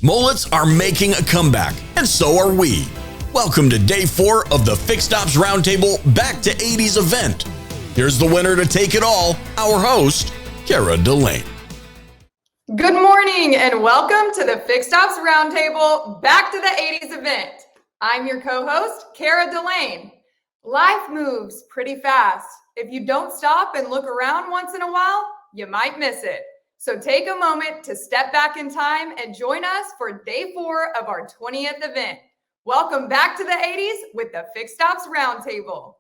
Mullets are making a comeback, and so are we. Welcome to day 4 of the Fixed Ops Roundtable Back to 80s event. Here's the winner to take it all, our host, Cara Delane. Good morning and welcome to the Fixed Ops Roundtable Back to the 80s event. I'm your co-host, Cara Delane. Life moves pretty fast. If you don't stop and look around once in a while, you might miss it. So take a moment to step back in time and join us for day 4 of our 20th event. Welcome back to the 80s with the Fixed Ops Roundtable.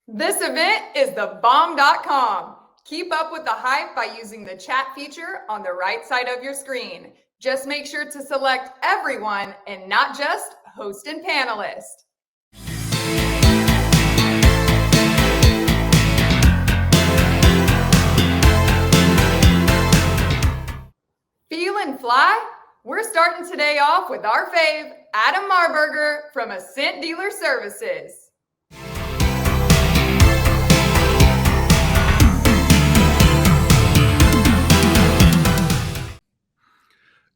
This event is thebomb.com. Keep up with the hype by using the chat feature on the right side of your screen. Just make sure to select everyone and not just host and panelist. Feelin' fly? We're starting today off with our fave, Adam Marburger from Ascent Dealer Services.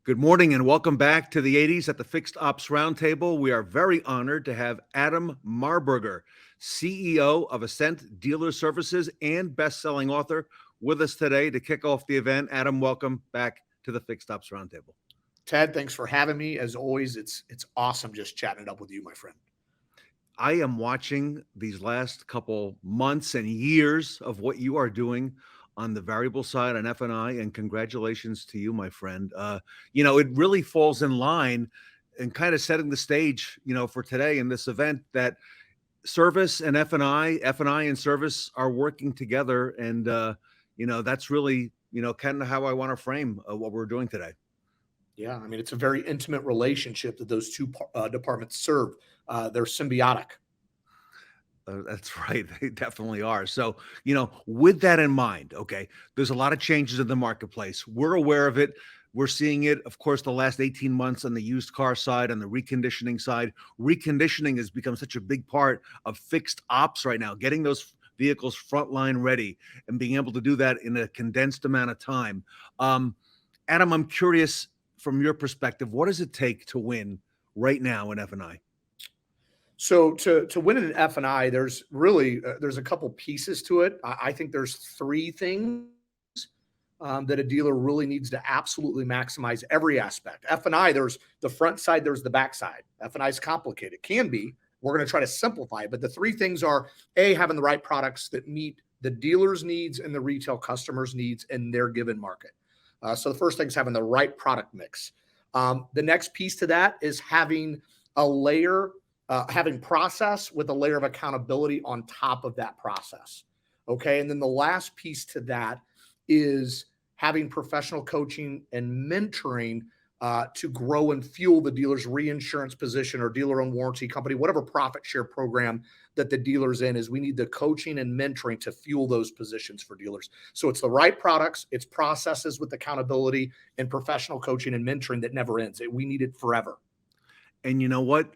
Good morning and welcome back to the 80s at the Fixed Ops Roundtable. We are very honored to have Adam Marburger, CEO of Ascent Dealer Services and best-selling author, with us today to kick off the event. Adam, welcome back to the Fixed Ops Roundtable. Ted, thanks for having me. As always, it's awesome just chatting it up with you, my friend. I am watching these last couple months and years of what you are doing on the variable side on F&I, and congratulations to you, my friend. It really falls in line and kind of setting the stage, for today in this event, that service and F&I and service are working together. And, that's really, kind of how I want to frame what we're doing today. Yeah, I mean, it's a very intimate relationship that those two departments serve. They're symbiotic. That's right. They definitely are. So, with that in mind, okay, there's a lot of changes in the marketplace. We're aware of it. We're seeing it, of course, the last 18 months on the used car side, on the reconditioning side. Reconditioning has become such a big part of fixed ops right now, getting those vehicles frontline ready and being able to do that in a condensed amount of time. Adam, I'm curious from your perspective, what does it take to win right now in F&I? So to win in F&I, there's really there's a couple pieces to it. I think there's 3 things that a dealer really needs to absolutely maximize every aspect. F&I, there's the front side, there's the back side. F&I is complicated. Can be. We're going to try to simplify it. But the 3 things are, A, having the right products that meet the dealer's needs and the retail customer's needs in their given market. So the first thing is having the right product mix. The next piece to that is having a layer, having process with a layer of accountability on top of that process. Okay. And then the last piece to that is having professional coaching and mentoring to grow and fuel the dealer's reinsurance position or dealer-owned warranty company, whatever profit share program that the dealer's in, is we need the coaching and mentoring to fuel those positions for dealers. So it's the right products, it's processes with accountability and professional coaching and mentoring that never ends. We need it forever. And you know what?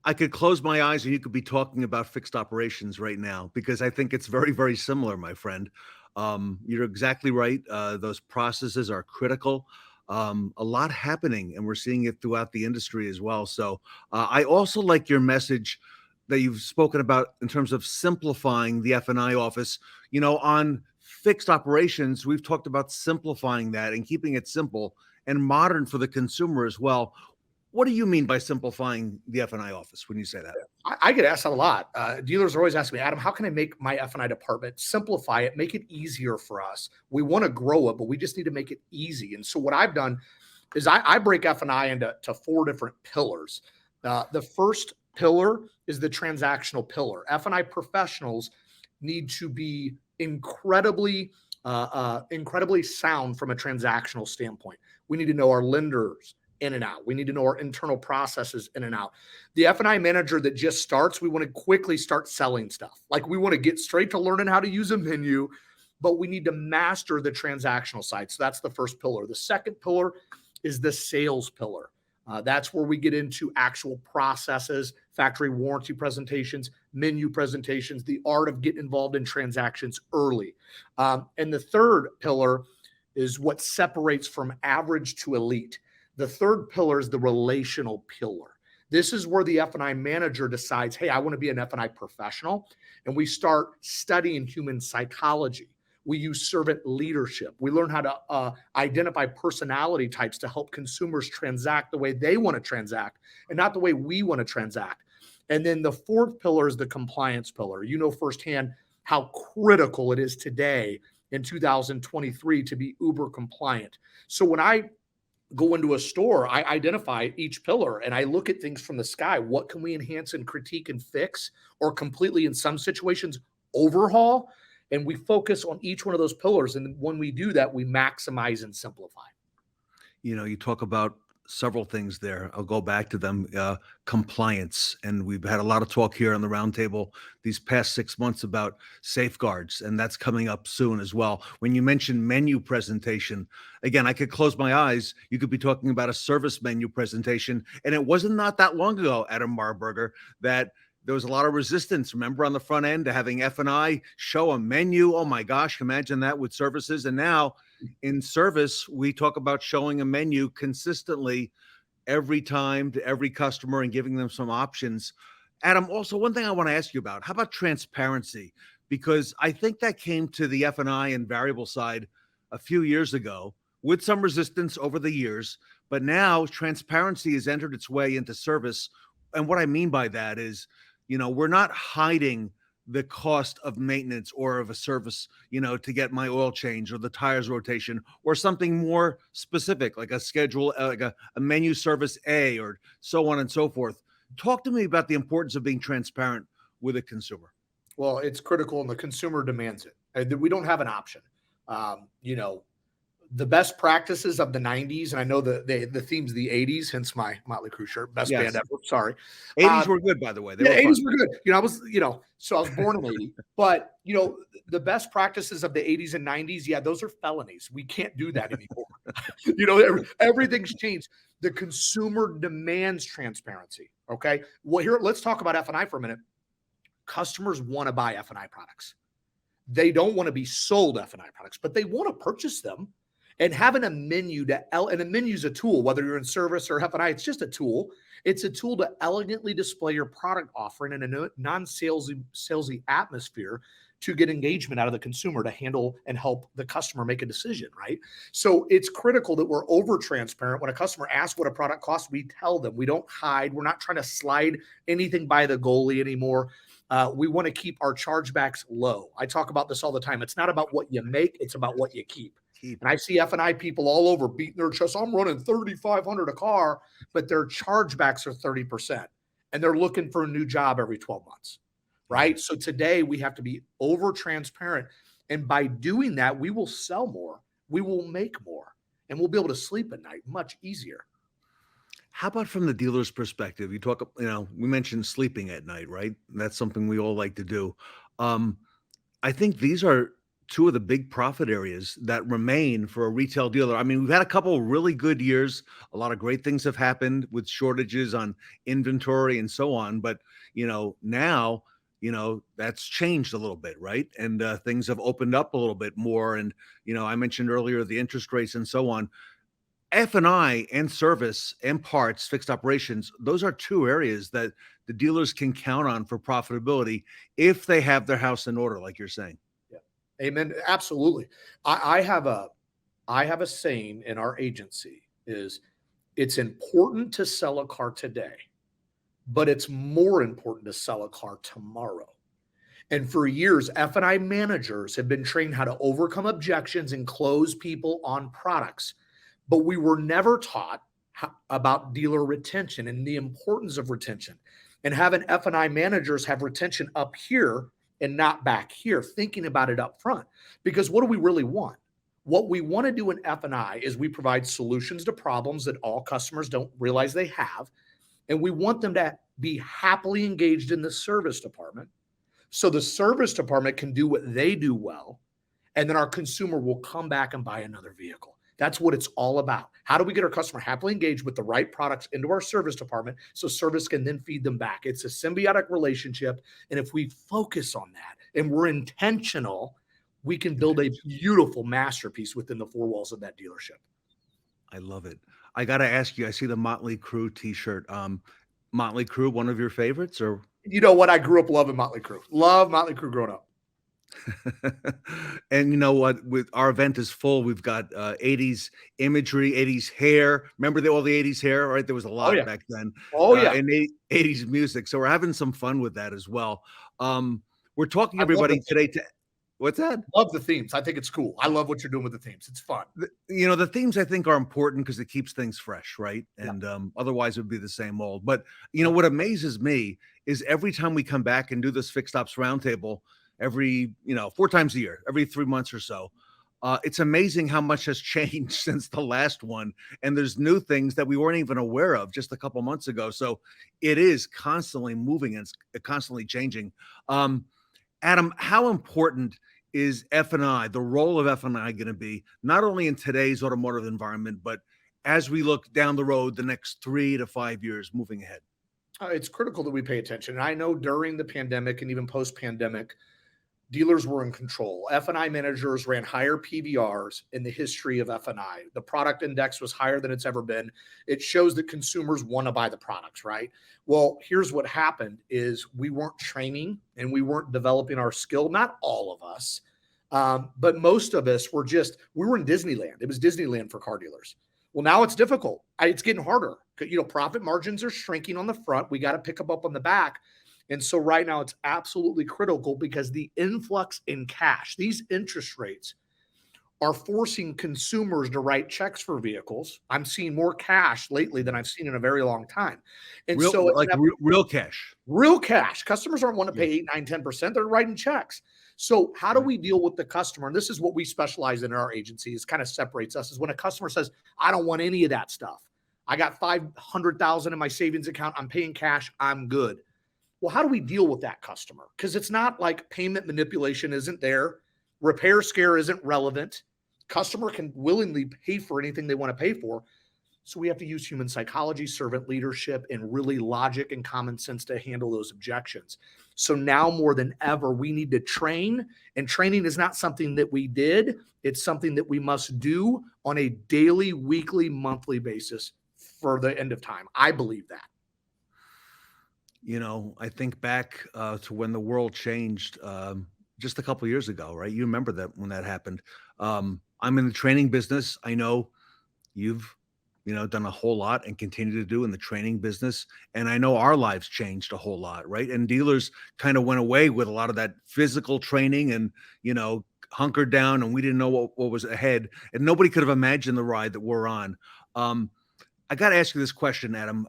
I could close my eyes and you could be talking about fixed operations right now, because I think it's very, very similar, my friend. You're exactly right. Those processes are critical. A lot happening, and we're seeing it throughout the industry as well. So I also like your message that you've spoken about in terms of simplifying the F&I office. On fixed operations, we've talked about simplifying that and keeping it simple and modern for the consumer as well. What do you mean by simplifying the F&I office when you say that? I get asked that a lot. Dealers are always asking me, Adam, how can I make my F&I department, simplify it, make it easier for us? We want to grow it, but we just need to make it easy. And so what I've done is I break F&I into 4 different pillars. The first pillar is the transactional pillar. F&I professionals need to be incredibly sound from a transactional standpoint. We need to know our lenders in and out. We need to know our internal processes in and out. The F&I manager that just starts, we want to quickly start selling stuff. Like, we want to get straight to learning how to use a menu, but we need to master the transactional side. So that's the first pillar. The second pillar is the sales pillar. That's where we get into actual processes, factory warranty presentations, menu presentations, the art of getting involved in transactions early. And the third pillar is what separates from average to elite. The third pillar is the relational pillar. This is where the F&I manager decides, hey, I want to be an F&I professional. And we start studying human psychology. We use servant leadership. We learn how to identify personality types to help consumers transact the way they want to transact and not the way we want to transact. And then the fourth pillar is the compliance pillar. You know firsthand how critical it is today in 2023 to be uber compliant. So when I go into a store, I identify each pillar and I look at things from the sky. What can we enhance and critique and fix, or completely, in some situations, overhaul? And we focus on each one of those pillars. And when we do that, we maximize and simplify. You talk about several things there. I'll go back to them. Compliance. And we've had a lot of talk here on the roundtable these past 6 months about safeguards, and that's coming up soon as well. When you mention menu presentation, again, I could close my eyes. You could be talking about a service menu presentation. And it wasn't not that long ago at a Marburger that there was a lot of resistance, remember, on the front end to having F&I show a menu. Oh my gosh, imagine that with services. And now in service, we talk about showing a menu consistently every time to every customer and giving them some options. Adam, also one thing I want to ask you about, how about transparency? Because I think that came to the F&I and variable side a few years ago with some resistance over the years, but now transparency has entered its way into service. And what I mean by that is, we're not hiding the cost of maintenance or of a service, to get my oil change or the tires rotation or something more specific, like a schedule, like a menu service A, or so on and so forth. Talk to me about the importance of being transparent with a consumer. Well, it's critical, and the consumer demands it. We don't have an option. The best practices of the 90s, and I know the theme's the 80s, hence my Motley Crue shirt, best band ever. Sorry. 80s were good, by the way. 80s were good. So I was born in 80, but the best practices of the 80s and 90s, those are felonies. We can't do that anymore. Everything's changed. The consumer demands transparency. Okay. Well, here, let's talk about F&I for a minute. Customers want to buy F&I products. They don't want to be sold F&I products, but they want to purchase them. And having a menu and a menu is a tool, whether you're in service or F&I, it's just a tool. It's a tool to elegantly display your product offering in a non-salesy atmosphere to get engagement out of the consumer, to handle and help the customer make a decision, right? So it's critical that we're over transparent. When a customer asks what a product costs, we tell them. We don't hide. We're not trying to slide anything by the goalie anymore. We want to keep our chargebacks low. I talk about this all the time. It's not about what you make. It's about what you keep. And I see F&I people all over beating their chest. I'm running $3,500 a car, but their chargebacks are 30%. And they're looking for a new job every 12 months, right? So today we have to be over transparent. And by doing that, we will sell more. we will make more, and we'll be able to sleep at night much easier. How about from the dealer's perspective? You talk, we mentioned sleeping at night, right? That's something we all like to do. I think these are two of the big profit areas that remain for a retail dealer. I mean, we've had a couple of really good years. A lot of great things have happened with shortages on inventory and so on. But, now, that's changed a little bit, right? And things have opened up a little bit more. And, I mentioned earlier the interest rates and so on. F&I and service and parts, fixed operations, those are two areas that the dealers can count on for profitability if they have their house in order, like you're saying. Yeah. Amen. Absolutely. I have a saying in our agency is it's important to sell a car today, but it's more important to sell a car tomorrow. And for years, F&I managers have been trained how to overcome objections and close people on products. But we were never taught about dealer retention and the importance of retention, and having F&I managers have retention up here and not back here, thinking about it up front. Because what do we really want? What we want to do in F&I is we provide solutions to problems that all customers don't realize they have. And we want them to be happily engaged in the service department, so the service department can do what they do well. And then our consumer will come back and buy another vehicle. That's what it's all about. How do we get our customer happily engaged with the right products into our service department so service can then feed them back? It's a symbiotic relationship. And if we focus on that and we're intentional, we can build a beautiful masterpiece within the four walls of that dealership. I love it. I got to ask you, I see the Motley Crue t-shirt. Motley Crue, one of your favorites? Or you know what? I grew up loving Motley Crue. Love Motley Crue growing up. And you know what? With our event is full. We've got 80s imagery, 80s hair. Remember all the 80s hair, right? There was a lot back then. And 80s music. So we're having some fun with that as well. We're talking to everybody today. What's that? Love the themes. I think it's cool. I love what you're doing with the themes. It's fun. The themes I think are important because it keeps things fresh, right? And otherwise it would be the same old. But what amazes me is every time we come back and do this Fixed Ops Roundtable, every 4 times a year, every 3 months or so, it's amazing how much has changed since the last one, and there's new things that we weren't even aware of just a couple months ago. So it is constantly moving and it's constantly changing. Adam, how important is F&I, the role of F&I, going to be not only in today's automotive environment, but as we look down the road the next 3 to 5 years moving ahead? It's critical that we pay attention. And I know during the pandemic and even post-pandemic, dealers were in control. F&I managers ran higher PVRs in the history of F&I. The product index was higher than it's ever been. It shows that consumers want to buy the products, right? Well, here's what happened is we weren't training and we weren't developing our skill. Not all of us, but most of us we were in Disneyland. It was Disneyland for car dealers. Well, now it's difficult. It's getting harder. Profit margins are shrinking on the front. We got to pick up on the back. And so right now it's absolutely critical because the influx in cash, these interest rates are forcing consumers to write checks for vehicles. I'm seeing more cash lately than I've seen in a very long time. And real cash. Real cash. Customers aren't wanting to pay 8, 9, 10%. They're writing checks. So how do we deal with the customer? And this is what we specialize in our agency. Is kind of separates us is when a customer says, I don't want any of that stuff. I got $500,000 in my savings account. I'm paying cash. I'm good. Well, how do we deal with that customer? Because it's not like payment manipulation isn't there. Repair scare isn't relevant. Customer can willingly pay for anything they want to pay for. So we have to use human psychology, servant leadership, and really logic and common sense to handle those objections. So now more than ever, we need to train. And training is not something that we did. It's something that we must do on a daily, weekly, monthly basis for the end of time. I believe that. I think back to when the world changed just a couple of years ago, right? You remember that when that happened. I'm in the training business. I know you've, done a whole lot and continue to do in the training business. And I know our lives changed a whole lot, right? And dealers kind of went away with a lot of that physical training and, hunkered down and we didn't know what was ahead. And nobody could have imagined the ride that we're on. I got to ask you this question, Adam.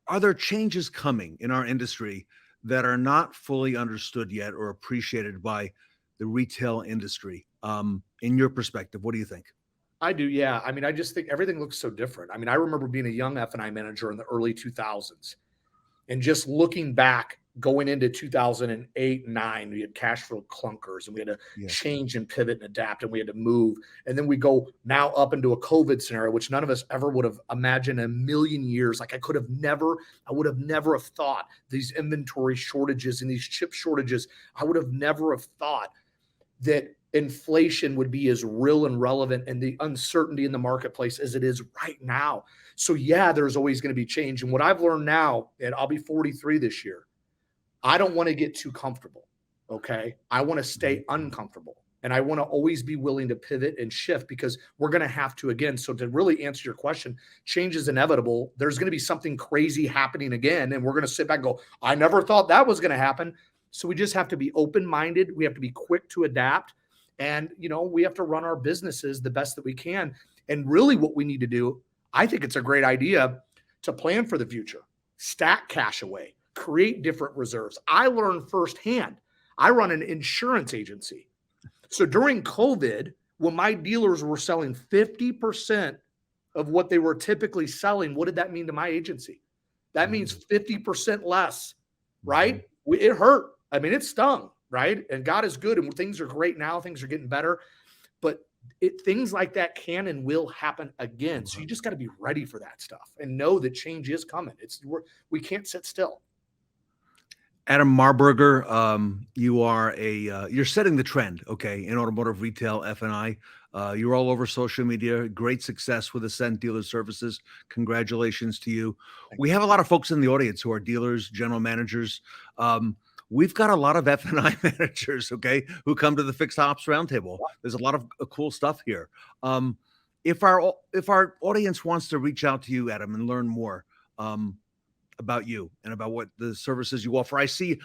Are there changes coming in our industry that are not fully understood yet or appreciated by the retail industry? in your perspective. What do you think? I do, yeah. I mean, I just think everything looks so different. I mean, I remember being a young F&I manager in the early 2000s and just looking back, going into 2008, 9, we had cash flow clunkers and we had to change and pivot and adapt and we had to move. And then we go now up into a COVID scenario, which none of us ever would have imagined in a million years. Like I would have never have thought these inventory shortages and these chip shortages. I would have never have thought that inflation would be as real and relevant and the uncertainty in the marketplace as it is right now. So yeah, there's always going to be change. And what I've learned now, and I'll be 43 this year, I don't want to get too comfortable. Okay. I want to stay uncomfortable and I want to always be willing to pivot and shift because we're going to have to again. So to really answer your question, change is inevitable. There's going to be something crazy happening again. And we're going to sit back and go, I never thought that was going to happen. So we just have to be open-minded. We have to be quick to adapt. And, we have to run our businesses the best that we can. And really what we need to do, I think it's a great idea to plan for the future, stack cash away, create different reserves. I learned firsthand. I run an insurance agency. So during COVID, when my dealers were selling 50% of what they were typically selling, what did that mean to my agency? That means 50% less, right? It hurt. I mean, it stung, right? And God is good and things are great now. Things are getting better. But things like that can and will happen again. So you just got to be ready for that stuff and know that change is coming. We can't sit still. Adam Marburger, you're setting the trend, okay, in automotive retail, F&I. You're all over social media. Great success with Ascent Dealer Services. Congratulations to you. We have a lot of folks in the audience who are dealers, general managers. We've got a lot of F&I managers, okay, who come to the Fixed Ops Roundtable. There's a lot of cool stuff here. If our audience wants to reach out to you, Adam, and learn more about you and about what the services you offer, I seen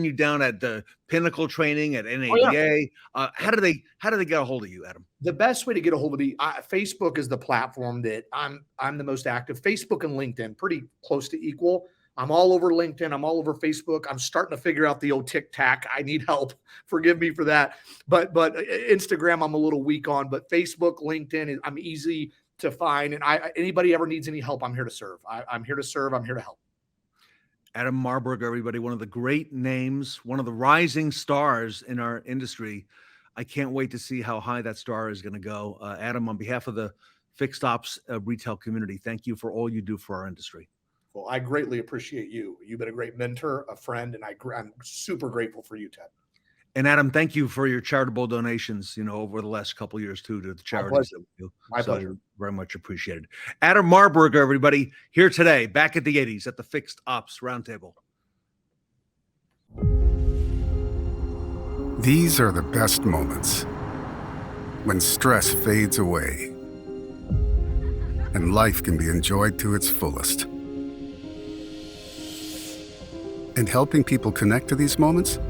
you down at the Pinnacle training at NADA. How do they get a hold of you, Adam? The best way to get a hold of me, Facebook is the platform that I'm the most active. Facebook and LinkedIn, pretty close to equal. I'm all over LinkedIn. I'm all over Facebook. I'm starting to figure out the old TikTok. I need help. Forgive me for that. But Instagram, I'm a little weak on. But Facebook, LinkedIn, I'm easy to find. And anybody ever needs any help, I'm here to serve. I'm here to serve. I'm here to help. Adam Marburger, everybody, one of the great names, one of the rising stars in our industry. I can't wait to see how high that star is going to go. Adam, on behalf of the Fixed Ops retail community, thank you for all you do for our industry. Well, I greatly appreciate you. You've been a great mentor, a friend, and I'm super grateful for you, Ted. And Adam, thank you for your charitable donations, over the last couple of years too, to the charities that we do. My pleasure. Very much appreciated. Adam Marburger, everybody, here today, back at the 80s at the Fixed Ops Roundtable. These are the best moments when stress fades away and life can be enjoyed to its fullest. And helping people connect to these moments,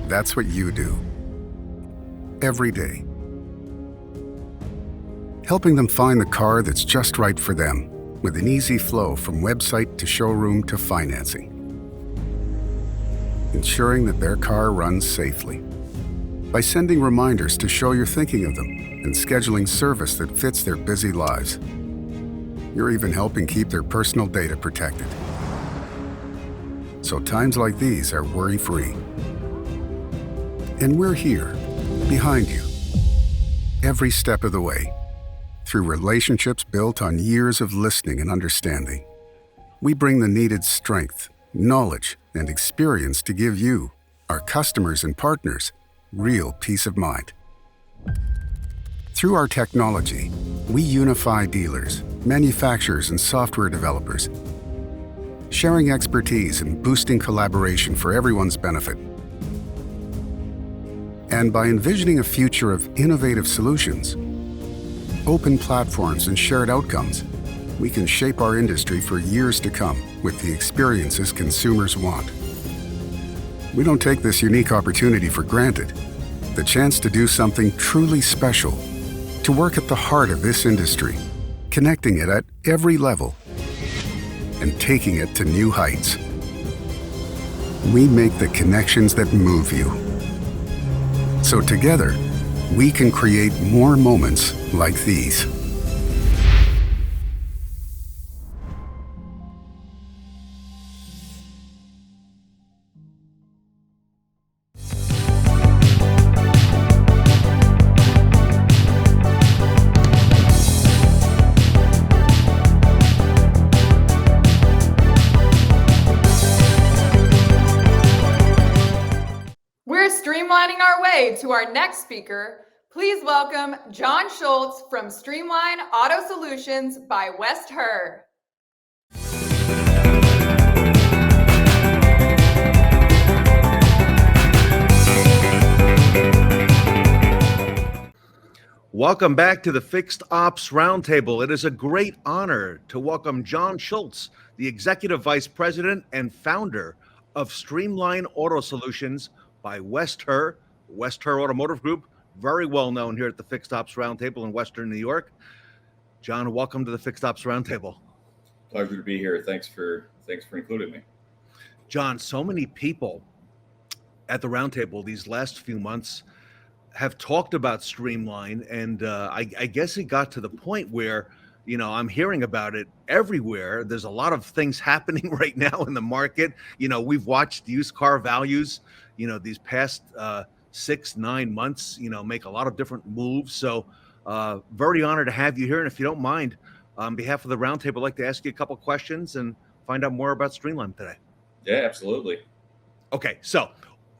that's what you do. Every day. Helping them find the car that's just right for them with an easy flow from website to showroom to financing. Ensuring that their car runs safely by sending reminders to show you're thinking of them and scheduling service that fits their busy lives. You're even helping keep their personal data protected. So times like these are worry-free. And we're here, behind you, every step of the way, through relationships built on years of listening and understanding. We bring the needed strength, knowledge, and experience to give you, our customers and partners, real peace of mind. Through our technology, we unify dealers, manufacturers, and software developers, sharing expertise and boosting collaboration for everyone's benefit. And by envisioning a future of innovative solutions, open platforms, and shared outcomes, we can shape our industry for years to come with the experiences consumers want. We don't take this unique opportunity for granted. The chance to do something truly special, to work at the heart of this industry, connecting it at every level, and taking it to new heights. We make the connections that move you. So together, we can create more moments like these. We're streamlining our way to our next speaker. Please welcome John Schulz from Streamline Auto Solutions by West Herr. Welcome back to the Fixed Ops Roundtable. It is a great honor to welcome John Schulz, the Executive Vice President and founder of Streamline Auto Solutions by West Herr Automotive Group, very well known here at the Fixed Ops Roundtable in Western New York. John, welcome to the Fixed Ops Roundtable. Pleasure to be here. Thanks for including me. John, so many people at the Roundtable these last few months have talked about Streamline, and I guess it got to the point where, you know, I'm hearing about it everywhere. There's a lot of things happening right now in the market. You know, we've watched used car values, you know, these past 6-9 months, you know, make a lot of different moves. So very honored to have you here. And if you don't mind, on behalf of the Roundtable, I'd like to ask you a couple questions and find out more about Streamline today. Yeah, absolutely. Okay, so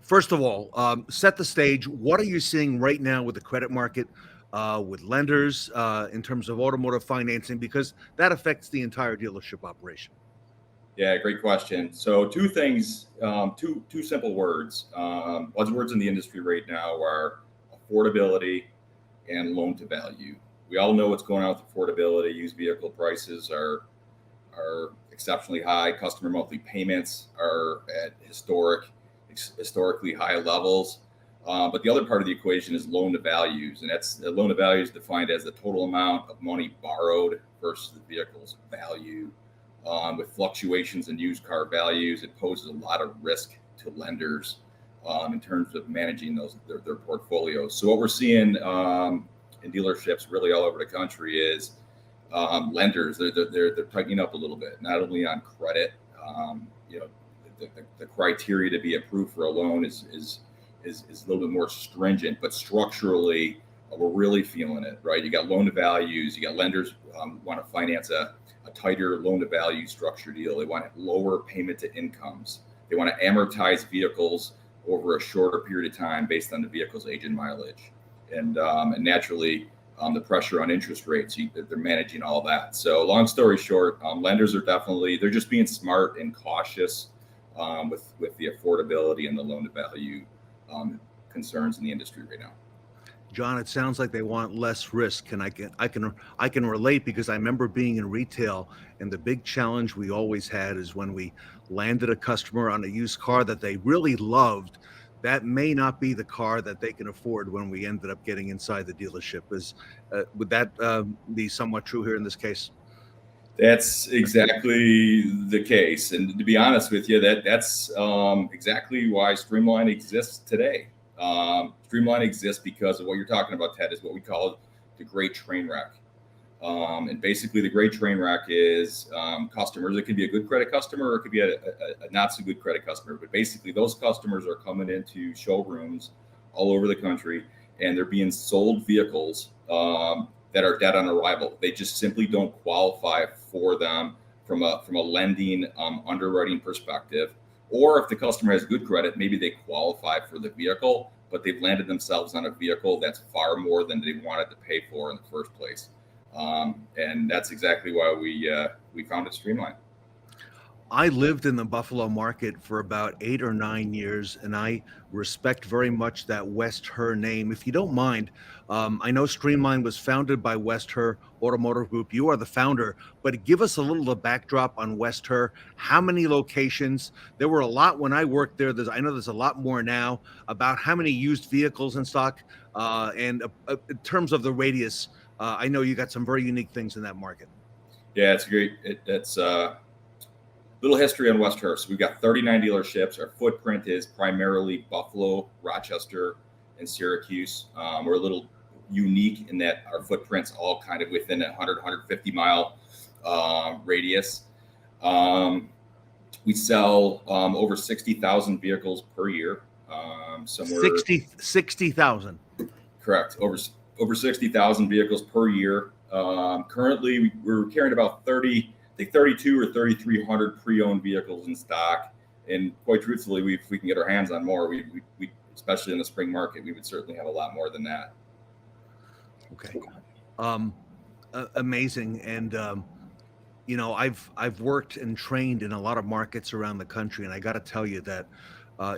first of all, set the stage. What are you seeing right now with the credit market, with lenders in terms of automotive financing? Because that affects the entire dealership operation. Yeah, great question. So two things, two simple words. Buzzwords in the industry right now are affordability and loan to value. We all know what's going on with affordability. Used vehicle prices are exceptionally high. Customer monthly payments are at historically high levels. But the other part of the equation is loan to values, and that's the loan to value is defined as the total amount of money borrowed versus the vehicle's value. With fluctuations in used car values, it poses a lot of risk to lenders in terms of managing their portfolios. So what we're seeing in dealerships really all over the country is lenders they're tightening up a little bit, not only on credit. You know, the criteria to be approved for a loan is a little bit more stringent, but structurally we're really feeling it, right? You got loan to values, you got lenders want to finance a tighter loan to value structure deal. They want lower payment to incomes. They want to amortize vehicles over a shorter period of time based on the vehicle's age and mileage. And naturally, the pressure on interest rates, they're managing all that. So long story short, lenders are they're just being smart and cautious with the affordability and the loan to value concerns in the industry right now. John, it sounds like they want less risk, and I can relate because I remember being in retail, and the big challenge we always had is when we landed a customer on a used car that they really loved, that may not be the car that they can afford when we ended up getting inside the dealership. Would that be somewhat true here in this case? That's exactly the case, and to be honest with you, that's exactly why Streamline exists today. Streamline exists because of what you're talking about, Ted, is what we call the great train wreck. And basically the great train wreck is customers. It could be a good credit customer or it could be a not so good credit customer. But basically those customers are coming into showrooms all over the country and they're being sold vehicles that are dead on arrival. They just simply don't qualify for them from a lending underwriting perspective. Or if the customer has good credit, maybe they qualify for the vehicle, but they've landed themselves on a vehicle that's far more than they wanted to pay for in the first place. And that's exactly why we founded Streamline. I lived in the Buffalo market for about 8 or 9 years, and I respect very much that West Herr name. If you don't mind, I know Streamline was founded by West Herr Automotive Group. You are the founder, but give us a little of the backdrop on West Herr. How many locations? There were a lot when I worked there. I know there's a lot more now. About how many used vehicles in stock, and in terms of the radius, I know you got some very unique things in that market. Yeah, it's great. It's little history on West Herr. So we've got 39 dealerships. Our footprint is primarily Buffalo, Rochester, and Syracuse. We're a little unique in that our footprint's all kind of within a 150 mile radius. We sell over 60,000 vehicles per year. Somewhere 60,000. Correct. Over 60,000 vehicles per year. Currently, we're carrying about 32 or 3,300 pre-owned vehicles in stock. And quite truthfully, if we can get our hands on more, we especially in the spring market, we would certainly have a lot more than that. Okay. Amazing. And, I've worked and trained in a lot of markets around the country. And I got to tell you that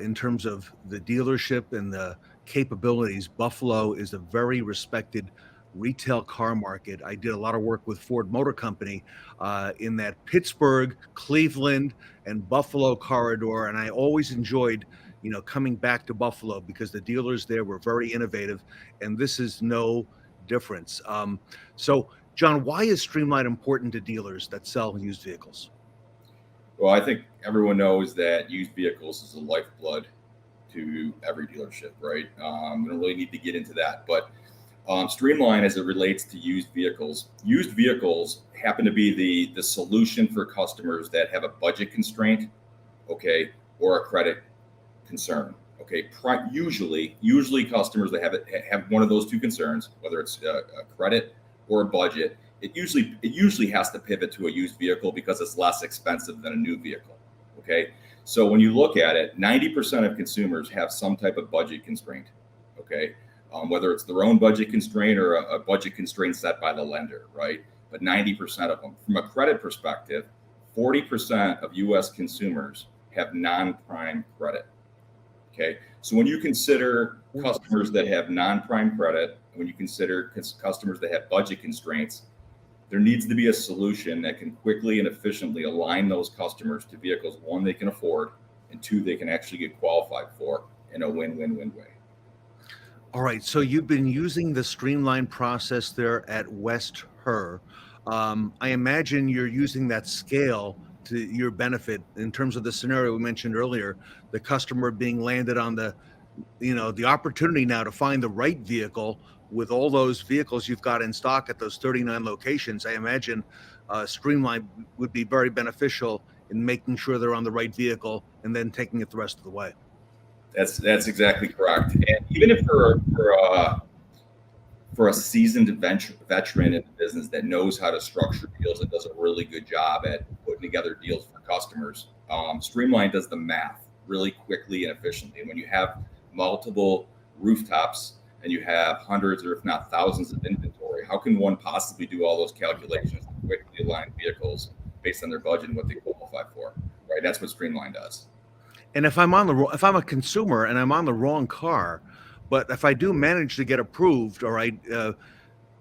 in terms of the dealership and the capabilities, Buffalo is a very respected retail car market. I did a lot of work with Ford Motor Company in that Pittsburgh, Cleveland, and Buffalo corridor. And I always enjoyed, coming back to Buffalo because the dealers there were very innovative. And this is no difference. So, John, why is Streamline important to dealers that sell used vehicles? Well, I think everyone knows that used vehicles is the lifeblood to every dealership, right? We don't really need to get into that, but Streamline, as it relates to used vehicles happen to be the solution for customers that have a budget constraint, okay, or a credit concern, okay. Usually customers that have one of those two concerns, whether it's a credit or a budget, it usually has to pivot to a used vehicle because it's less expensive than a new vehicle, okay. So when you look at it, 90% of consumers have some type of budget constraint, okay. Whether it's their own budget constraint or a budget constraint set by the lender, right? But 90% of them. From a credit perspective, 40% of U.S. consumers have non-prime credit, okay? So when you consider customers that have non-prime credit, when you consider customers that have budget constraints, there needs to be a solution that can quickly and efficiently align those customers to vehicles, one, they can afford, and two, they can actually get qualified for in a win-win-win way. All right, so you've been using the Streamline process there at Herr. I imagine you're using that scale to your benefit in terms of the scenario we mentioned earlier, the customer being landed on the opportunity now to find the right vehicle with all those vehicles you've got in stock at those 39 locations. I imagine Streamline would be very beneficial in making sure they're on the right vehicle and then taking it the rest of the way. That's exactly correct. And even if for a seasoned veteran in the business that knows how to structure deals and does a really good job at putting together deals for customers, Streamline does the math really quickly and efficiently. And when you have multiple rooftops and you have hundreds or if not thousands of inventory, how can one possibly do all those calculations and quickly align vehicles based on their budget and what they qualify for? Right? That's what Streamline does. And if I'm a consumer and I'm on the wrong car, but if I do manage to get approved, all right,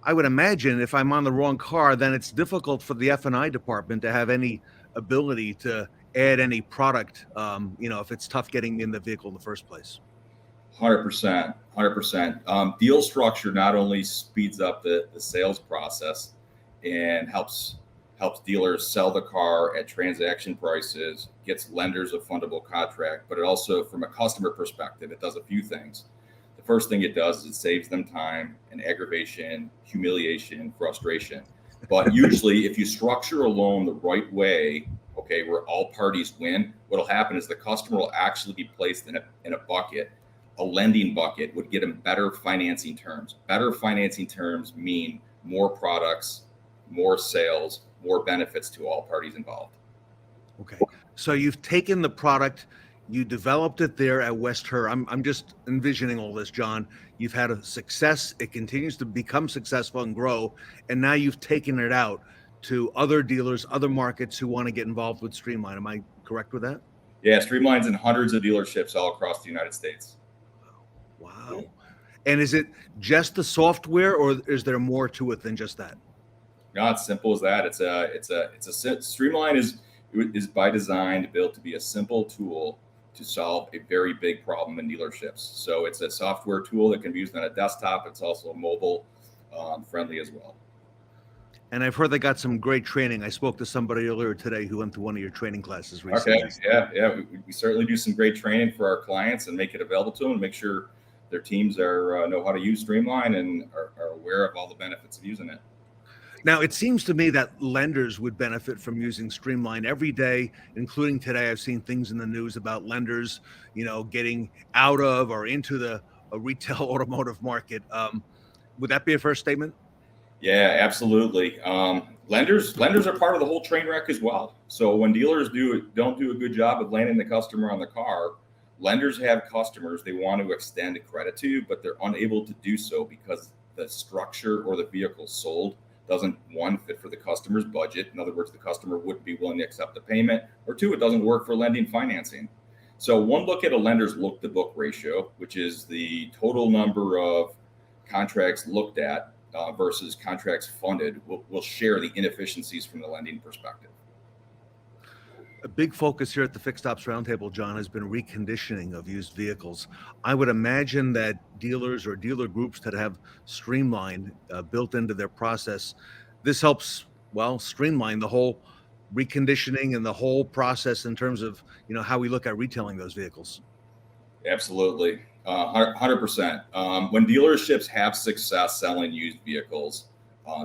I would imagine if I'm on the wrong car, then it's difficult for the F&I department to have any ability to add any product, if it's tough getting in the vehicle in the first place. 100%. Deal structure not only speeds up the sales process and helps dealers sell the car at transaction prices, gets lenders a fundable contract, but it also, from a customer perspective, it does a few things. The first thing it does is it saves them time and aggravation, humiliation, frustration. But usually, if you structure a loan the right way, okay, where all parties win, what'll happen is the customer will actually be placed in a bucket. A lending bucket would get them better financing terms. Better financing terms mean more products, more sales, more benefits to all parties involved. Okay. So you've taken the product, you developed it there at Herr. I'm just envisioning all this, John. You've had a success. It continues to become successful and grow. And now you've taken it out to other dealers, other markets who want to get involved with Streamline. Am I correct with that? Yeah, Streamline's in hundreds of dealerships all across the United States. Wow. And is it just the software, or is there more to it than just that? No, it's simple as that. Streamline is by design built to be a simple tool to solve a very big problem in dealerships. So it's a software tool that can be used on a desktop. It's also mobile friendly as well. And I've heard they got some great training. I spoke to somebody earlier today who went to one of your training classes recently. Okay, yeah. We certainly do some great training for our clients and make it available to them and make sure their teams are know how to use Streamline and are aware of all the benefits of using it. Now, it seems to me that lenders would benefit from using Streamline every day, including today. I've seen things in the news about lenders, getting out of or into the retail automotive market. Would that be a fair statement? Yeah, absolutely. Lenders are part of the whole train wreck as well. So when dealers don't do a good job of landing the customer on the car, lenders have customers they want to extend credit to, but they're unable to do so because the structure or the vehicle sold doesn't, one, fit for the customer's budget. In other words, the customer wouldn't be willing to accept the payment, or two, it doesn't work for lending financing. So one look at a lender's look-to-book ratio, which is the total number of contracts looked at versus contracts funded, will share the inefficiencies from the lending perspective. A big focus here at the Fixed Ops Roundtable, John, has been reconditioning of used vehicles. I would imagine that dealers or dealer groups that have Streamline built into their process, this helps, streamline the whole reconditioning and the whole process in terms of, how we look at retailing those vehicles. Absolutely. 100%. When dealerships have success selling used vehicles,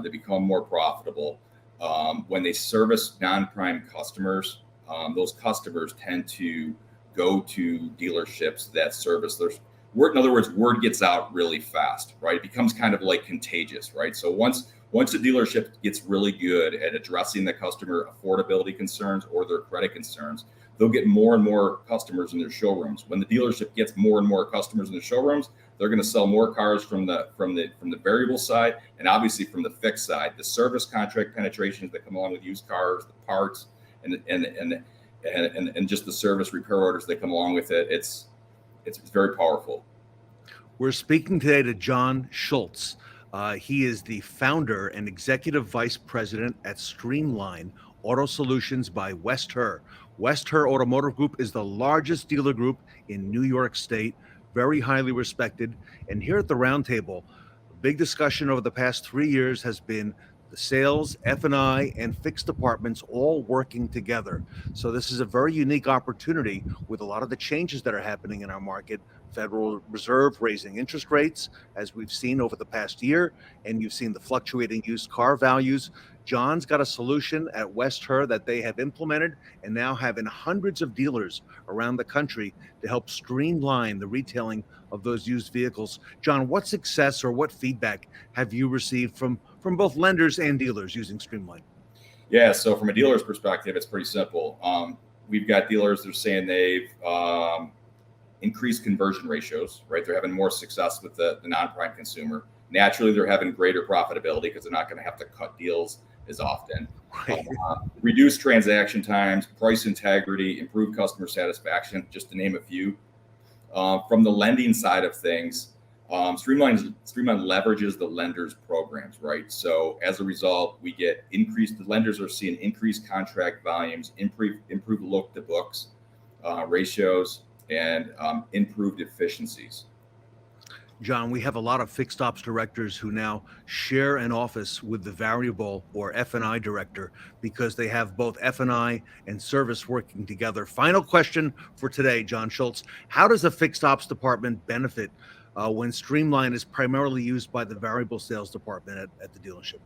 they become more profitable. When they service non-prime customers, those customers tend to go to dealerships that service their word. In other words, word gets out really fast, right? It becomes kind of like contagious, right? So once a dealership gets really good at addressing the customer affordability concerns or their credit concerns, they'll get more and more customers in their showrooms. When the dealership gets more and more customers in their showrooms, they're going to sell more cars from the variable side, and obviously from the fixed side. The service contract penetrations that come along with used cars, the parts, and just the service repair orders that come along with it. It's very powerful. We're speaking today to John Schulz. He is the founder and executive vice president at Streamline Auto Solutions by Herr. Herr Automotive Group is the largest dealer group in New York State, very highly respected. And here at the Roundtable, a big discussion over the past 3 years has been the sales, F&I, and fixed departments all working together. So this is a very unique opportunity with a lot of the changes that are happening in our market. Federal Reserve raising interest rates, as we've seen over the past year, and you've seen the fluctuating used car values. John's got a solution at Herr that they have implemented and now have in hundreds of dealers around the country to help streamline the retailing of those used vehicles. John, what success or what feedback have you received from both lenders and dealers using Streamline? Yeah, so from a dealer's perspective, it's pretty simple. We've got dealers that are saying they've increased conversion ratios, right? They're having more success with the non-prime consumer. Naturally, they're having greater profitability because they're not going to have to cut deals as often. Right. Reduce transaction times, price integrity, improve customer satisfaction, just to name a few. From the lending side of things, Streamline leverages the lenders' programs, right? So as a result, we get the lenders are seeing increased contract volumes, improved look to books ratios, and improved efficiencies. John, we have a lot of fixed ops directors who now share an office with the variable or F&I director because they have both F&I and service working together. Final question for today, John Schulz. How does a fixed ops department benefit when Streamline is primarily used by the variable sales department at the dealership?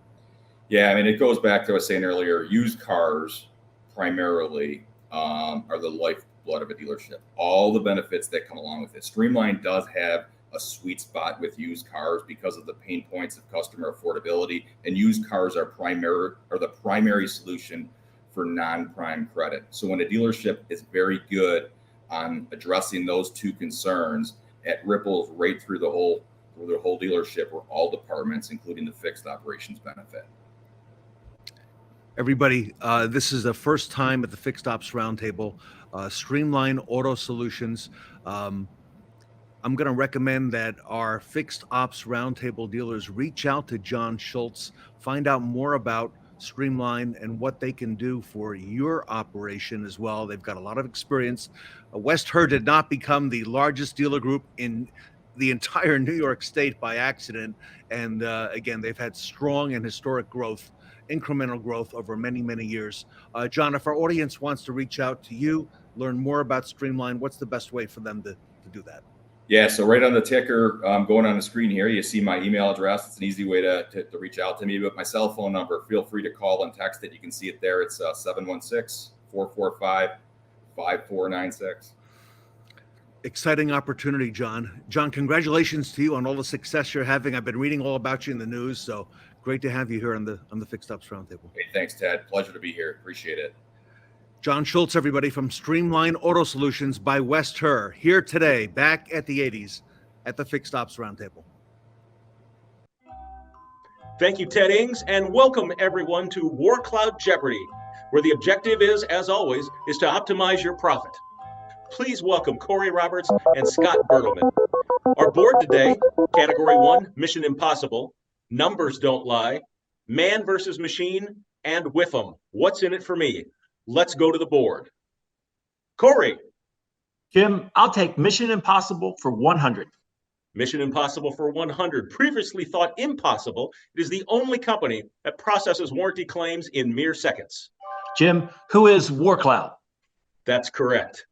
Yeah, I mean, it goes back to what I was saying earlier. Used cars primarily are the lifeblood of a dealership. All the benefits that come along with it. Streamline does have a sweet spot with used cars because of the pain points of customer affordability, and used cars are the primary solution for non-prime credit. So when a dealership is very good on addressing those two concerns, it ripples right through the whole dealership, where all departments, including the fixed operations, benefit. Everybody, this is the first time at the Fixed Ops Roundtable. Streamline Auto Solutions. I'm going to recommend that our Fixed Ops Roundtable dealers reach out to John Schulz, find out more about Streamline and what they can do for your operation as well. They've got a lot of experience. Herr did not become the largest dealer group in the entire New York State by accident. And again, they've had strong and historic growth, incremental growth over many, many years. John, if our audience wants to reach out to you, learn more about Streamline, what's the best way for them to do that? Yeah, so right on the ticker, going on the screen here, you see my email address. It's an easy way to reach out to me. But my cell phone number, feel free to call and text it. You can see it there. It's 716-445-5496. Exciting opportunity, John. John, congratulations to you on all the success you're having. I've been reading all about you in the news, so great to have you here on the Fixed Ops Roundtable. Hey, thanks, Ted. Pleasure to be here. Appreciate it. John Schulz, everybody, from Streamline Auto Solutions by Herr, here today, back at the 80s at the Fixed Ops Roundtable. Thank you, Ted Ings, and welcome everyone to War Cloud Jeopardy, where the objective is, as always, is to optimize your profit. Please welcome Corey Roberts and Scott Bertelman. Our board today, Category 1, Mission Impossible, Numbers Don't Lie, Man versus Machine, and WIFM, What's in it for me? Let's go to the board. Corey. Jim, I'll take Mission Impossible for 100. Mission Impossible for 100. Previously thought impossible, it is the only company that processes warranty claims in mere seconds. Jim, who is WarCloud? That's correct.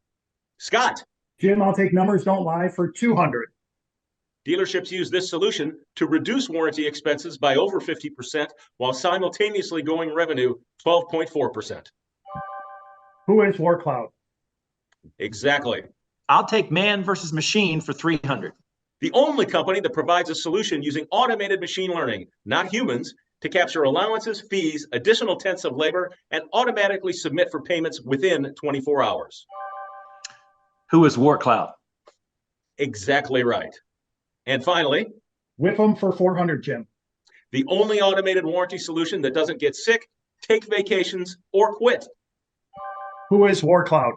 Scott. Jim, I'll take Numbers Don't Lie for 200. Dealerships use this solution to reduce warranty expenses by over 50% while simultaneously growing revenue 12.4%. Who is WarCloud? Exactly. I'll take Man versus Machine for 300. The only company that provides a solution using automated machine learning, not humans, to capture allowances, fees, additional tenths of labor, and automatically submit for payments within 24 hours. Who is WarCloud? Exactly right. And finally, WIFM for 400, Jim. The only automated warranty solution that doesn't get sick, take vacations, or quit. Who is WarCloud?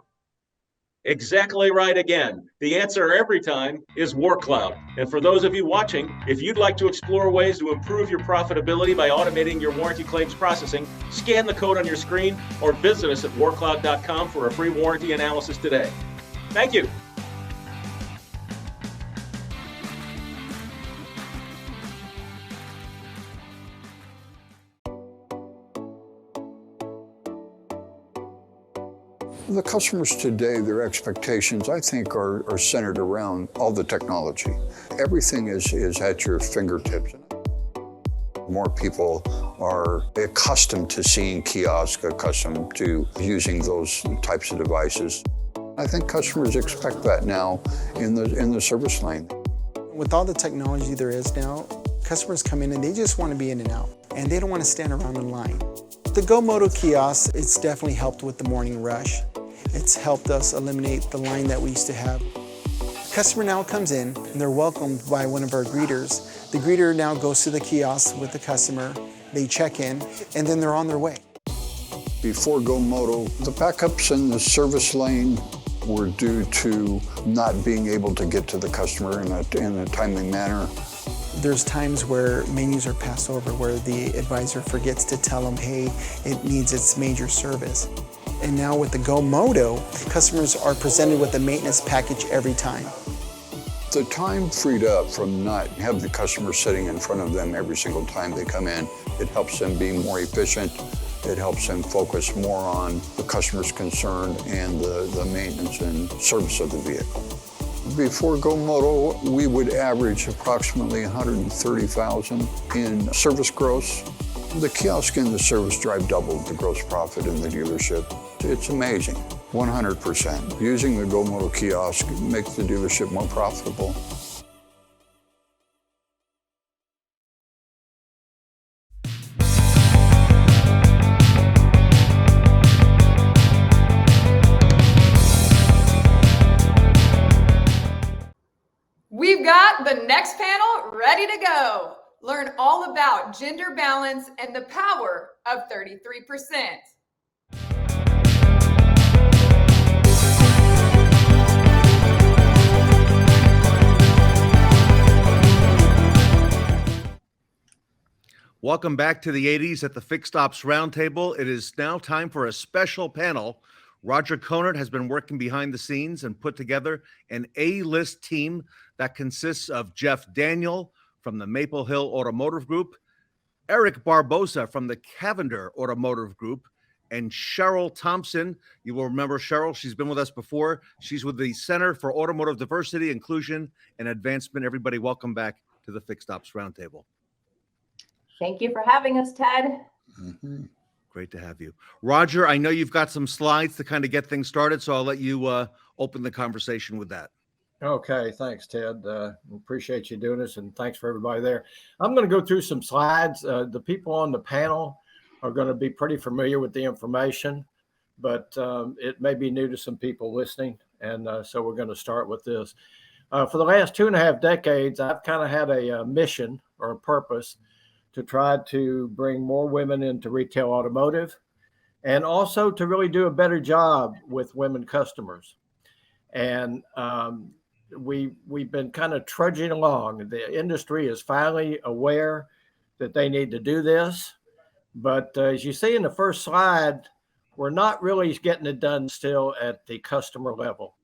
Exactly right again. The answer every time is WarCloud. And for those of you watching, if you'd like to explore ways to improve your profitability by automating your warranty claims processing, scan the code on your screen or visit us at warcloud.com for a free warranty analysis today. Thank you. The customers today, their expectations, I think, are centered around all the technology. Everything is at your fingertips. More people are accustomed to seeing kiosks, accustomed to using those types of devices. I think customers expect that now in the service lane. With all the technology there is now, customers come in and they just want to be in and out, and they don't want to stand around in line. The GoMoto kiosk, it's definitely helped with the morning rush. It's helped us eliminate the line that we used to have. The customer now comes in and they're welcomed by one of our greeters. The greeter now goes to the kiosk with the customer, they check in, and then they're on their way. Before GoMoto, the backups in the service lane were due to not being able to get to the customer in a timely manner. There's times where menus are passed over, where the advisor forgets to tell them, hey, it needs its major service. And now with the GoMoto, customers are presented with a maintenance package every time. The time freed up from not having the customer sitting in front of them every single time they come in, it helps them be more efficient. It helps them focus more on the customer's concern and the maintenance and service of the vehicle. Before GoMoto, we would average approximately $130,000 in service gross. The kiosk and the service drive doubled the gross profit in the dealership. It's amazing, 100%. Using the GoMoto kiosk makes the dealership more profitable. We've got the next panel ready to go. Learn all about gender balance and the power of 33%. Welcome back to the 80s at the Fixed Ops Roundtable. It is now time for a special panel. Roger Conant has been working behind the scenes and put together an A-list team that consists of Jeff Daniel from the Maple Hill Automotive Group, Eric Barbosa from the Cavender Automotive Group, and Cheryl Thompson. You will remember Cheryl. She's been with us before. She's with the Center for Automotive Diversity, Inclusion, and Advancement. Everybody, welcome back to the Fixed Ops Roundtable. Thank you for having us, Ted. Mm-hmm. Great to have you. Roger, I know you've got some slides to kind of get things started, so I'll let you open the conversation with that. Okay, thanks, Ted. Appreciate you doing this, and thanks for everybody there. I'm going to go through some slides. The people on the panel are going to be pretty familiar with the information, but it may be new to some people listening, and so we're going to start with this. For the last 2.5 decades, I've kind of had a mission or a purpose to try to bring more women into retail automotive, and also to really do a better job with women customers. And we've been kind of trudging along. The industry is finally aware that they need to do this. But as you see in the first slide, we're not really getting it done still at the customer level.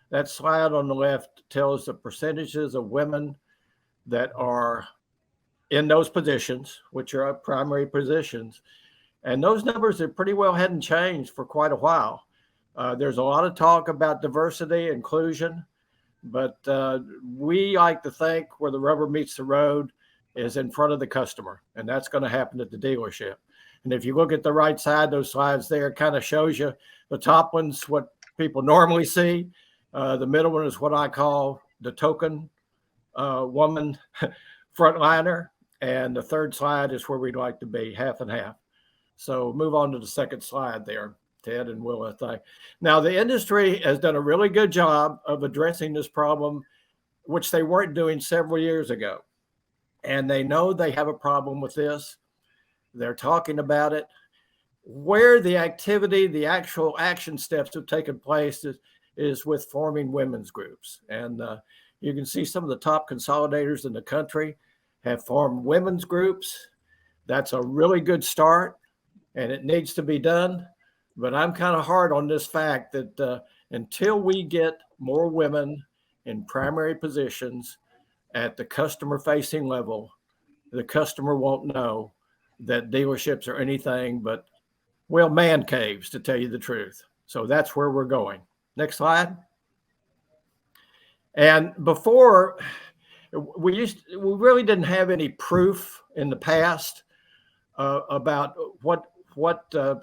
That slide on the left tells the percentages of women that are in those positions, which are primary positions. And those numbers are pretty well hadn't changed for quite a while. There's a lot of talk about diversity, inclusion, but we like to think where the rubber meets the road is in front of the customer, and that's going to happen at the dealership. And if you look at the right side, those slides there kind of shows you the top one's what people normally see. The middle one is what I call the token woman frontliner. And the third slide is where we'd like to be, half and half. So move on to the second slide there, Ted and Will. Now, the industry has done a really good job of addressing this problem, which they weren't doing several years ago. And they know they have a problem with this. They're talking about it. Where the activity, the actual action steps have taken place is with forming women's groups. And you can see some of the top consolidators in the country have formed women's groups. That's a really good start, and it needs to be done. But I'm kind of hard on this fact that until we get more women in primary positions at the customer-facing level, the customer won't know that dealerships are anything but, well, man caves, to tell you the truth. So that's where we're going. Next slide. And before, we really didn't have any proof in the past about what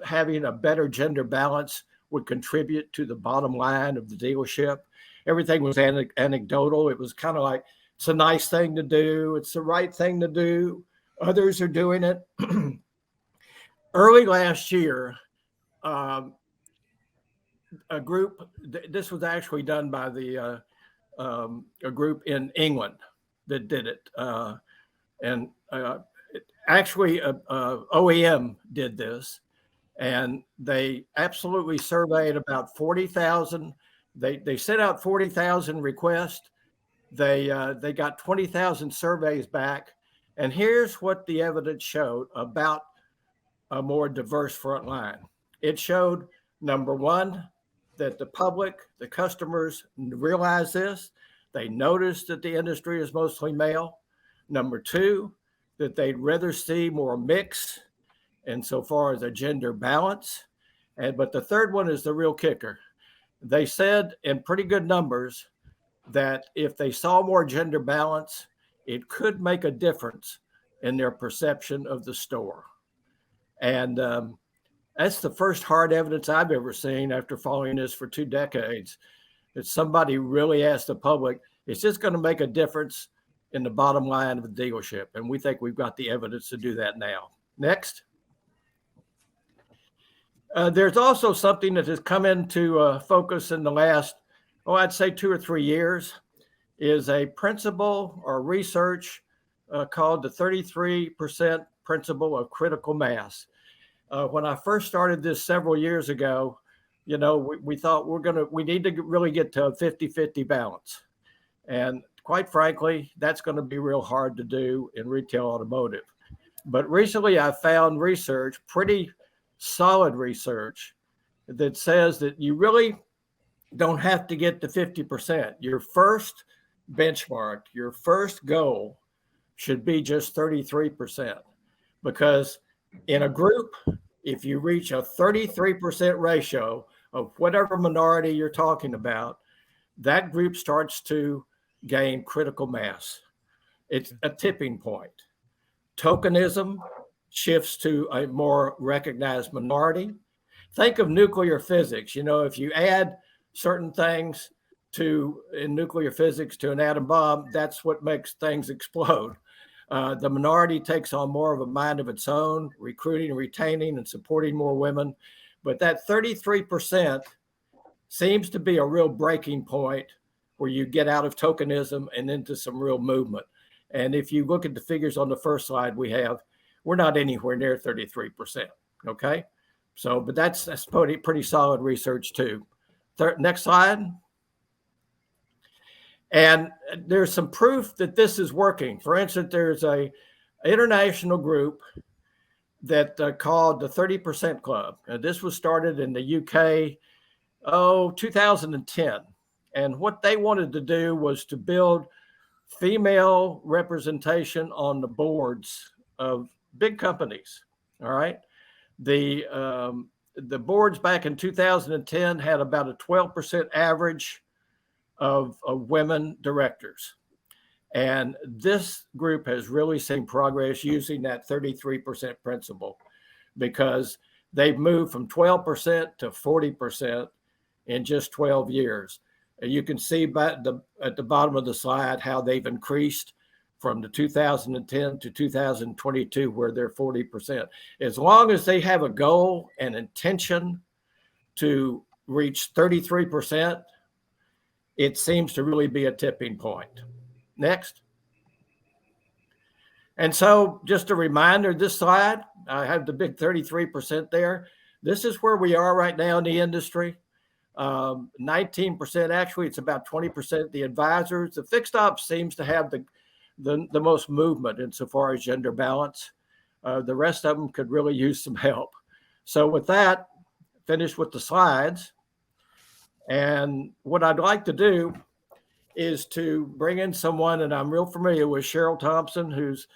having a better gender balance would contribute to the bottom line of the dealership. Everything was anecdotal. It was kind of like, it's a nice thing to do. It's the right thing to do. Others are doing it. Early last year, a group, this was actually done by a group in England that did it. Actually, OEM did this, and they absolutely surveyed about 40,000. They sent out 40,000 requests. They got 20,000 surveys back. And here's what the evidence showed about a more diverse front line. It showed, number one, that the public, the customers realize this. They notice that the industry is mostly male. Number two, that they'd rather see more mix insofar as a gender balance. But the third one is the real kicker. They said in pretty good numbers that if they saw more gender balance, it could make a difference in their perception of the store. And that's the first hard evidence I've ever seen after following this for 2 decades, that somebody really asked the public, is this going to make a difference in the bottom line of the dealership? And we think we've got the evidence to do that now. Next. There's also something that has come into focus in the last, I'd say 2 or 3 years, is a principle or research called the 33% principle of critical mass. When I first started this several years ago, we thought we need to really get to a 50-50 balance. And quite frankly, that's going to be real hard to do in retail automotive. But recently I found research, pretty solid research, that says that you really don't have to get to 50%. Your first benchmark, your first goal should be just 33%. Because in a group if you reach a 33% ratio of whatever minority you're talking about, that group starts to gain critical mass. It's a tipping point. Tokenism shifts to a more recognized minority. Think of nuclear physics. You know, if you add certain things in nuclear physics to an atom bomb, that's what makes things explode. The minority takes on more of a mind of its own, recruiting, retaining, and supporting more women. But that 33% seems to be a real breaking point where you get out of tokenism and into some real movement. And if you look at the figures on the first slide we're not anywhere near 33%, okay? So, but that's pretty solid research too. Next slide. And there's some proof that this is working. For instance, there's a international group that called the 30% Club. This was started in the UK, 2010. And what they wanted to do was to build female representation on the boards of big companies. All right. The boards back in 2010 had about a 12% average of women directors. And this group has really seen progress using that 33% principle, because they've moved from 12% to 40% in just 12 years. You can see at the bottom of the slide how they've increased from the 2010 to 2022, where they're 40%. As long as they have a goal and intention to reach 33%, it seems to really be a tipping point. Next. And so just a reminder, this slide, I have the big 33% there. This is where we are right now in the industry. 19%, actually, it's about 20% the advisors. The fixed ops seems to have the most movement insofar as gender balance. The rest of them could really use some help. So with that, finish with the slides. And what I'd like to do is to bring in someone, and I'm real familiar with Cheryl Thompson, who's,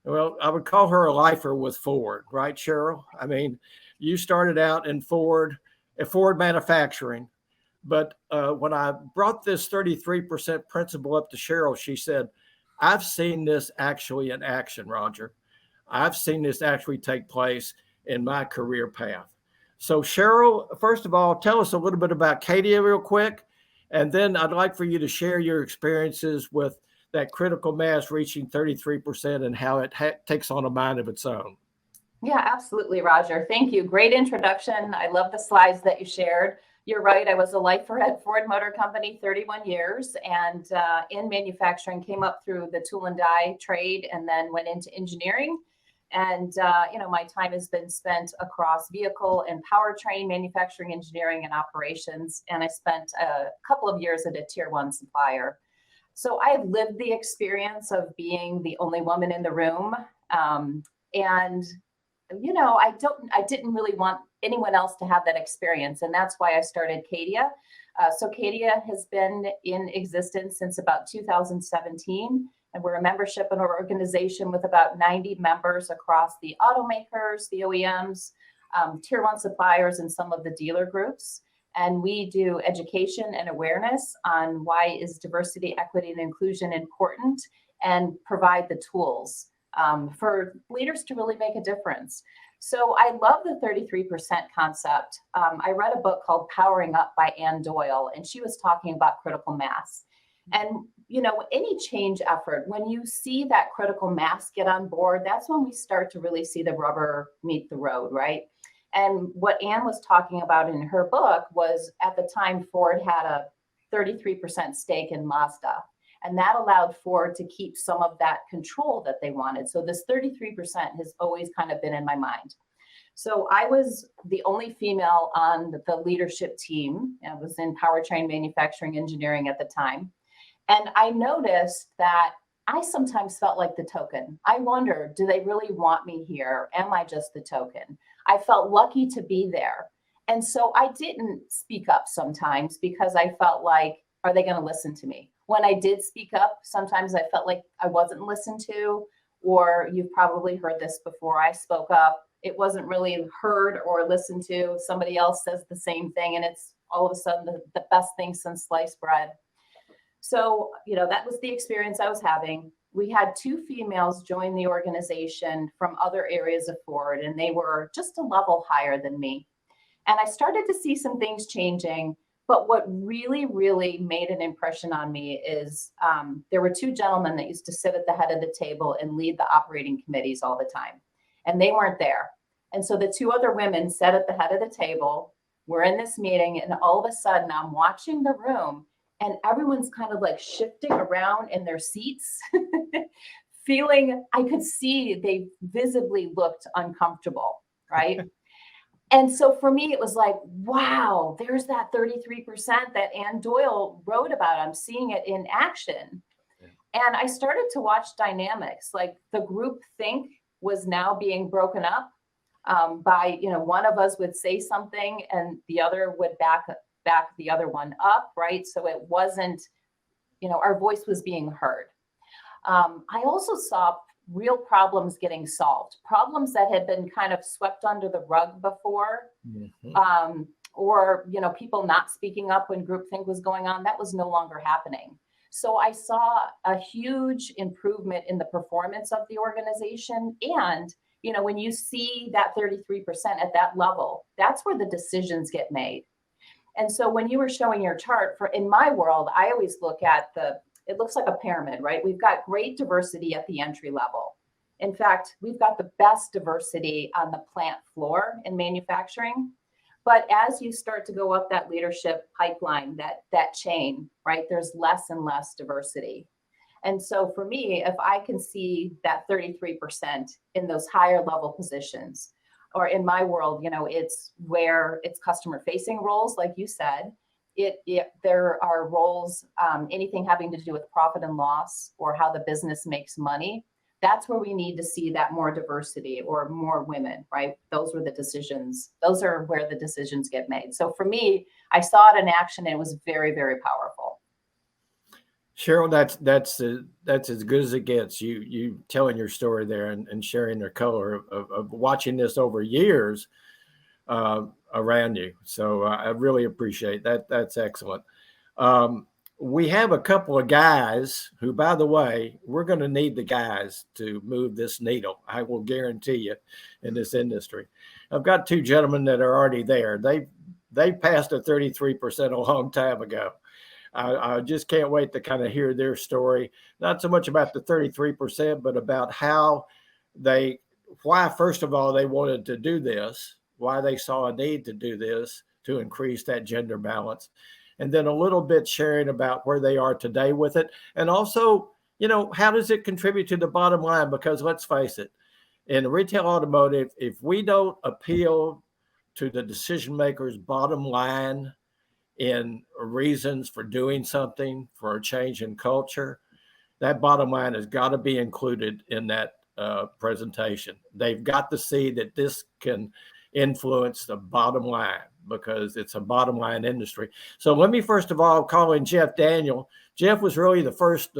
well, I would call her a lifer with Ford, right, Cheryl? I mean, you started out in Ford manufacturing, but when I brought this 33% principle up to Cheryl, she said, I've seen this actually in action, Roger. I've seen this actually take place in my career path. So Cheryl, first of all, tell us a little bit about Cadia real quick, and then I'd like for you to share your experiences with that critical mass reaching 33% and how it takes on a mind of its own. Yeah, absolutely, Roger. Thank you. Great introduction. I love the slides that you shared. You're right. I was a lifer at Ford Motor Company 31 years, and in manufacturing, came up through the tool and die trade and then went into engineering. And, my time has been spent across vehicle and powertrain manufacturing, engineering, and operations. And I spent a couple of years at a tier 1 supplier. So I've lived the experience of being the only woman in the room. I didn't really want anyone else to have that experience. And that's why I started Cadia. So Cadia has been in existence since about 2017. And we're a membership and organization with about 90 members across the automakers, the OEMs, tier 1 suppliers, and some of the dealer groups. And we do education and awareness on why is diversity, equity, and inclusion important, and provide the tools for leaders to really make a difference. So I love the 33% concept. I read a book called Powering Up by Ann Doyle, and she was talking about critical mass. And, any change effort, when you see that critical mass get on board, that's when we start to really see the rubber meet the road, right? And what Ann was talking about in her book was, at the time, Ford had a 33% stake in Mazda. And that allowed Ford to keep some of that control that they wanted. So this 33% has always kind of been in my mind. So I was the only female on the leadership team. I was in powertrain manufacturing engineering at the time. And I noticed that I sometimes felt like the token. I wondered, do they really want me here? Am I just the token? I felt lucky to be there. And so I didn't speak up sometimes because I felt like, are they going to listen to me? When I did speak up, sometimes I felt like I wasn't listened to, or you've probably heard this before. I spoke up it wasn't really heard or listened to. Somebody else says the same thing, and it's all of a sudden the best thing since sliced bread. So, that was the experience I was having. We had 2 females join the organization from other areas of Ford, and they were just a level higher than me. And I started to see some things changing. But what really, really made an impression on me is there were 2 gentlemen that used to sit at the head of the table and lead the operating committees all the time. And they weren't there. And so the 2 other women sat at the head of the table. We're in this meeting, and all of a sudden I'm watching the room, and everyone's kind of like shifting around in their seats, feeling, I could see they visibly looked uncomfortable, right? And so for me, it was like, wow, there's that 33% that Ann Doyle wrote about. I'm seeing it in action. And I started to watch dynamics, like the group think was now being broken up by, one of us would say something and the other would back the other one up, right? So it wasn't, our voice was being heard. I also saw real problems getting solved, problems that had been kind of swept under the rug before, or, people not speaking up when groupthink was going on. That was no longer happening. So I saw a huge improvement in the performance of the organization. And, when you see that 33% at that level, that's where the decisions get made. And so when you were showing your chart, in my world, I always look at it looks like a pyramid, right? We've got great diversity at the entry level. In fact, we've got the best diversity on the plant floor in manufacturing. But as you start to go up that leadership pipeline, that chain, right, there's less and less diversity. And so for me, if I can see that 33% in those higher level positions, or in my world, it's where it's customer facing roles, like you said, there are roles, anything having to do with profit and loss or how the business makes money. That's where we need to see that more diversity or more women, right? Those are where the decisions get made. So for me, I saw it in action, and it was very, very powerful. Cheryl, that's as good as it gets. You telling your story there and sharing the color of watching this over years around you. So I really appreciate that. That's excellent. We have a couple of guys who, by the way, we're going to need the guys to move this needle. I will guarantee you in this industry. I've got 2 gentlemen that are already there. They passed a 33% a long time ago. I just can't wait to kind of hear their story. Not so much about the 33%, but about why, first of all, they wanted to do this, why they saw a need to do this to increase that gender balance. And then a little bit sharing about where they are today with it. And also, how does it contribute to the bottom line? Because let's face it, in retail automotive, if we don't appeal to the decision makers' bottom line in reasons for doing something, for a change in culture, that bottom line has got to be included in that presentation. They've got to see that this can influence the bottom line, because it's a bottom line industry. So let me first of all call in Jeff Daniel. Jeff was really the first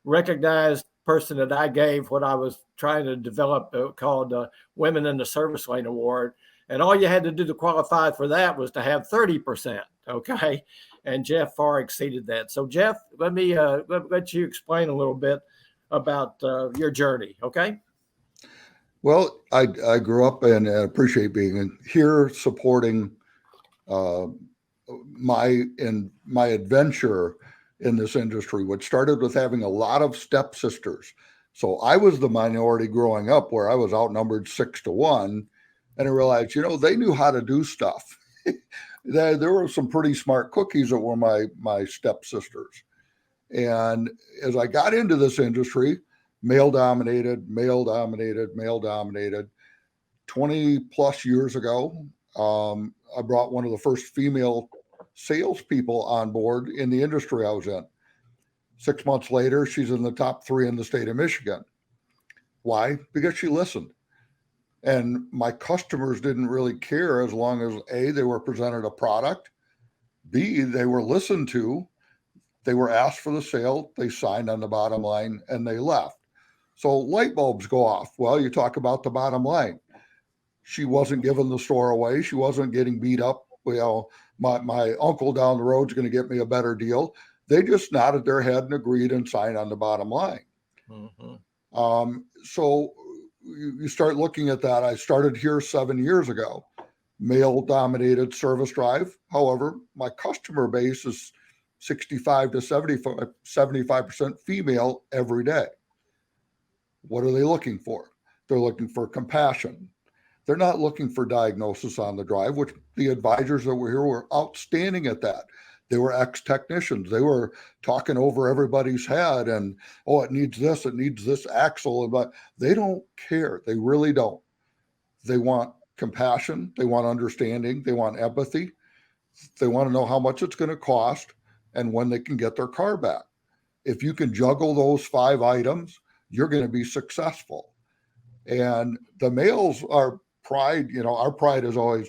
recognized person that I gave what I was trying to develop called Women in the Service Lane Award. And all you had to do to qualify for that was to have 30%. Okay. And Jeff far exceeded that. So Jeff, let me let you explain a little bit about your journey. Okay. Well, I grew up and appreciate being here supporting my adventure in this industry, which started with having a lot of stepsisters. So I was the minority growing up, where I was outnumbered 6-1, and I realized, they knew how to do stuff. There were some pretty smart cookies that were my stepsisters. And as I got into this industry, male dominated, 20 plus years ago, I brought one of the first female salespeople on board in the industry I was in. 6 months later, she's in the top 3 in the state of Michigan. Why? Because she listened. And my customers didn't really care as long as A, they were presented a product, B, they were listened to, they were asked for the sale, they signed on the bottom line, and they left. So light bulbs go off. Well, you talk about the bottom line. She wasn't giving the store away. She wasn't getting beat up. My uncle down the road is going to get me a better deal. They just nodded their head and agreed and signed on the bottom line. Mm-hmm. So you start looking at that. I started here 7 years ago, male-dominated service drive. However, my customer base is 65 to 75% female every day. What are they looking for? They're looking for compassion. They're not looking for diagnosis on the drive, which the advisors that were here were outstanding at that. They were ex-technicians. They were talking over everybody's head and, oh, it needs this axle. But they don't care. They really don't. They want compassion. They want understanding. They want empathy. They want to know how much it's going to cost and when they can get their car back. If you can juggle those 5 items, you're going to be successful. And the males, our pride is always,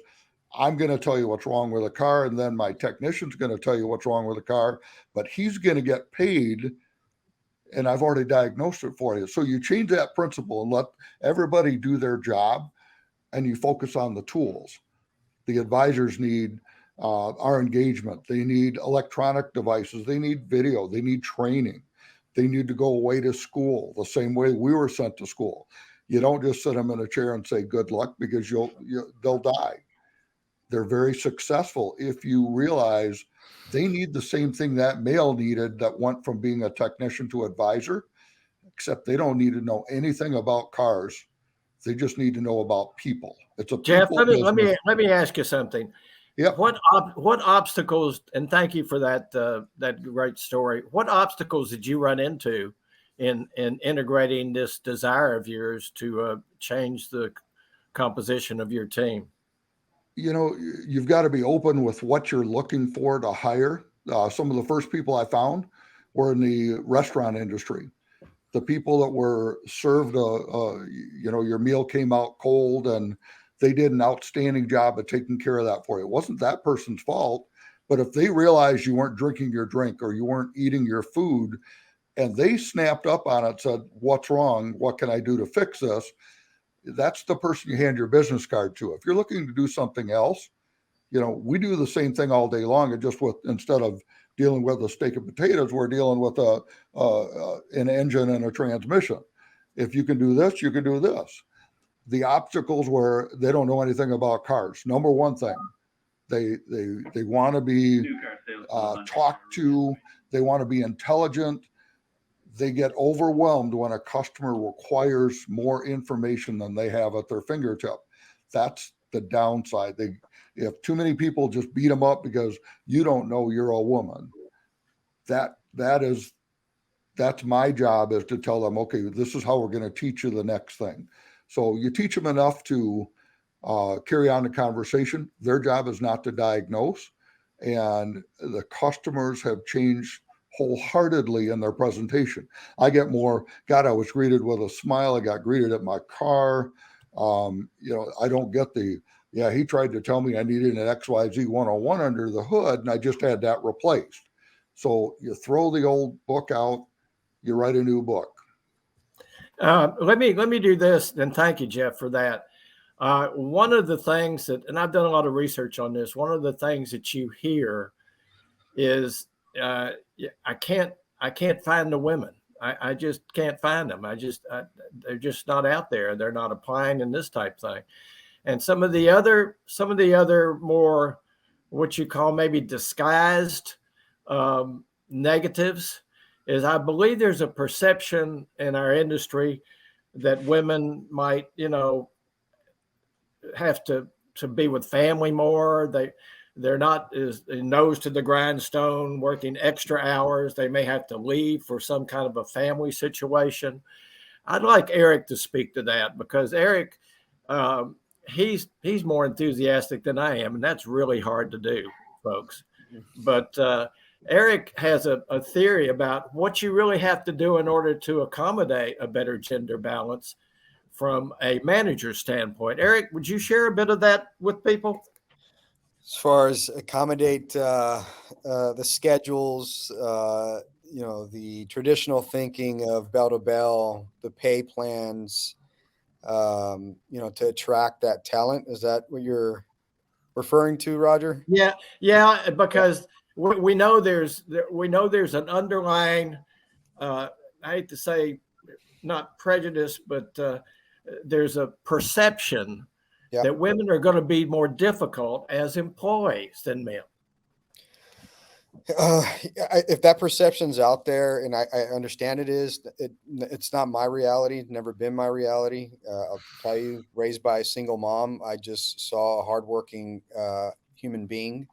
I'm going to tell you what's wrong with the car, and then my technician's going to tell you what's wrong with the car, but he's going to get paid, and I've already diagnosed it for you. So you change that principle and let everybody do their job, and you focus on the tools. The advisors need our engagement. They need electronic devices. They need video. They need training. They need to go away to school the same way we were sent to school. You don't just sit them in a chair and say, good luck, because they'll die. They're very successful if you realize they need the same thing that male needed that went from being a technician to advisor, except they don't need to know anything about cars. They just need to know about people. It's a Jeff, people business. let me ask you something. Yeah. What obstacles, and thank you for that great story. What obstacles did you run into in integrating this desire of yours to change the composition of your team? You've got to be open with what you're looking for to hire. Some of the first people I found were in the restaurant industry. The people that were served, your meal came out cold and they did an outstanding job of taking care of that for you. It wasn't that person's fault, but if they realized you weren't drinking your drink or you weren't eating your food and they snapped up on it, said, what's wrong? What can I do to fix this? That's the person you hand your business card to. If you're looking to do something else, we do the same thing all day long. And just instead of dealing with a steak and potatoes, we're dealing with an engine and a transmission. If you can do this, you can do this. The obstacles where they don't know anything about cars. Number one thing, they want to be talked to. They want to be intelligent. They get overwhelmed when a customer requires more information than they have at their fingertip. That's the downside. If too many people just beat them up because you don't know you're a woman, that's my job, is to tell them, okay, this is how we're going to teach you the next thing. So you teach them enough to carry on the conversation. Their job is not to diagnose, and the customers have changed wholeheartedly in their presentation. I get more, God, I was greeted with a smile. I got greeted at my car. I don't get he tried to tell me I needed an XYZ 101 under the hood, and I just had that replaced. So you throw the old book out, you write a new book. Let me do this, and thank you, Jeff, for that. One of the things that, and I've done a lot of research on this, one of the things that you hear is, I can't find the women. I just can't find them. They're just not out there. They're not applying in this type thing. And some of the other more, what you call maybe disguised negatives, is I believe there's a perception in our industry that women might, have to be with family more. They're not as nose to the grindstone, working extra hours. They may have to leave for some kind of a family situation. I'd like Eric to speak to that, because Eric, he's more enthusiastic than I am, and that's really hard to do, folks. But Eric has a theory about what you really have to do in order to accommodate a better gender balance from a manager's standpoint. Eric, would you share a bit of that with people? As far as accommodate the schedules, the traditional thinking of bell to bell, the pay plans, to attract that talent. Is that what you're referring to, Roger? Yeah, because we know there's an underlying, I hate to say, not prejudice, but there's a perception that women are going to be more difficult as employees than men. If that perception's out there, and I understand it's not my reality. It's never been my reality. I'll tell you, raised by a single mom, I just saw a hardworking human being,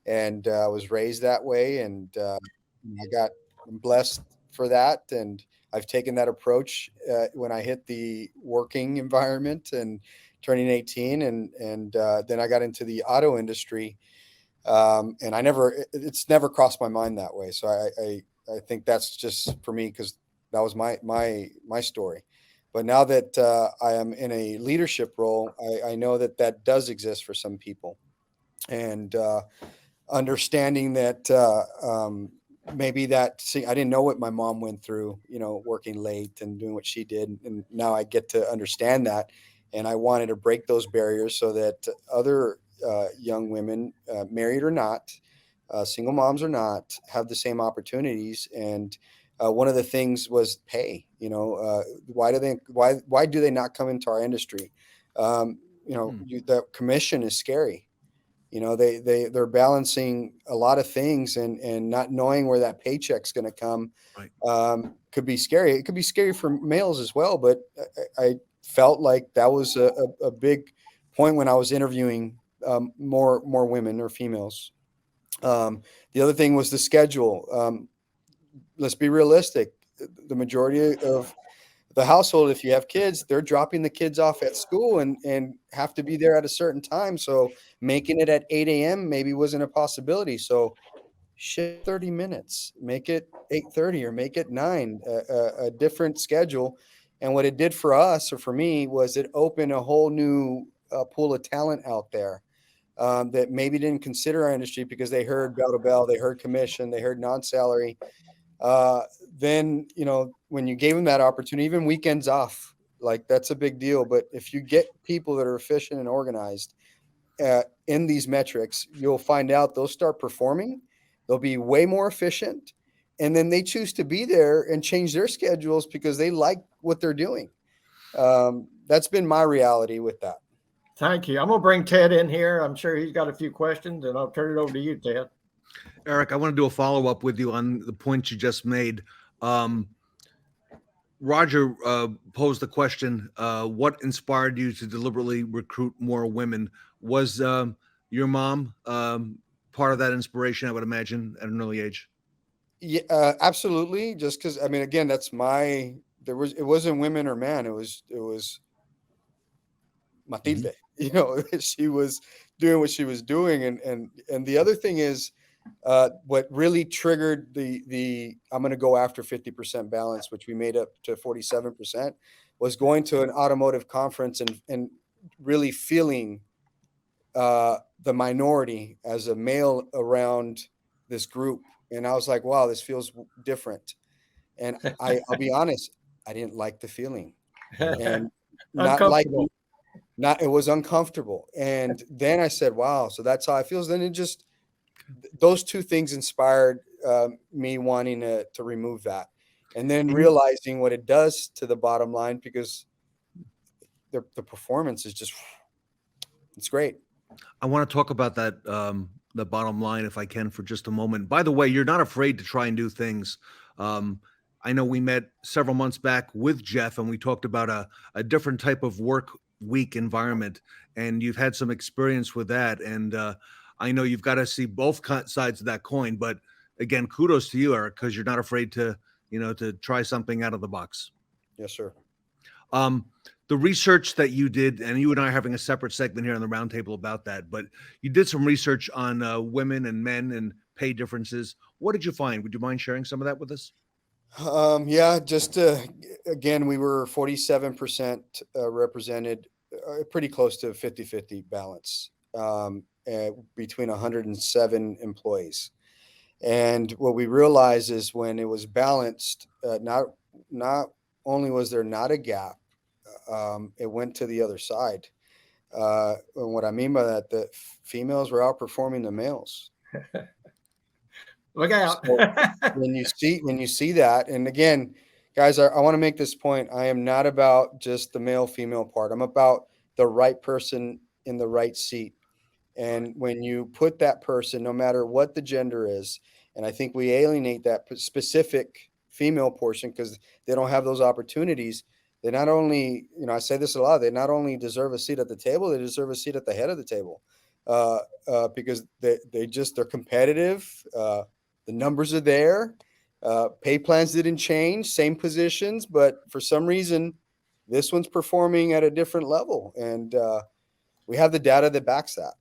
and was raised that way. And I'm blessed for that. And I've taken that approach when I hit the working environment and turning 18, and then I got into the auto industry. And it's never crossed my mind that way. So I think that's just for me, because that was my story. But now that I am in a leadership role, I know that does exist for some people, and understanding that maybe I didn't know what my mom went through, working late and doing what she did. And now I get to understand that. And I wanted to break those barriers so that other young women, married or not, single moms or not, have the same opportunities. And one of the things was pay. Why do they not come into our industry? The commission is scary. They're balancing a lot of things, and not knowing where that paycheck's going to come could be scary. It could be scary for males as well. But I felt like that was a big point when I was interviewing more women or females. The other thing was the schedule. Let's be realistic. The majority of the household, if you have kids, they're dropping the kids off at school and have to be there at a certain time. So making it at 8 a.m. maybe wasn't a possibility. So shift 30 minutes, make it 8:30 or make it 9, a different schedule. And what it did for us, or for me, was it opened a whole new pool of talent out there that maybe didn't consider our industry because they heard bell to bell, they heard commission, they heard non-salary. Then, when you gave them that opportunity, even weekends off, like that's a big deal. But if you get people that are efficient and organized in these metrics, you'll find out they'll start performing. They'll be way more efficient. And then they choose to be there and change their schedules because they like what they're doing. That's been my reality with that. Thank you. I'm going to bring Ted in here. I'm sure he's got a few questions, and I'll turn it over to you, Ted. Eric, I want to do a follow-up with you on the points you just made. Roger posed the question, what inspired you to deliberately recruit more women? Was your mom part of that inspiration, I would imagine, at an early age? Yeah, absolutely. Just because, again, it wasn't women or man. It was Matilde. She was doing what she was doing. And the other thing is, what really triggered the I'm going to go after 50% balance, which we made up to 47%, was going to an automotive conference and really feeling the minority as a male around this group. And I was like, wow, this feels different. And I'll be honest, I didn't like the feeling. And it was uncomfortable. And then I said, wow, so that's how I feel. Then those two things inspired me wanting to remove that. And then realizing what it does to the bottom line, because the performance is just, it's great. I want to talk about that, the bottom line, if I can, for just a moment. By the way, you're not afraid to try and do things. I know we met several months back with Jeff, and we talked about a different type of work week environment, and you've had some experience with that. And I know you've got to see both sides of that coin, but again, kudos to you, Eric, because you're not afraid to try something out of the box. Yes, sir. The research that you did, and you and I are having a separate segment here on the roundtable about that, but you did some research on women and men and pay differences. What did you find? Would you mind sharing some of that with us? Yeah, just again, we were 47% represented, pretty close to 50-50 balance between 107 employees. And what we realized is when it was balanced, not only was there not a gap it went to the other side. And what I mean by that, the females were outperforming the males. Look out. So when you see that, and again, guys, I want to make this point. I am not about just the male female part. I'm about the right person in the right seat. And when you put that person, no matter what the gender is, and I think we alienate that specific female portion because they don't have those opportunities. They not only, I say this a lot, they not only deserve a seat at the table, they deserve a seat at the head of the table because they're competitive. The numbers are there. Pay plans didn't change, same positions, but for some reason, this one's performing at a different level. And we have the data that backs that.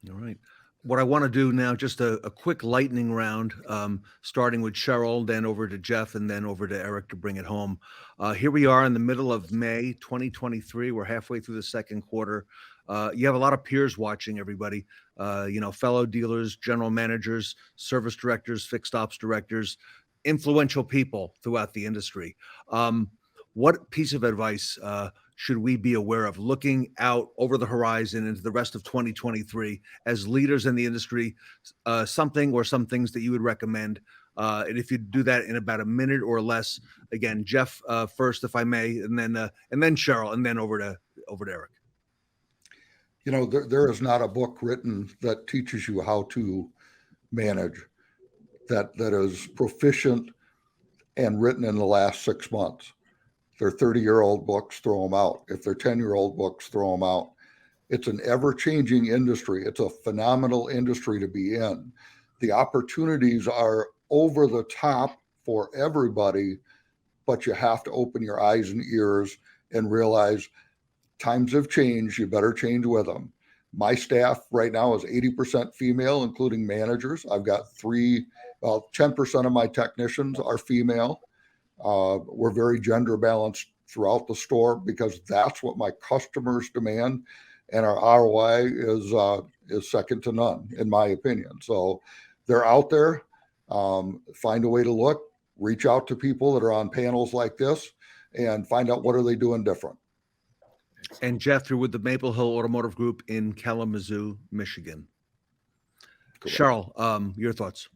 All right. What I want to do now, just a quick lightning round, starting with Cheryl, then over to Jeff, and then over to Eric to bring it home. Here we are in the middle of May 2023. We're halfway through the second quarter. You have a lot of peers watching, everybody, fellow dealers, general managers, service directors, fixed ops directors, influential people throughout the industry. What piece of advice should we be aware of looking out over the horizon into the rest of 2023 as leaders in the industry, something or some things that you would recommend? And if you do that in about a minute or less, again, Jeff first, if I may, and then Cheryl, and then over to Eric. There is not a book written that teaches you how to manage that is proficient and written in the last 6 months. If they're 30-year-old books, throw them out. If they're 10-year-old books, throw them out. It's an ever-changing industry. It's a phenomenal industry to be in. The opportunities are over the top for everybody, but you have to open your eyes and ears and realize times have changed. You better change with them. My staff right now is 80% female, including managers. I've got 10% of my technicians are female. We're very gender balanced throughout the store because that's what my customers demand. And our ROI is second to none, in my opinion. So they're out there. Find a way to look, reach out to people that are on panels like this and find out what are they doing different. And Jeff, you're with the Maple Hill Automotive Group in Kalamazoo, Michigan. Cool. Cheryl, your thoughts?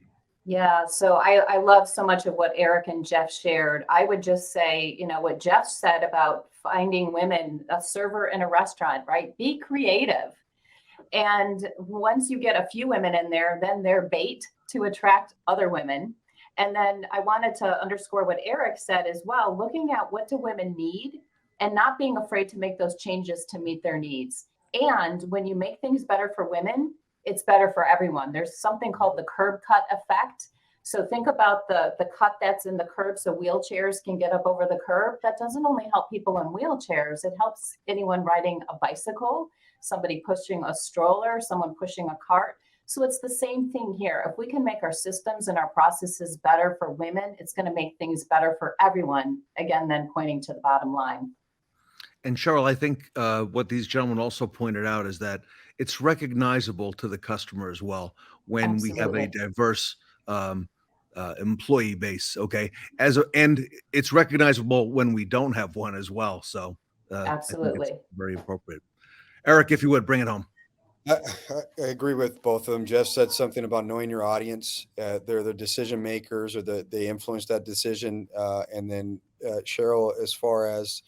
Yeah, so I love so much of what Eric and Jeff shared. I would just say, what Jeff said about finding women, a server in a restaurant, right? Be creative. And once you get a few women in there, then they're bait to attract other women. And then I wanted to underscore what Eric said as well, looking at what do women need and not being afraid to make those changes to meet their needs. And when you make things better for women, it's better for everyone. There's something called the curb cut effect. So think about the cut that's in the curb so wheelchairs can get up over the curb. That doesn't only help people in wheelchairs, it helps anyone riding a bicycle, somebody pushing a stroller, someone pushing a cart. So it's the same thing here. If we can make our systems and our processes better for women, it's going to make things better for everyone. Again, then pointing to the bottom line. And Cheryl, I think what these gentlemen also pointed out is that it's recognizable to the customer as well when we have a diverse employee base. Okay, and it's recognizable when we don't have one as well. So absolutely, I think it's very appropriate. Eric, if you would bring it home. I agree with both of them. Jeff said something about knowing your audience. They're the decision makers, or they influence that decision. And then Cheryl, as far as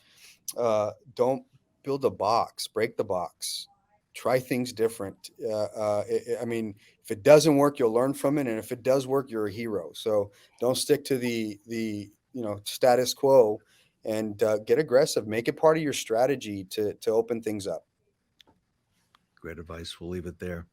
don't build a box, break the box, try things different. I mean, if it doesn't work, you'll learn from it, and if it does work, you're a hero. So don't stick to the status quo, and get aggressive. Make it part of your strategy to open things up. Great advice. We'll leave it there.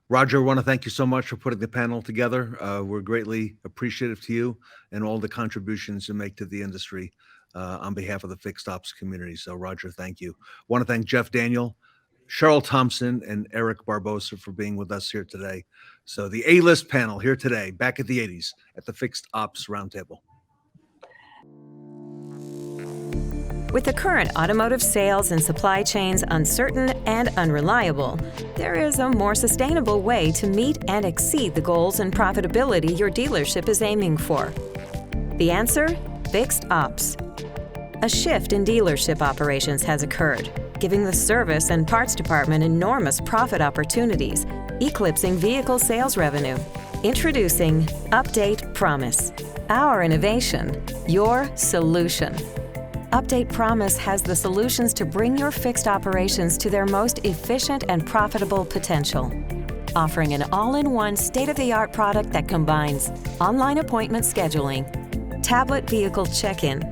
Roger, I want to thank you so much for putting the panel together. We're greatly appreciative to you and all the contributions you make to the industry on behalf of the fixed ops community. So Roger, thank you. I want to thank Jeff Daniel, Cheryl Thompson, and Eric Barbosa for being with us here today. So the A-list panel here today, back at the 80s at the Fixed Ops Roundtable. With the current automotive sales and supply chains uncertain and unreliable, there is a more sustainable way to meet and exceed the goals and profitability your dealership is aiming for. The answer? Fixed Ops. A shift in dealership operations has occurred, giving the service and parts department enormous profit opportunities, eclipsing vehicle sales revenue. Introducing Update Promise. Our innovation, your solution. Update Promise has the solutions to bring your fixed operations to their most efficient and profitable potential. Offering an all-in-one state-of-the-art product that combines online appointment scheduling, tablet vehicle check-in,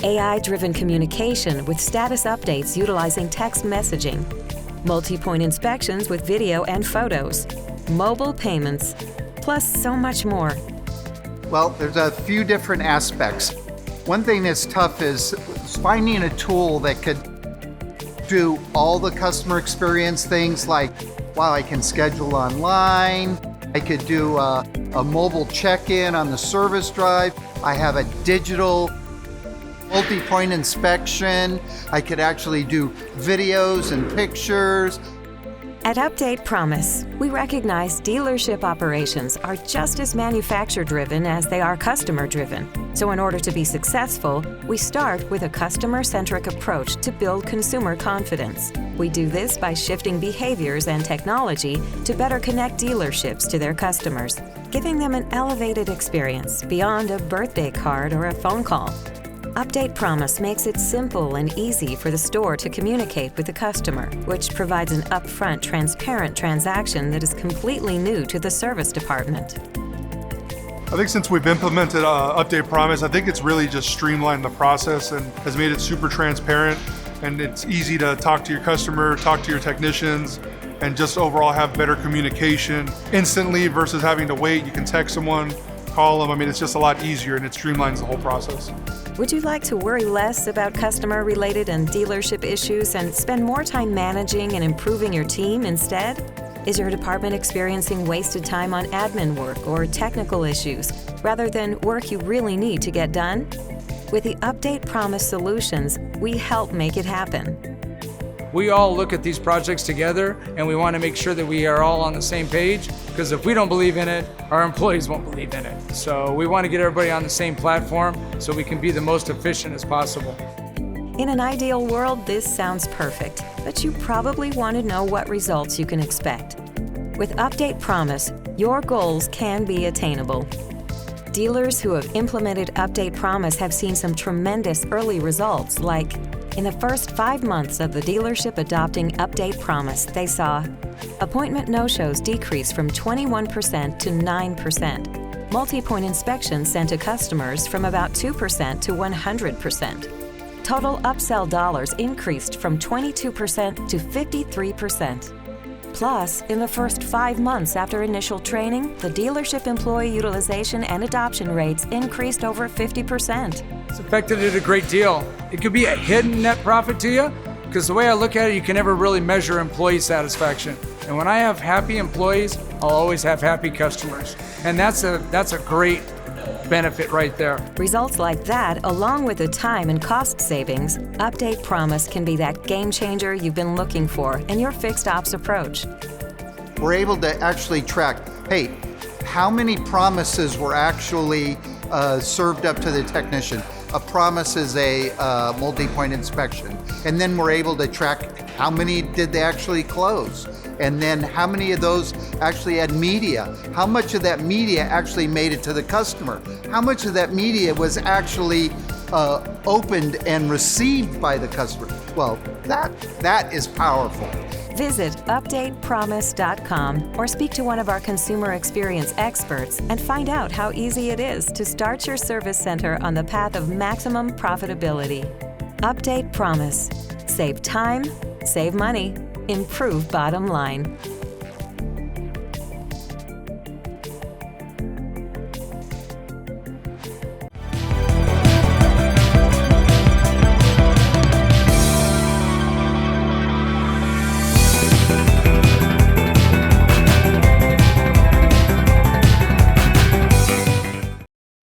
AI-driven communication with status updates utilizing text messaging, multi-point inspections with video and photos, mobile payments, plus so much more. Well, there's a few different aspects. One thing that's tough is finding a tool that could do all the customer experience things like, wow, I can schedule online, I could do a mobile check-in on the service drive, I have a digital multi-point inspection, I could actually do videos and pictures. At Update Promise, we recognize dealership operations are just as manufacturer-driven as they are customer-driven. So in order to be successful, we start with a customer-centric approach to build consumer confidence. We do this by shifting behaviors and technology to better connect dealerships to their customers, giving them an elevated experience beyond a birthday card or a phone call. Update Promise makes it simple and easy for the store to communicate with the customer, which provides an upfront, transparent transaction that is completely new to the service department. I think since we've implemented Update Promise, I think it's really just streamlined the process and has made it super transparent, and it's easy to talk to your customer, talk to your technicians, and just overall have better communication instantly versus having to wait. You can text someone, call them. I mean, it's just a lot easier and it streamlines the whole process. Would you like to worry less about customer-related and dealership issues and spend more time managing and improving your team instead? Is your department experiencing wasted time on admin work or technical issues rather than work you really need to get done? With the Update Promise solutions, we help make it happen. We all look at these projects together and we want to make sure that we are all on the same page, because if we don't believe in it, our employees won't believe in it. So we want to get everybody on the same platform so we can be the most efficient as possible. In an ideal world, this sounds perfect, but you probably want to know what results you can expect. With Update Promise, your goals can be attainable. Dealers who have implemented Update Promise have seen some tremendous early results, like in the first 5 months of the dealership adopting Update Promise, they saw appointment no-shows decrease from 21% to 9%, multi-point inspections sent to customers from about 2% to 100%. Total upsell dollars increased from 22% to 53%. Plus, in the first 5 months after initial training, the dealership employee utilization and adoption rates increased over 50%. It's affected it a great deal. It could be a hidden net profit to you, because the way I look at it, you can never really measure employee satisfaction. And when I have happy employees, I'll always have happy customers. And that's a great benefit right there. Results like that, along with the time and cost savings, Update Promise can be that game changer you've been looking for in your fixed ops approach. We're able to actually track, hey, how many promises were actually served up to the technician? A promise is a multi-point inspection. And then we're able to track how many did they actually close? And then how many of those actually had media? How much of that media actually made it to the customer? How much of that media was actually opened and received by the customer? Well, that is powerful. Visit updatepromise.com or speak to one of our consumer experience experts and find out how easy it is to start your service center on the path of maximum profitability. Update Promise. Save time, save money, improve bottom line.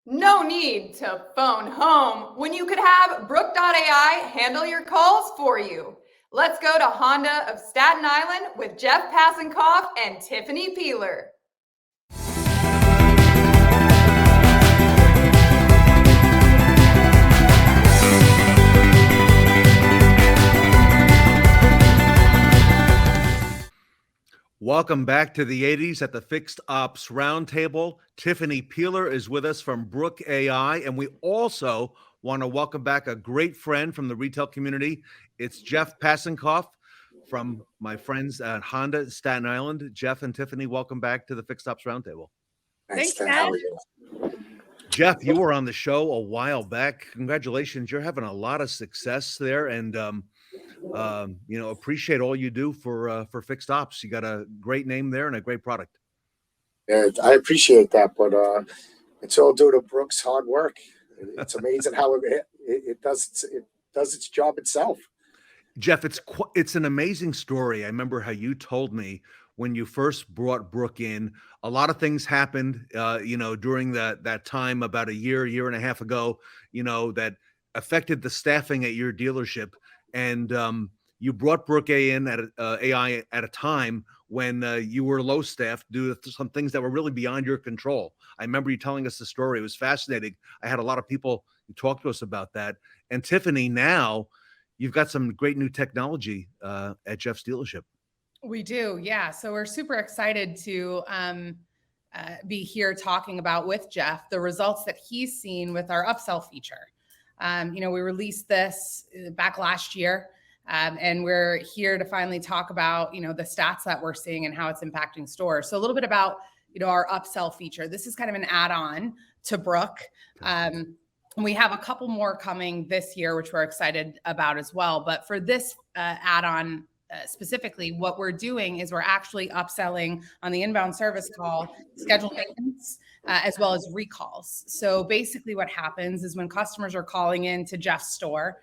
No need to phone home when you could have Brooke.ai handle your calls for you. Let's go to Honda of Staten Island with Jeff Passenkoff and Tiffany Peeler. Welcome back to the 80s at the Fixed Ops Roundtable. Tiffany Peeler is with us from Brooke.ai, and we also want to welcome back a great friend from the retail community. It's Jeff Passenkoff from my friends at Honda in Staten Island. Jeff and Tiffany, welcome back to the Fixed Ops Roundtable. Thanks, Ted. Jeff, you were on the show a while back. Congratulations. You're having a lot of success there, and appreciate all you do for Fixed Ops. You got a great name there and a great product. Yeah, I appreciate that, but it's all due to Brooke's hard work. It's amazing how it does its job itself. Jeff, it's an amazing story. I remember how you told me when you first brought Brooke in. A lot of things happened, during that time about a year and a half ago, that affected the staffing at your dealership. And you brought Brooke.ai in at a time when you were low staffed due to some things that were really beyond your control. I remember you telling us the story. It was fascinating. I had a lot of people talk to us about that. And Tiffany, now you've got some great new technology at Jeff's dealership. We do, yeah. So we're super excited to be here talking about with Jeff the results that he's seen with our upsell feature. We released this back last year, and we're here to finally talk about, the stats that we're seeing and how it's impacting stores. So a little bit about, our upsell feature. This is kind of an add-on to Brooke. We have a couple more coming this year, which we're excited about as well. But for this add-on specifically, what we're doing is we're actually upselling on the inbound service call, scheduled maintenance, as well as recalls. So basically what happens is when customers are calling in to Jeff's store,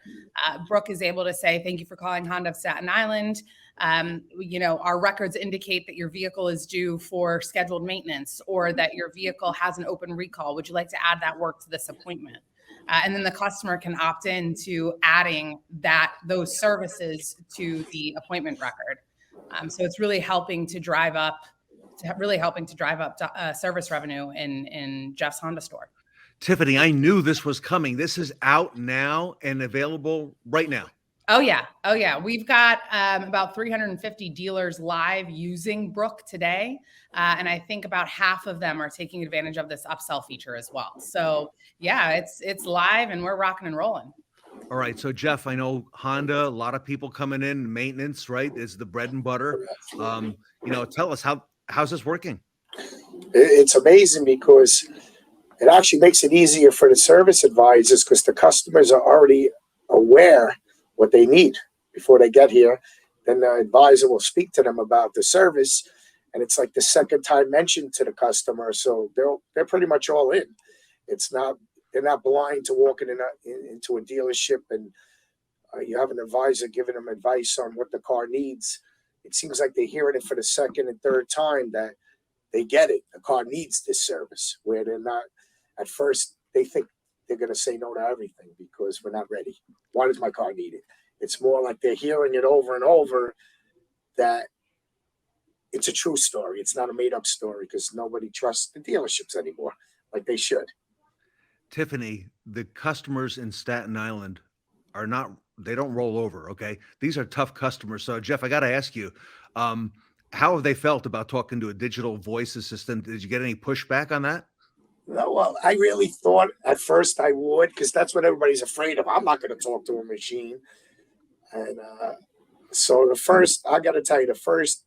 Brooke is able to say, thank you for calling Honda of Staten Island. Our records indicate that your vehicle is due for scheduled maintenance or that your vehicle has an open recall. Would you like to add that work to this appointment? And then the customer can opt in to adding those services to the appointment record. So it's really helping to drive up service revenue in Jeff's Honda store. Tiffany, I knew this was coming. This is out now and available right now. Oh yeah. We've got about 350 dealers live using Brooke today. And I think about half of them are taking advantage of this upsell feature as well. So yeah, it's live and we're rocking and rolling. All right. So Jeff, I know Honda, a lot of people coming in, maintenance, right, is the bread and butter. Tell us how's this working? It's amazing because it actually makes it easier for the service advisors because the customers are already aware what they need before they get here. Then the advisor will speak to them about the service, and it's like the second time mentioned to the customer, so they're pretty much all in. They're not blind to walking into a dealership and you have an advisor giving them advice on what the car needs. It seems like they're hearing it for the second and third time that they get it. The car needs this service, where they're not at first. They think they're going to say no to everything because we're not ready. Why does my car need it? It's more like they're hearing it over and over that it's a true story. It's not a made-up story because nobody trusts the dealerships anymore like they should. Tiffany, the customers in Staten Island they don't roll over, okay? These are tough customers. So, Jeff, I got to ask you, how have they felt about talking to a digital voice assistant? Did you get any pushback on that? No, well, I really thought at first I would, because that's what everybody's afraid of. I'm not going to talk to a machine. And so I got to tell you, the first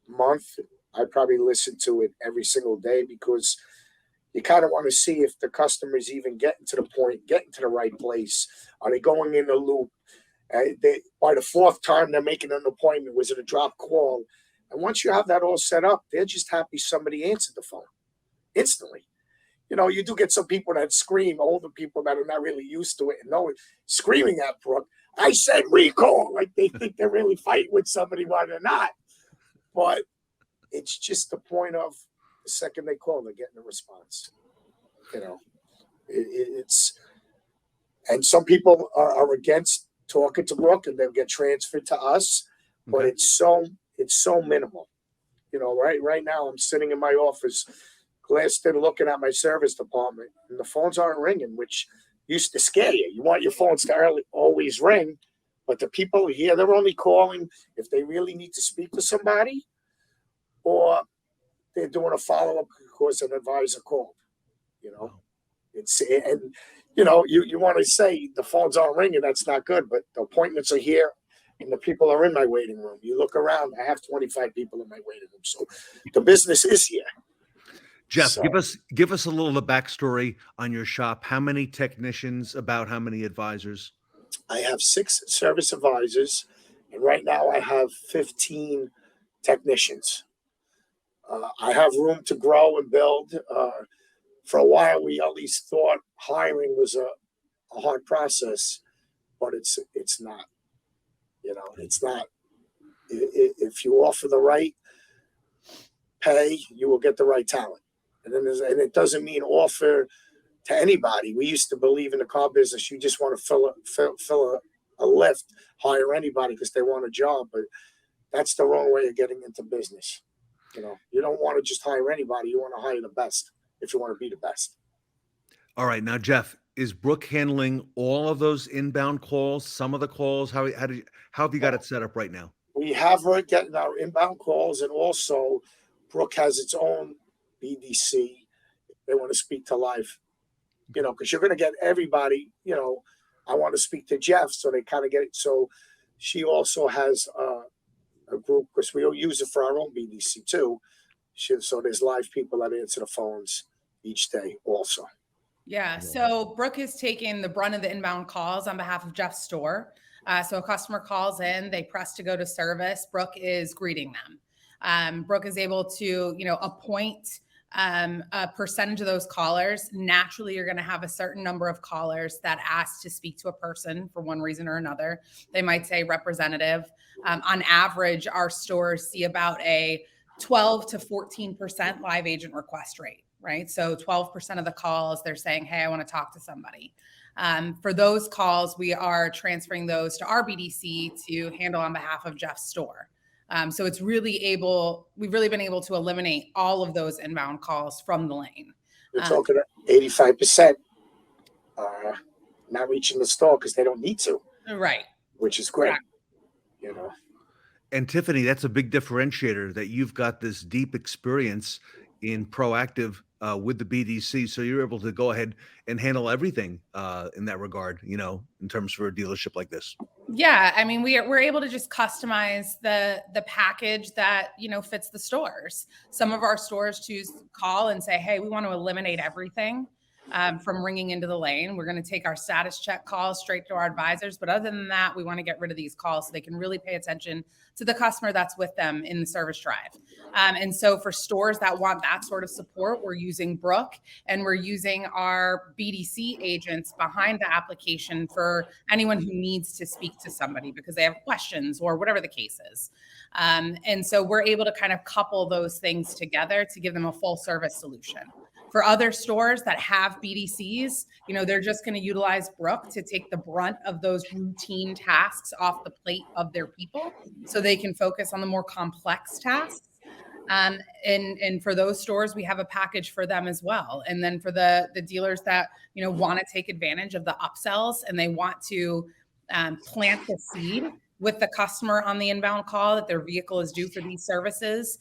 month, I probably listened to it every single day because you kind of want to see if the customer's even getting to the point, getting to the right place. Are they going in the loop? By the fourth time they're making an appointment, was it a drop call? And once you have that all set up, they're just happy somebody answered the phone instantly. You do get some people that scream, older people that are not really used to it and know it, screaming at Brooke, I said recall, like they think they're really fighting with somebody while they're not. But it's just the point of the second they call, they're getting a response. And some people are against talking to Brooke and they'll get transferred to us, but it's so minimal. Right now I'm sitting in my office, glassed in, looking at my service department, and the phones aren't ringing, which used to scare you. You want your phones to always ring, but the people here, they're only calling if they really need to speak to somebody, or they're doing a follow-up because an advisor called. And you want to say the phones aren't ringing, that's not good, but the appointments are here and the people are in my waiting room. You look around, I have 25 people in my waiting room. So the business is here. Jeff, give us a little of the backstory on your shop. How many technicians, about how many advisors? I have 6 service advisors, and right now I have 15 technicians. I have room to grow and build. For a while, we at least thought hiring was a hard process, but it's not. It's not. If you offer the right pay, you will get the right talent. And it doesn't mean offer to anybody. We used to believe in the car business, you just want to fill a lift, hire anybody because they want a job, but that's the wrong way of getting into business. You don't want to just hire anybody. You want to hire the best if you want to be the best. All right. Now, Jeff, is Brooke handling all of those inbound calls, some of the calls? How have you got it set up right now? We have her getting our inbound calls, and also Brooke has its own BDC. They want to speak to live, because you're going to get everybody, I want to speak to Jeff. So they kind of get it. So she also has a group, because we use it for our own BDC too. So there's live people that answer the phones each day also. Yeah. So Brooke is taking the brunt of the inbound calls on behalf of Jeff's store. So a customer calls in, they press to go to service. Brooke is greeting them. Brooke is able to, appoint a percentage of those callers. Naturally, you're going to have a certain number of callers that ask to speak to a person for one reason or another. They might say representative. On average, our stores see about a 12 to 14% live agent request rate, right? So 12% of the calls, they're saying, hey, I want to talk to somebody. For those calls, we are transferring those to our BDC to handle on behalf of Jeff's store. So we've really been able to eliminate all of those inbound calls from the lane. We're talking 85% not reaching the store because they don't need to. Right. Which is great. And Tiffany, that's a big differentiator, that you've got this deep experience in proactive with the BDC. So you're able to go ahead and handle everything in that regard, in terms for a dealership like this. Yeah. I mean, we're able to just customize the package that, fits the stores. Some of our stores choose to call and say, hey, we want to eliminate everything from ringing into the lane. We're going to take our status check calls straight to our advisors. But other than that, we want to get rid of these calls so they can really pay attention to the customer that's with them in the service drive. And so for stores that want that sort of support, we're using Brooke, and we're using our BDC agents behind the application for anyone who needs to speak to somebody because they have questions or whatever the case is. And so we're able to kind of couple those things together to give them a full service solution. For other stores that have BDCs, they're just going to utilize Brooke to take the brunt of those routine tasks off the plate of their people so they can focus on the more complex tasks. And for those stores, we have a package for them as well. And then for the dealers that, want to take advantage of the upsells and they want to plant the seed with the customer on the inbound call that their vehicle is due for these services,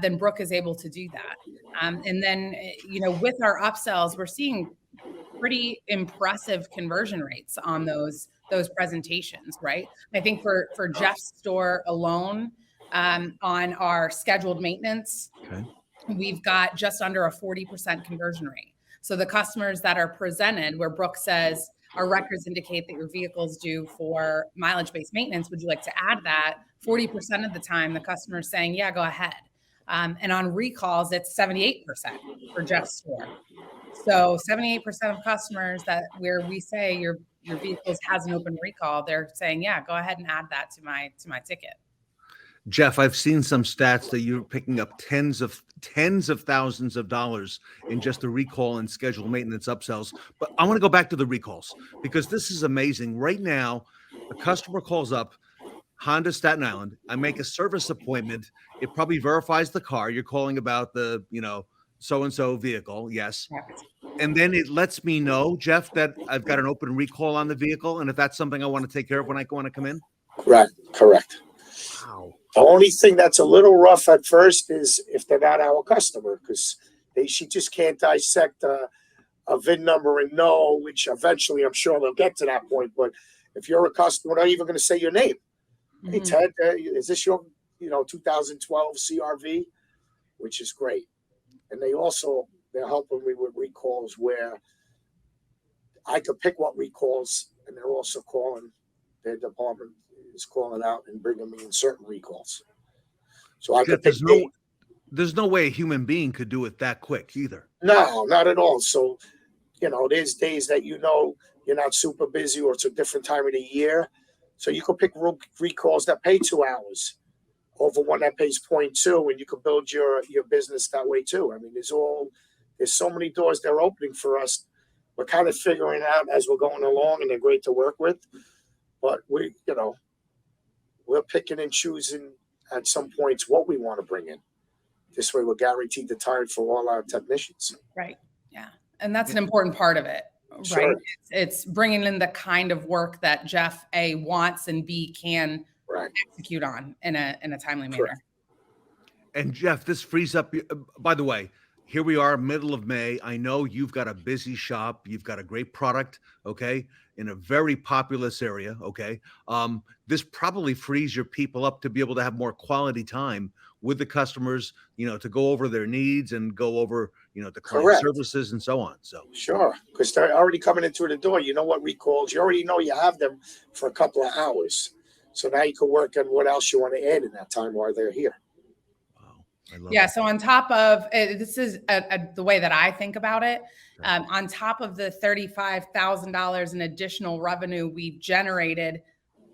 then Brooke is able to do that. And then, with our upsells, we're seeing pretty impressive conversion rates on those presentations, right? I think for Jeff's store alone, on our scheduled maintenance, we've got just under a 40% conversion rate. So the customers that are presented where Brooke says, our records indicate that your vehicle is due for mileage-based maintenance. Would you like to add that? 40% of the time, the customer is saying, yeah, go ahead. And on recalls, it's 78% for Jeff's store. So 78% of customers where we say your vehicle has an open recall, they're saying, yeah, go ahead and add that to my ticket. Jeff, I've seen some stats that you're picking up tens of thousands of dollars in just the recall and scheduled maintenance upsells. But I want to go back to the recalls because this is amazing. Right now, a customer calls up Honda Staten Island. I make a service appointment. It probably verifies the car. You're calling about the, so-and-so vehicle. Yes. And then it lets me know, Jeff, that I've got an open recall on the vehicle. And if that's something I want to take care of when I want to come in. Correct. Wow. The only thing that's a little rough at first is if they're not our customer, because she just can't dissect a VIN number and know, which eventually I'm sure they'll get to that point. But if you're a customer, they're not even going to say your name. Hey, Ted, is this your 2012 CRV? Which is great. And they're helping me with recalls where I could pick what recalls, and they're also calling, their department is calling out and bringing me in certain recalls. So I could pick. There's no way a human being could do it that quick either. No, not at all. So, there's days that you're not super busy or it's a different time of the year. So you could pick recalls that pay 2 hours over one that pays 0.2, and you could build your business that way too. I mean, there's so many doors they're opening for us. We're kind of figuring out as we're going along, and they're great to work with. But we're picking and choosing at some points what we want to bring in. This way, we're guaranteed the time for all our technicians. Right. Yeah. And that's an important part of it, right? Sure. It's bringing in the kind of work that Jeff A wants and B can execute on in a timely manner. Correct. And Jeff, this frees up. By the way, here we are, middle of May. I know you've got a busy shop. You've got a great product, okay, in a very populous area, okay. This probably frees your people up to be able to have more quality time with the customers, to go over their needs and go over, the client services and so on. So sure, because they're already coming into the door. You know what recalls? You already know you have them for a couple of hours. So now you can work on what else you want to add in that time while they're here. Yeah. So on top of this is the way that I think about it. On top of the $35,000 in additional revenue we generated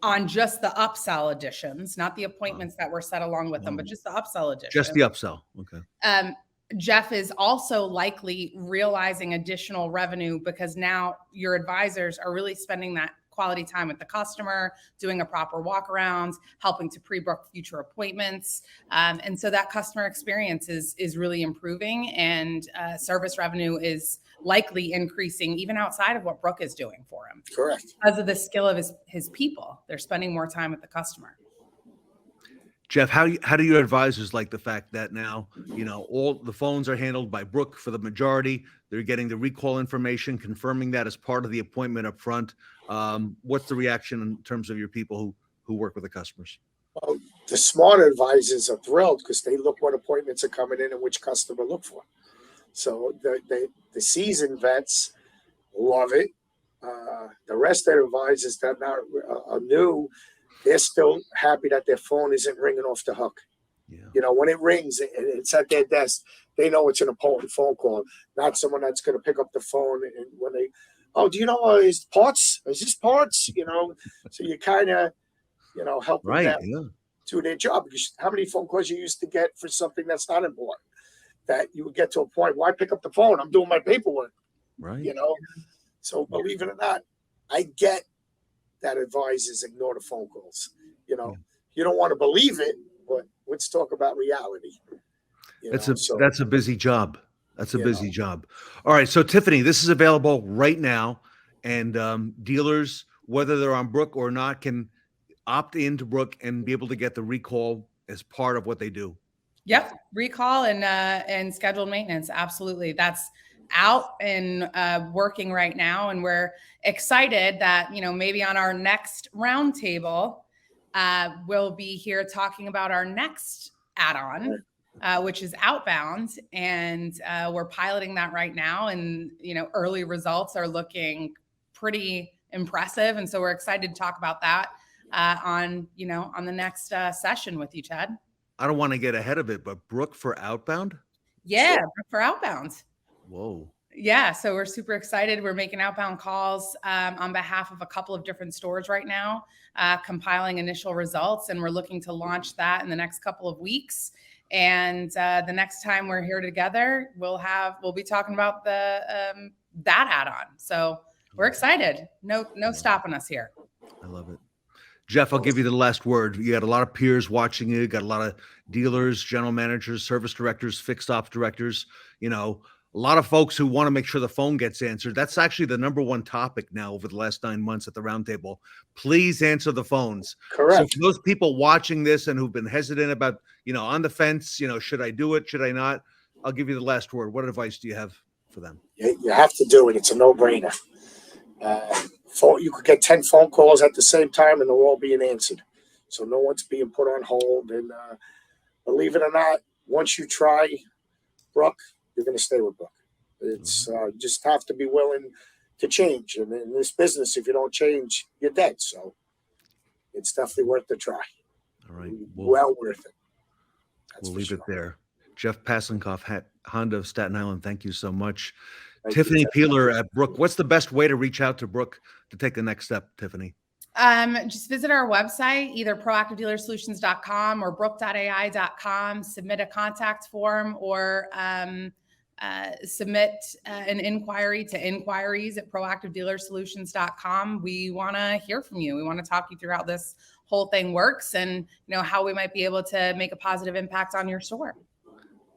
on just the upsell additions, not the appointments that were set along with them, but just the upsell additions. Just the upsell. Okay. Jeff is also likely realizing additional revenue because now your advisors are really spending that quality time with the customer, doing a proper walk around, helping to pre-book future appointments. And so that customer experience is really improving, and service revenue is likely increasing even outside of what Brooke is doing for him. Correct. Because of the skill of his people. They're spending more time with the customer. Jeff, how do your advisors like the fact that now, all the phones are handled by Brooke for the majority? They're getting the recall information, confirming that as part of the appointment up front. What's the reaction in terms of your people who work with the customers? Well, the smarter advisors are thrilled because they look what appointments are coming in and which customer look for. So the seasoned vets love it. The rest of the advisors that are new, they're still happy that their phone isn't ringing off the hook. Yeah. When it rings and it's at their desk, they know it's an important phone call, not someone that's going to pick up the phone and when they, do you know, is parts? Is this parts? So you kind of, helping them do their job. Because how many phone calls you used to get for something that's not important? That you would get to a point, why pick up the phone? I'm doing my paperwork. Right. So believe it or not, I get that advisors ignore the phone calls. You don't want to believe it, but let's talk about reality. That's a busy job. That's a busy job. All right. So Tiffany, this is available right now, and dealers, whether they're on Brooke or not, can opt into Brooke and be able to get the recall as part of what they do. Yep. Recall and scheduled maintenance. Absolutely. That's out and working right now. And we're excited that, maybe on our next roundtable, we'll be here talking about our next add-on, which is outbound. And we're piloting that right now. And, early results are looking pretty impressive. And so we're excited to talk about that on the next session with you, Ted. I don't want to get ahead of it, but Brooke for outbound? Yeah, Brooke for outbound. Whoa. Yeah, so we're super excited. We're making outbound calls on behalf of a couple of different stores right now, compiling initial results, and we're looking to launch that in the next couple of weeks. And the next time we're here together, we'll be talking about that add-on. So we're excited. No stopping us here. I love it. Jeff, I'll give you the last word. You got a lot of peers watching you, got a lot of dealers, general managers, service directors, fixed ops directors, a a lot of folks who want to make sure the phone gets answered. That's actually the number one topic now over the last 9 months at the Roundtable. Please answer the phones. Correct. So for those people watching this and who've been hesitant about, on the fence, should I do it? Should I not? I'll give you the last word. What advice do you have for them? You have to do it. It's a no-brainer. You could get 10 phone calls at the same time and they're all being answered. So no one's being put on hold. And believe it or not, once you try Brooke, you're going to stay with Brooke. It's you just have to be willing to change. And in this business, if you don't change, you're dead. So it's definitely worth the try. All right. Well worth it. We'll leave it there. Jeff Passenkoff, Honda of Staten Island, thank you so much. Tiffany Peeler at Brooke. What's the best way to reach out to Brooke to take the next step, Tiffany? Just visit our website, either proactivedealersolutions.com or Brooke.ai.com, submit a contact form, or submit an inquiry to inquiries@proactivedealersolutions.com. We want to hear from you. We want to talk you through how this whole thing works and how we might be able to make a positive impact on your store.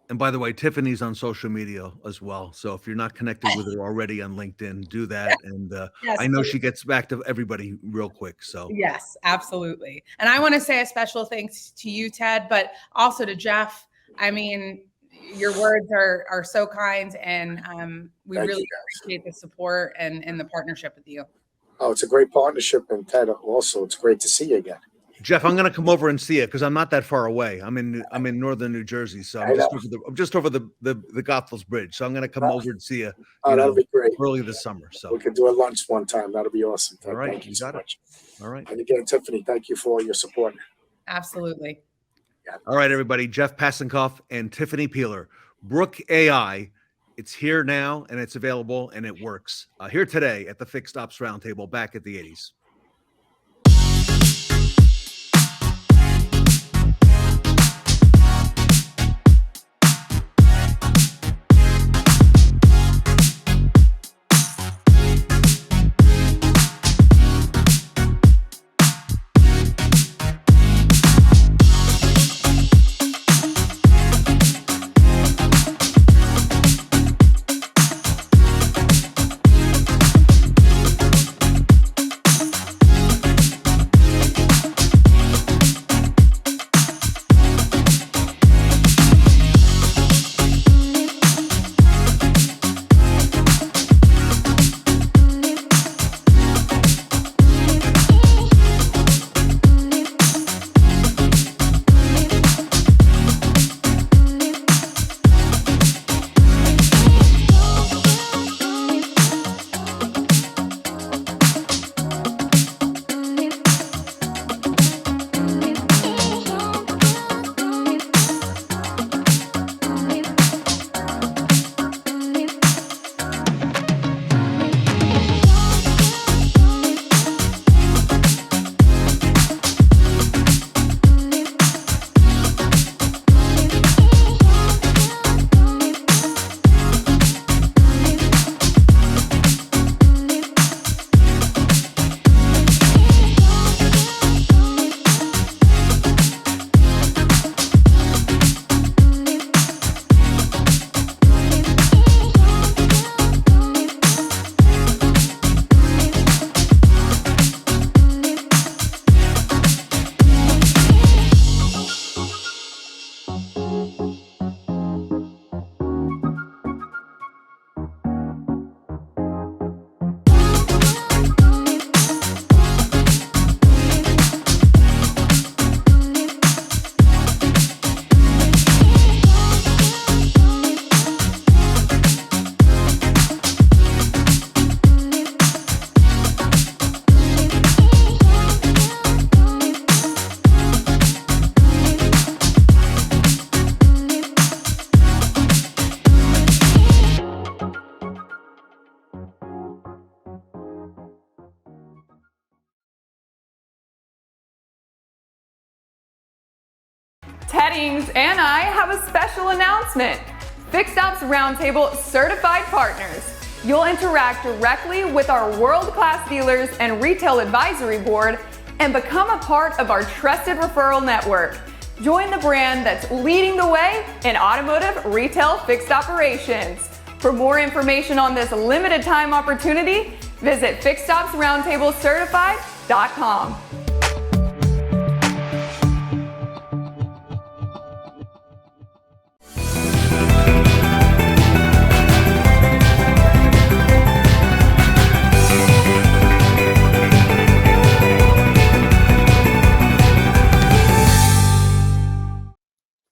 And by the way, Tiffany's on social media as well. So if you're not connected with her already on LinkedIn, do that. And Yes, I know please. she gets back to everybody real quick. So Yes, absolutely. And I want to say a special thanks to you, Ted, but also to Jeff. I mean, your words are so kind, and we Thank really you, guys. appreciate the support and the partnership with you. Oh, it's a great partnership. And Ted, also, it's great to see you again. Jeff, I'm going to come over and see you because I'm not that far away. I'm in northern New Jersey, so I'm just over the Goethals Bridge. So I'm going to come over and see you. That'll be great. Early this summer. So We could do a lunch one time. That'll be awesome. all right, Thank you so much. All right. And again, Tiffany, thank you for all your support. Absolutely. All right, everybody. Jeff Passenkoff and Tiffany Peeler, Brooke.ai. It's here now, and it's available, and it works. Here today at the Fixed Ops Roundtable back at the 80s. Teddings and I have a special announcement. Fixed Ops Roundtable certified partners. You'll interact directly with our world-class dealers and retail advisory board and become a part of our trusted referral network. Join the brand that's leading the way in automotive retail fixed operations. For more information on this limited time opportunity, visit FixedOpsRoundtableCertified.com.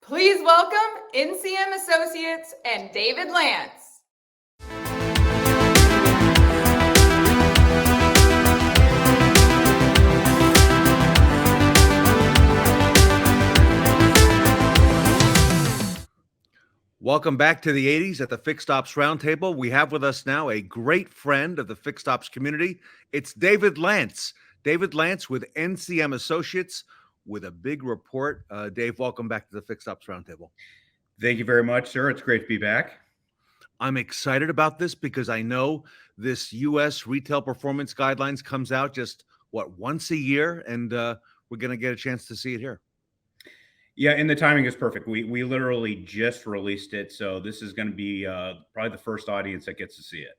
Please welcome NCM Associates and David Lantz. Welcome back to the 80s at the Fixed Ops Roundtable. We have with us now a great friend of the Fixed Ops community. It's David Lantz. David Lantz with NCM Associates with a big report. Dave, welcome back to the Fixed Ops Roundtable. Thank you very much, sir. It's great to be back. I'm excited about this because I know this U.S. Retail Performance Guidelines comes out just, once a year, and we're going to get a chance to see it here. Yeah, and the timing is perfect. We literally just released it, so this is going to be probably the first audience that gets to see it.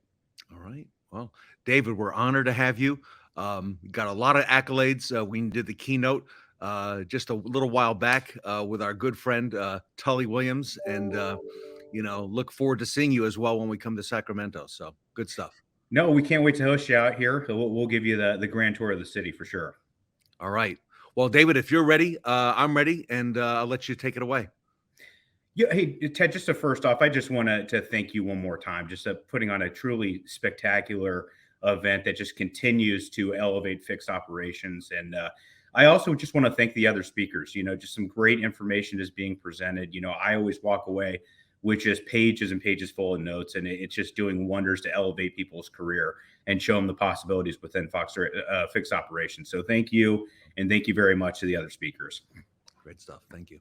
All right. Well, David, we're honored to have you. Got a lot of accolades. We did the keynote just a little while back with our good friend Tully Williams, and look forward to seeing you as well when we come to Sacramento. So good stuff. No, we can't wait to host you out here. We'll give you the grand tour of the city for sure. All right. Well, David, if you're ready, I'm ready, and I'll let you take it away. Yeah. Hey, Ted, just first off, I just want to thank you one more time, just putting on a truly spectacular event that just continues to elevate fixed operations. And I also just want to thank the other speakers. Just some great information is being presented. I always walk away with just pages and pages full of notes, and it's just doing wonders to elevate people's career and show them the possibilities within fixed operations. So thank you, and thank you very much to the other speakers. Great stuff. Thank you.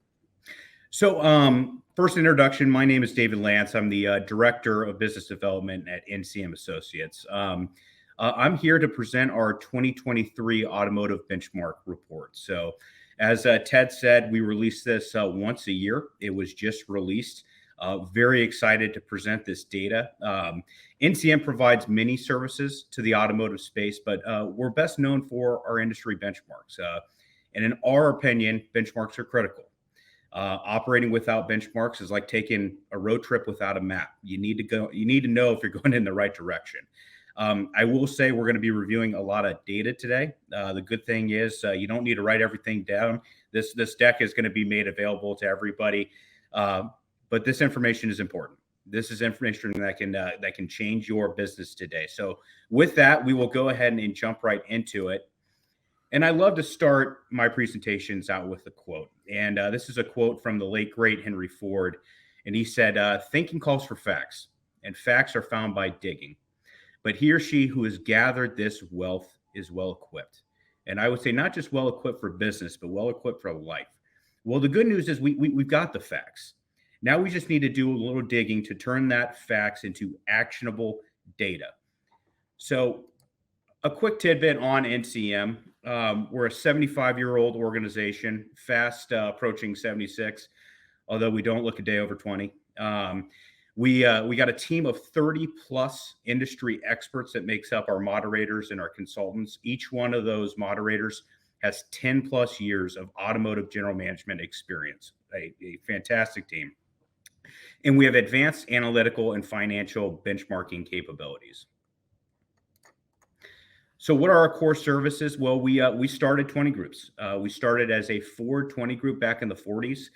So first introduction, my name is David Lantz. I'm the Director of Business Development at NCM Associates. I'm here to present our 2023 Automotive Benchmark Report. So as Ted said, we release this once a year. It was just released. Very excited to present this data. NCM provides many services to the automotive space, but we're best known for our industry benchmarks. And in our opinion, benchmarks are critical. Operating without benchmarks is like taking a road trip without a map. You need to know if you're going in the right direction. I will say we're going to be reviewing a lot of data today. The good thing is you don't need to write everything down. This deck is going to be made available to everybody. But this information is important. This is information that can change your business today. So with that, we will go ahead and jump right into it. And I love to start my presentations out with a quote. And this is a quote from the late, great Henry Ford. And he said, thinking calls for facts, and facts are found by digging. But he or she who has gathered this wealth is well equipped. And I would say not just well equipped for business, but well equipped for life. Well, the good news is we've got the facts. Now we just need to do a little digging to turn that facts into actionable data. So a quick tidbit on NCM. We're a 75-year-old organization, fast approaching 76, although we don't look a day over 20. We got a team of 30 plus industry experts that makes up our moderators and our consultants. Each one of those moderators has 10 plus years of automotive general management experience, a fantastic team. And we have advanced analytical and financial benchmarking capabilities. So what are our core services? Well, we started 20 groups. We started as a Ford 20 group back in the 40s.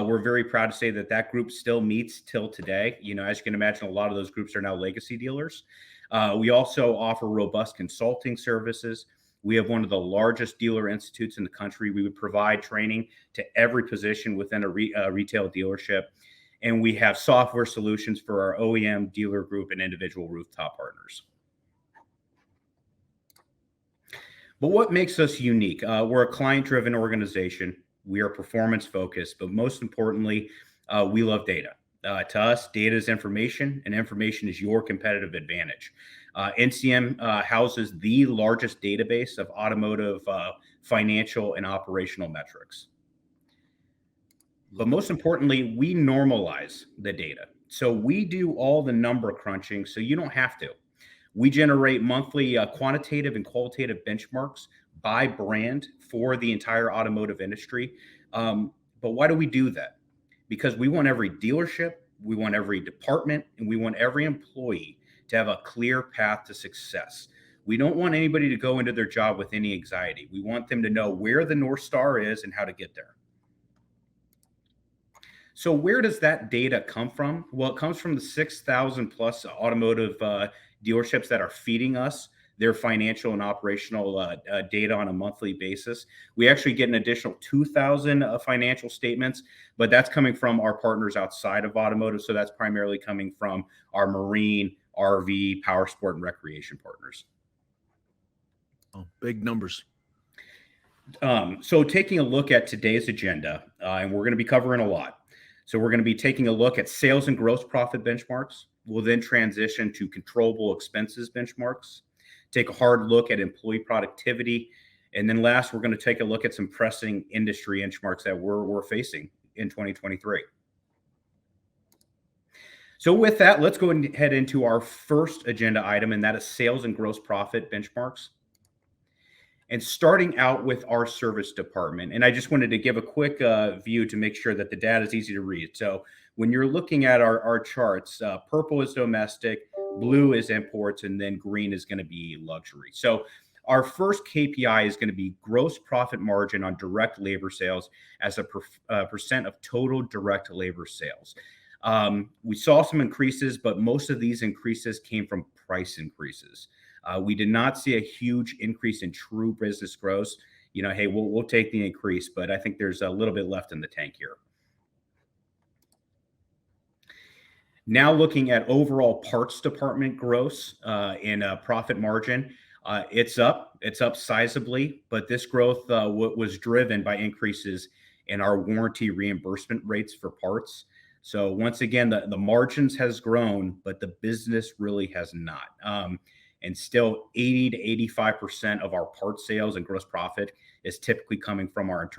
We're very proud to say that group still meets till today. As you can imagine, a lot of those groups are now legacy dealers. We also offer robust consulting services. We have one of the largest dealer institutes in the country. We would provide training to every position within a retail dealership. And we have software solutions for our OEM, dealer group, and individual rooftop partners. But what makes us unique? We're a client-driven organization. We are performance-focused, but most importantly, we love data. To us, data is information, and information is your competitive advantage. NCM houses the largest database of automotive financial and operational metrics. But most importantly, we normalize the data. So we do all the number crunching, so you don't have to. We generate monthly quantitative and qualitative benchmarks by brand for the entire automotive industry. But why do we do that? Because we want every dealership, we want every department, and we want every employee to have a clear path to success. We don't want anybody to go into their job with any anxiety. We want them to know where the North Star is and how to get there. So where does that data come from? Well, it comes from the 6,000 plus automotive dealerships that are feeding us their financial and operational data on a monthly basis. We actually get an additional 2,000 financial statements, but that's coming from our partners outside of automotive. So that's primarily coming from our marine, RV, power sport, and recreation partners. Oh, big numbers. So taking a look at today's agenda, and we're going to be covering a lot. So we're going to be taking a look at sales and gross profit benchmarks. We'll then transition to controllable expenses benchmarks, take a hard look at employee productivity, and then last, we're going to take a look at some pressing industry benchmarks that we're facing in 2023. So with that, let's go and head into our first agenda item, and that is sales and gross profit benchmarks. And starting out with our service department, and I just wanted to give a quick view to make sure that the data is easy to read. So when you're looking at our charts, purple is domestic, blue is imports, and then green is going to be luxury. So our first KPI is going to be gross profit margin on direct labor sales as a percent of total direct labor sales. We saw some increases, but most of these increases came from price increases. We did not see a huge increase in true business gross. You know, hey, we'll take the increase, but I think there's a little bit left in the tank here. Now looking at overall parts department gross and profit margin, it's up sizably, but this growth was driven by increases in our warranty reimbursement rates for parts. So once again, the margins has grown, but the business really has not. And still 80 to 85% of our part sales and gross profit is typically coming from our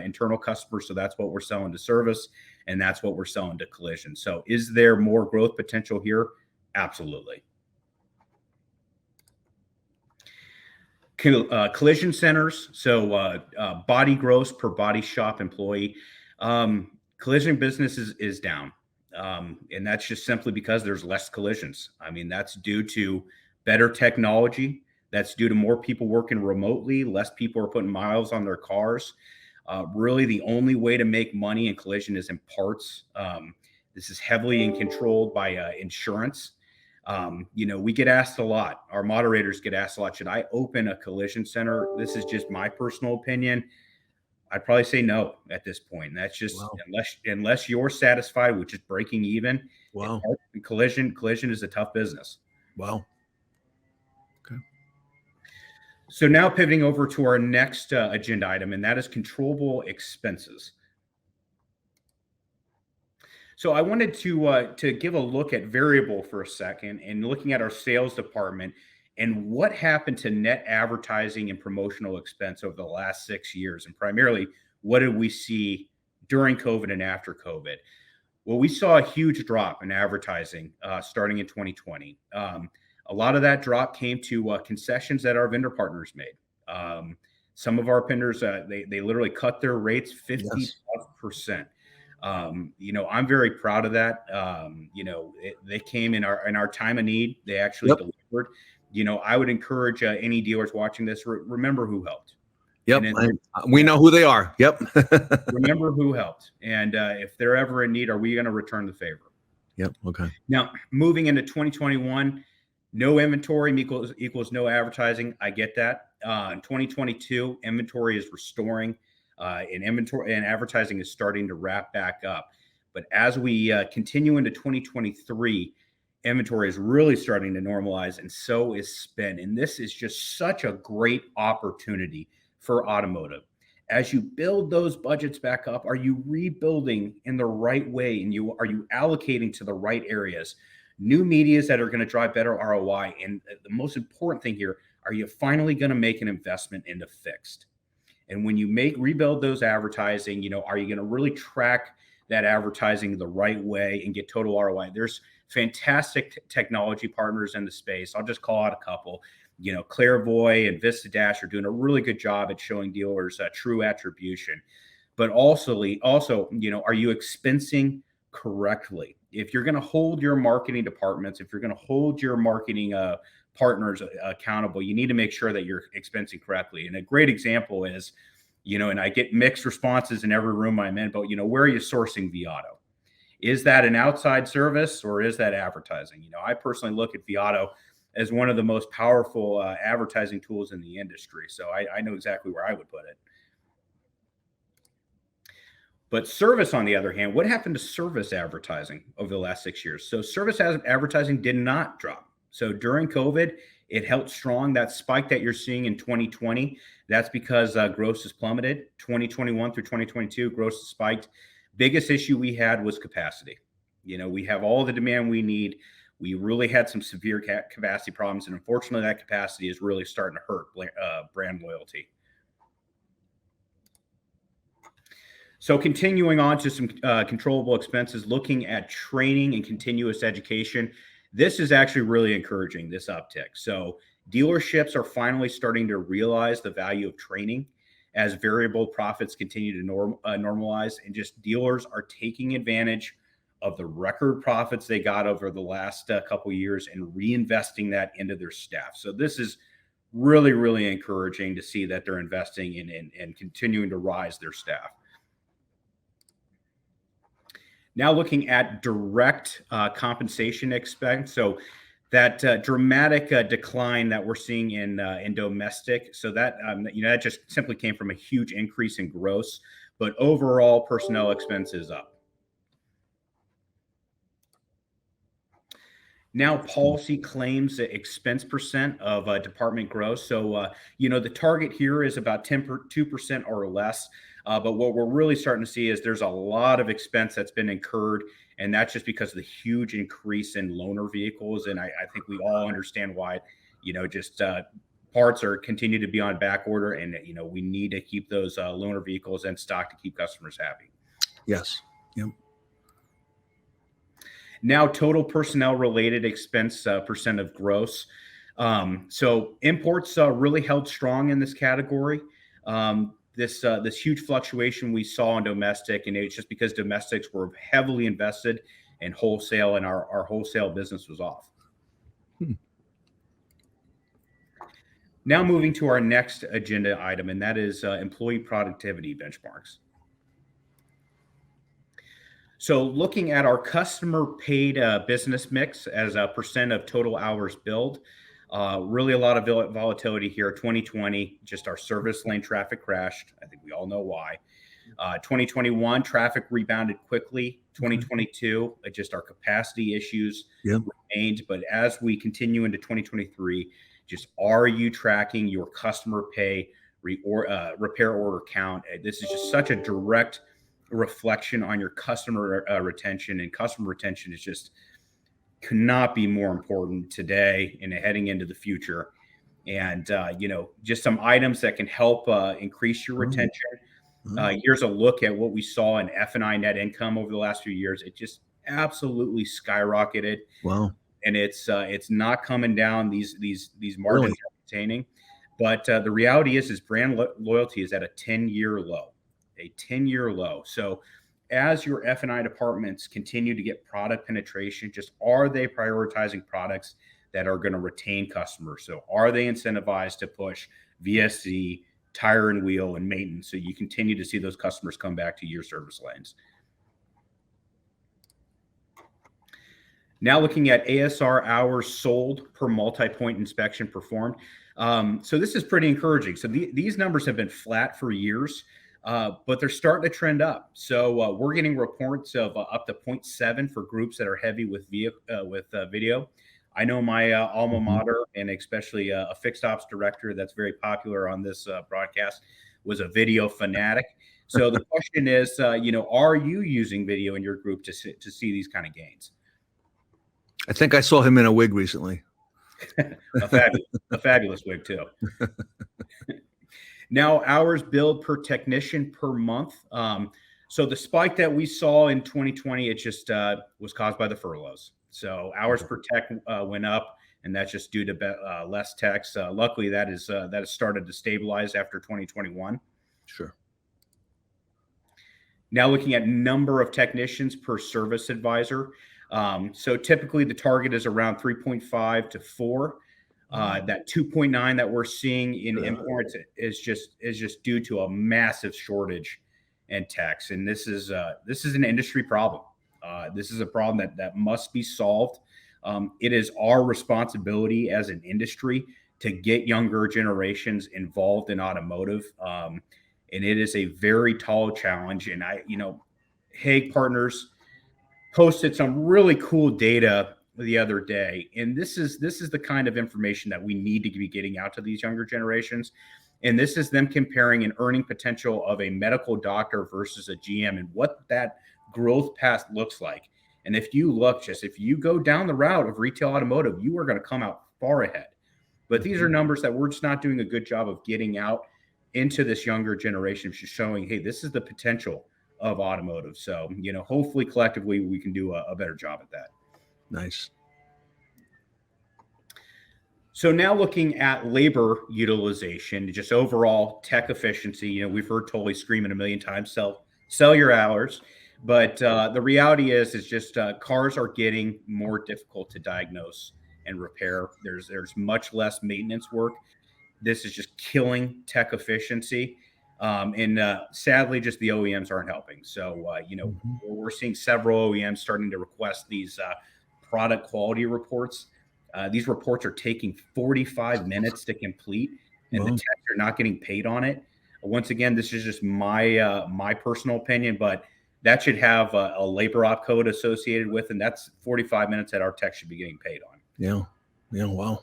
internal customers. So that's what we're selling to service, and that's what we're selling to collision. So is there more growth potential here? Absolutely. Collision centers. So body gross per body shop employee. Collision business is down. And that's just simply because there's less collisions. I mean, that's due to better technology. That's due to more people working remotely. Less people are putting miles on their cars. Really, the only way to make money in collision is in parts. This is heavily controlled by insurance. You know, we get asked a lot. Our moderators get asked a lot. Should I open a collision center? This is just my personal opinion. I'd probably say no at this point. And that's just unless you're satisfied with just breaking even. Wow. Collision is a tough business. Wow. So now pivoting over to our next agenda item, and that is controllable expenses. So I wanted to give a look at variable for a second and looking at our sales department and what happened to net advertising and promotional expense over the last 6 years. And primarily, what did we see during COVID and after COVID? Well, we saw a huge drop in advertising starting in 2020. A lot of that drop came to concessions that our vendor partners made. Some of our vendors, they literally cut their rates 50%. You know, I'm very proud of that. You know, they came in our time of need. They actually delivered. You know, I would encourage any dealers watching this, remember who helped. Yep. We know who they are. Yep. Remember who helped. And if they're ever in need, are we going to return the favor? Yep. Okay. Now, moving into 2021, no inventory equals no advertising. I get that. In 2022, inventory is restoring, and inventory and advertising is starting to wrap back up. But as we continue into 2023, inventory is really starting to normalize, and so is spend. And this is just such a great opportunity for automotive. As you build those budgets back up, are you rebuilding in the right way? And are you allocating to the right areas? New medias that are going to drive better ROI. And the most important thing here, are you finally going to make an investment into fixed? And when you rebuild those advertising, you know, are you going to really track that advertising the right way and get total ROI. There's fantastic technology partners in the space. I'll just call out a couple. Clairvoy and VistaDash are doing a really good job at showing dealers true attribution. But also, are you expensing correctly? If you're going to hold your marketing departments, if you're going to hold your marketing partners accountable, you need to make sure that you're expensing correctly. And a great example is, and I get mixed responses in every room I'm in, but where are you sourcing Viato? Is that an outside service or is that advertising? I personally look at Viato as one of the most powerful advertising tools in the industry. So I know exactly where I would put it. But service, on the other hand, what happened to service advertising over the last 6 years? So service advertising did not drop. So during COVID, it held strong. That spike that you're seeing in 2020, that's because gross has plummeted. 2021 through 2022, gross has spiked. Biggest issue we had was capacity. We have all the demand we need. We really had some severe capacity problems. And unfortunately, that capacity is really starting to hurt brand loyalty. So continuing on to some controllable expenses, looking at training and continuous education. This is actually really encouraging, this uptick. So dealerships are finally starting to realize the value of training as variable profits continue to normalize, and just dealers are taking advantage of the record profits they got over the last couple of years and reinvesting that into their staff. So this is really, really encouraging to see that they're investing in and continuing to rise their staff. Now looking at direct compensation expense. So that dramatic decline that we're seeing in domestic. So that, that just simply came from a huge increase in gross, but overall personnel expense is up. Now policy claims expense percent of department gross. So, the target here is about 2% or less. But what we're really starting to see is there's a lot of expense that's been incurred, and that's just because of the huge increase in loaner vehicles. And I think we all understand why, parts are continue to be on back order, and we need to keep those loaner vehicles in stock to keep customers happy. Yes. Yep. Now total personnel related expense percent of gross. So imports really held strong in this category. This huge fluctuation we saw in domestic, and it's just because domestics were heavily invested in wholesale, and our wholesale business was off. Now moving to our next agenda item, and that is employee productivity benchmarks. So looking at our customer paid business mix as a percent of total hours billed, really a lot of volatility here. 2020, just our service lane traffic crashed. I think we all know why. 2021, traffic rebounded quickly. 2022, just our capacity issues remained. But as we continue into 2023, just are you tracking your customer pay repair order count? This is just such a direct reflection on your customer retention, and customer retention is just cannot be more important today and heading into the future. And, just some items that can help increase your retention. Here's a look at what we saw in F&I net income over the last few years. It just absolutely skyrocketed. Wow. And it's not coming down. These margins are retaining. But the reality is brand loyalty is at a 10-year low. A 10-year low. So as your F&I departments continue to get product penetration, just are they prioritizing products that are going to retain customers? So are they incentivized to push VSC, tire and wheel, and maintenance, so you continue to see those customers come back to your service lanes? Now looking at ASR hours sold per multi-point inspection performed. So this is pretty encouraging. So these numbers have been flat for years. But they're starting to trend up. So we're getting reports of up to 0.7 for groups that are heavy with video. I know my alma mater, and especially a fixed ops director that's very popular on this broadcast, was a video fanatic. So the question is, are you using video in your group to see these kind of gains? I think I saw him in a wig recently. a fabulous wig too. Now, hours billed per technician per month. So the spike that we saw in 2020, it just was caused by the furloughs. So hours per tech went up, and that's just due to less techs. Luckily, that has started to stabilize after 2021. Sure. Now looking at number of technicians per service advisor. So typically the target is around 3.5 to 4. That 2.9 that we're seeing in imports is just due to a massive shortage in techs, and this is an industry problem. This is a problem that must be solved. It is our responsibility as an industry to get younger generations involved in automotive, and it is a very tall challenge. And Hague Partners posted some really cool data the other day, and this is the kind of information that we need to be getting out to these younger generations. And this is them comparing an earning potential of a medical doctor versus a GM and what that growth path looks like. And if you go down the route of retail automotive, you are going to come out far ahead. But these are numbers that we're just not doing a good job of getting out into this younger generation, just showing, hey, this is the potential of automotive. So, hopefully collectively we can do a better job at that. Nice. So now looking at labor utilization, just overall tech efficiency, we've heard Tully screaming a million times, sell your hours. But the reality is just cars are getting more difficult to diagnose and repair. There's much less maintenance work. This is just killing tech efficiency. And sadly, just the OEMs aren't helping. So, we're seeing several OEMs starting to request these product quality reports. These reports are taking 45 minutes to complete, and the techs are not getting paid on it. Once again, this is just my personal opinion, but that should have a labor op code associated with, and that's 45 minutes that our tech should be getting paid on. Yeah. Wow.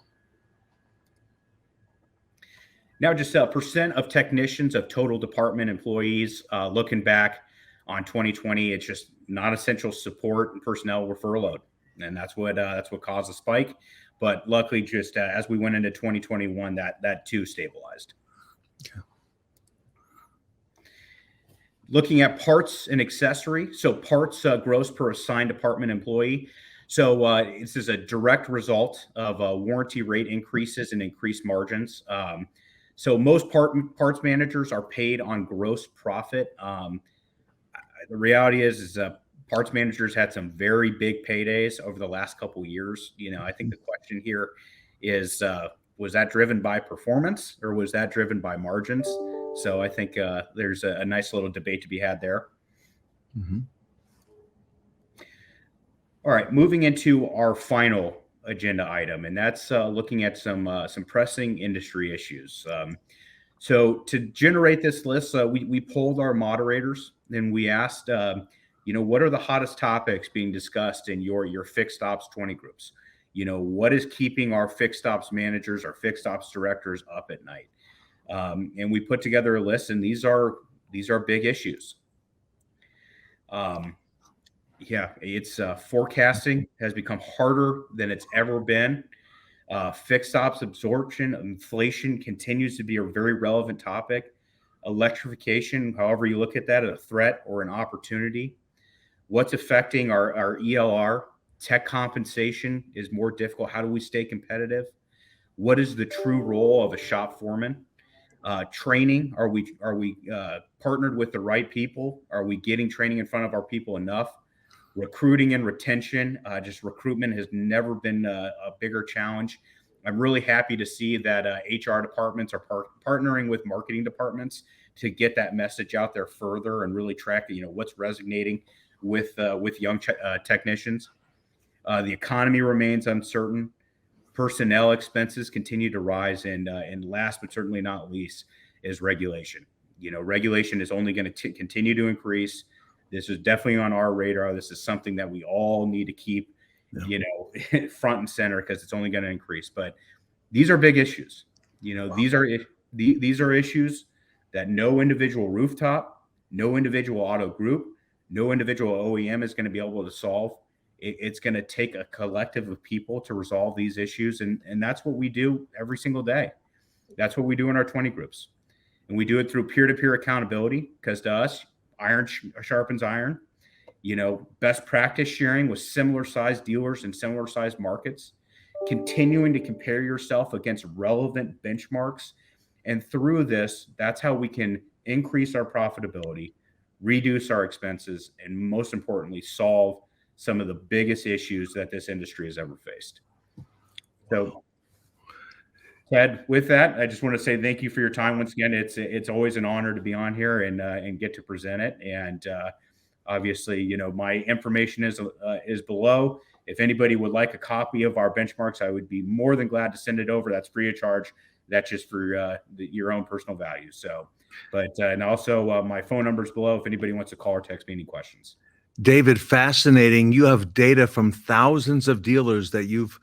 Now, just percent of technicians of total department employees. Looking back on 2020, it's just non-essential support and personnel were furloughed, and that's what caused the spike. But luckily, just as we went into 2021, that too stabilized. Okay. Looking at parts and accessory, so parts gross per assigned department employee. So this is a direct result of warranty rate increases and increased margins. So most parts managers are paid on gross profit. The reality is parts managers had some very big paydays over the last couple of years. I think the question here is, was that driven by performance or was that driven by margins? So I think there's a nice little debate to be had there. Mm-hmm. All right, moving into our final agenda item, and that's looking at some pressing industry issues. So to generate this list, we polled our moderators and we asked, what are the hottest topics being discussed in your fixed ops 20 groups? What is keeping our fixed ops managers, our fixed ops directors up at night? And we put together a list, and these are big issues. It's forecasting has become harder than it's ever been. Fixed ops absorption, inflation continues to be a very relevant topic. Electrification, however you look at that, a threat or an opportunity. What's affecting our ELR? Tech compensation is more difficult. How do we stay competitive? What is the true role of a shop foreman? Training, are we partnered with the right people? Are we getting training in front of our people enough? Recruiting and retention, just recruitment has never been a bigger challenge. I'm really happy to see that HR departments are partnering with marketing departments to get that message out there further and really track, what's resonating with young technicians. The economy remains uncertain. Personnel expenses continue to rise, and last but certainly not least is regulation. Regulation is only going to continue to increase. This is definitely on our radar. This is something that we all need to keep, front and center because it's only going to increase. But these are big issues. These are issues that no individual rooftop, no individual auto group, no individual OEM is going to be able to solve. It's going to take a collective of people to resolve these issues. And that's what we do every single day. That's what we do in our 20 groups. And we do it through peer-to-peer accountability because to us, iron sharpens iron. Best practice sharing with similar sized dealers in similar sized markets, continuing to compare yourself against relevant benchmarks. And through this, that's how we can increase our profitability, reduce our expenses, and most importantly, solve some of the biggest issues that this industry has ever faced. So, Ted, with that, I just want to say thank you for your time once again. It's always an honor to be on here and get to present it. And obviously, my information is below. If anybody would like a copy of our benchmarks, I would be more than glad to send it over. That's free of charge. That's just for your own personal value. So, and also my phone number is below if anybody wants to call or text me any questions. David, fascinating. You have data from thousands of dealers that you've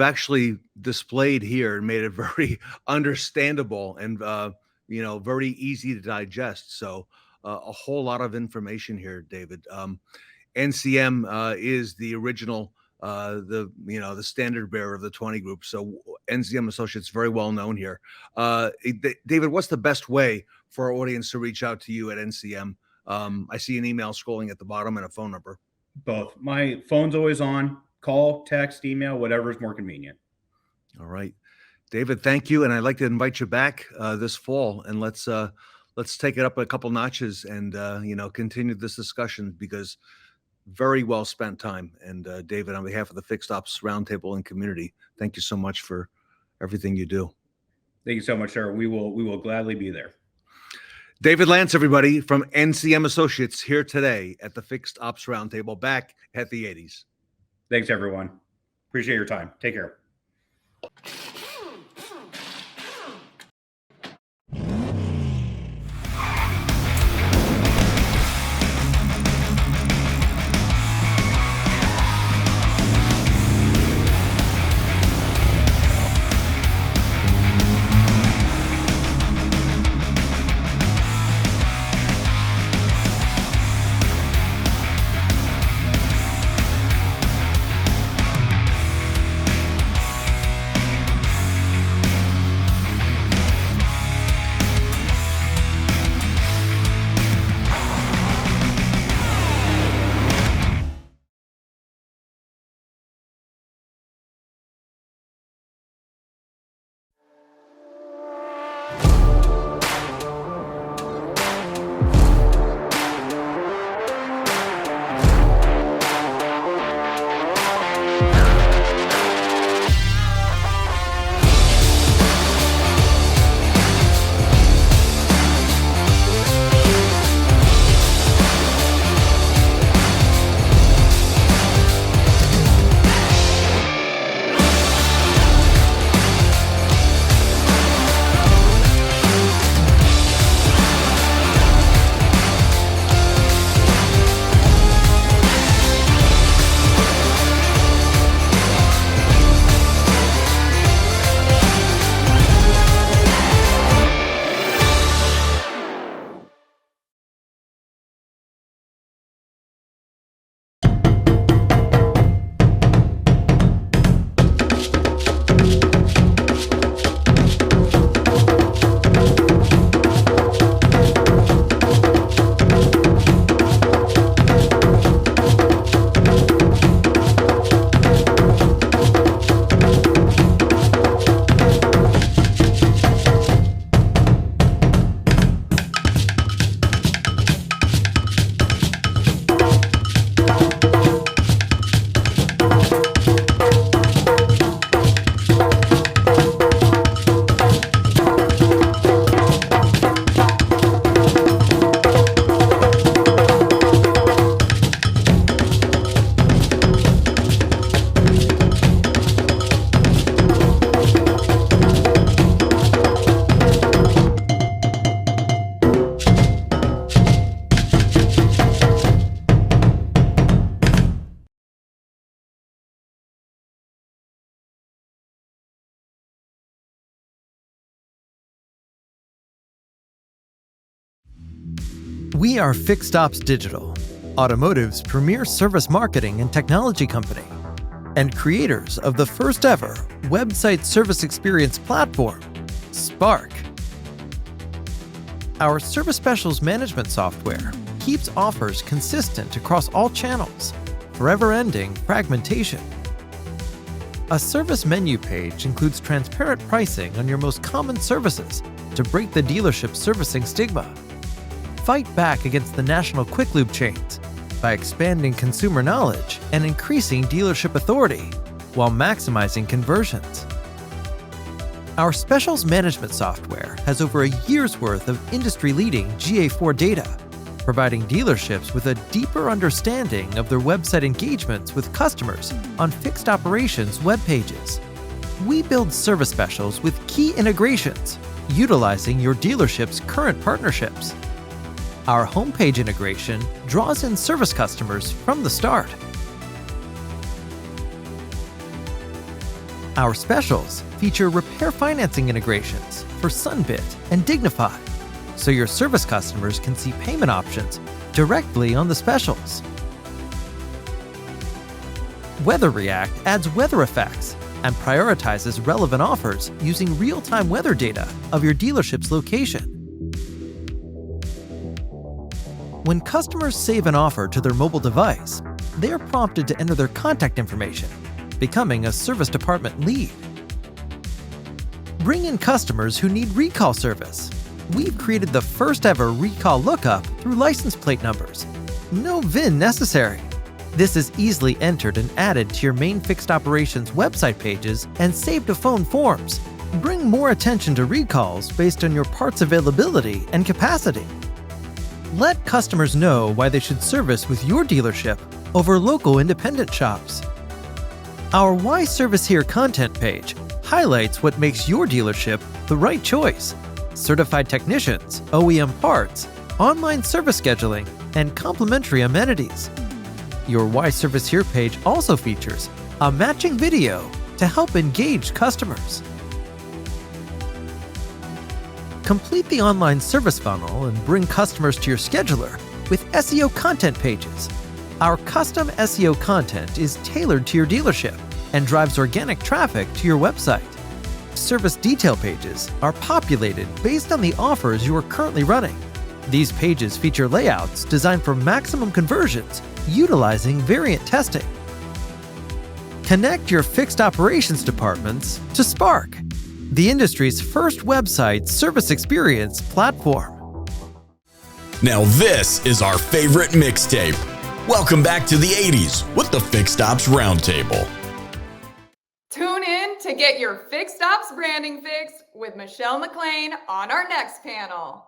actually displayed here and made it very understandable and very easy to digest. So a whole lot of information here, David. NCM is the original the standard bearer of the 20 group. So NCM Associates, very well known here. David, what's the best way for our audience to reach out to you at NCM? I see an email scrolling at the bottom and a phone number. Both. My phone's always on. Call, text, email, whatever is more convenient. All right, David, thank you. And I'd like to invite you back this fall, and let's take it up a couple notches and continue this discussion, because very well spent time. And David, on behalf of the Fixed Ops Roundtable and community, thank you so much for everything you do. Thank you so much, sir. We will gladly be there. David Lantz, everybody, from NCM Associates, here today at the Fixed Ops Roundtable, back at the 80s. Thanks, everyone. Appreciate your time. Take care. We are Fixed Ops Digital, Automotive's premier service marketing and technology company, and creators of the first ever website service experience platform, Spark. Our service specials management software keeps offers consistent across all channels, forever ending fragmentation. A service menu page includes transparent pricing on your most common services to break the dealership servicing stigma. Fight back against the national quick lube chains by expanding consumer knowledge and increasing dealership authority while maximizing conversions. Our specials management software has over a year's worth of industry-leading GA4 data, providing dealerships with a deeper understanding of their website engagements with customers on fixed operations web pages. We build service specials with key integrations, utilizing your dealership's current partnerships. Our homepage integration draws in service customers from the start. Our specials feature repair financing integrations for Sunbit and Dignify, so your service customers can see payment options directly on the specials. Weather React adds weather effects and prioritizes relevant offers using real-time weather data of your dealership's location. When customers save an offer to their mobile device, they are prompted to enter their contact information, becoming a service department lead. Bring in customers who need recall service. We've created the first ever recall lookup through license plate numbers. No VIN necessary. This is easily entered and added to your main fixed operations website pages and saved to phone forms. Bring more attention to recalls based on your parts availability and capacity. Let customers know why they should service with your dealership over local independent shops. Our Why Service Here content page highlights what makes your dealership the right choice. Certified technicians, OEM parts, online service scheduling, and complimentary amenities. Your Why Service Here page also features a matching video to help engage customers. Complete the online service funnel and bring customers to your scheduler with SEO content pages. Our custom SEO content is tailored to your dealership and drives organic traffic to your website. Service detail pages are populated based on the offers you are currently running. These pages feature layouts designed for maximum conversions utilizing variant testing. Connect your fixed operations departments to Spark, the industry's first website service experience platform. Now this is our favorite mixtape. Welcome back to the 80s with the Fixed Ops Roundtable. Tune in to get your Fixed Ops branding fix with Michelle McLain on our next panel.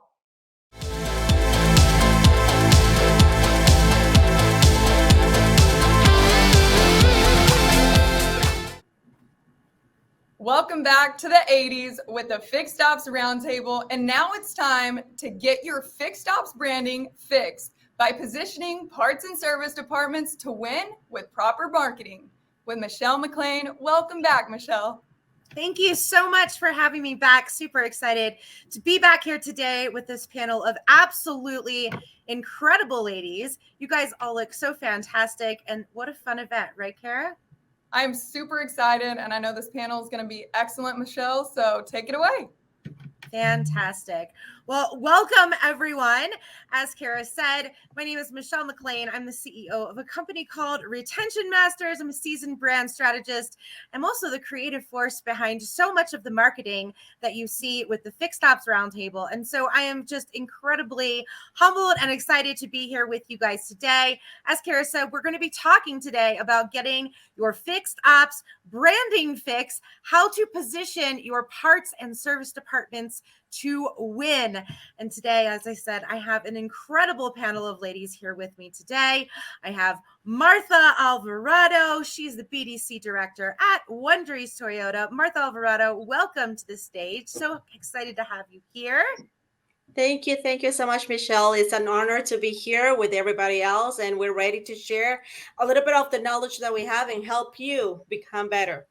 Welcome back to the 80s with the Fixed Ops Roundtable. And now it's time to get your Fixed Ops branding fixed by positioning parts and service departments to win with proper marketing. With Michelle McLain. Welcome back, Michelle. Thank you so much for having me back. Super excited to be back here today with this panel of absolutely incredible ladies. You guys all look so fantastic, and what a fun event, right, Cara? I'm super excited, and I know this panel is going to be excellent, Michelle, so take it away. Fantastic. Well, welcome everyone. As Cara said, my name is Michelle McLain. I'm the CEO of a company called Retention Masters. I'm a seasoned brand strategist. I'm also the creative force behind so much of the marketing that you see with the Fixed Ops Roundtable. And so I am just incredibly humbled and excited to be here with you guys today. As Cara said, we're going to be talking today about getting your Fixed Ops branding fix, how to position your parts and service departments to win. And today, as I said, I have an incredible panel of ladies here with me today. I have Martha Alvarado. She's the BDC director at Wondries Toyota. Martha Alvarado, welcome to the stage. So excited to have you here. Thank you. Thank you so much, Michelle. It's an honor to be here with everybody else, and we're ready to share a little bit of the knowledge that we have and help you become better.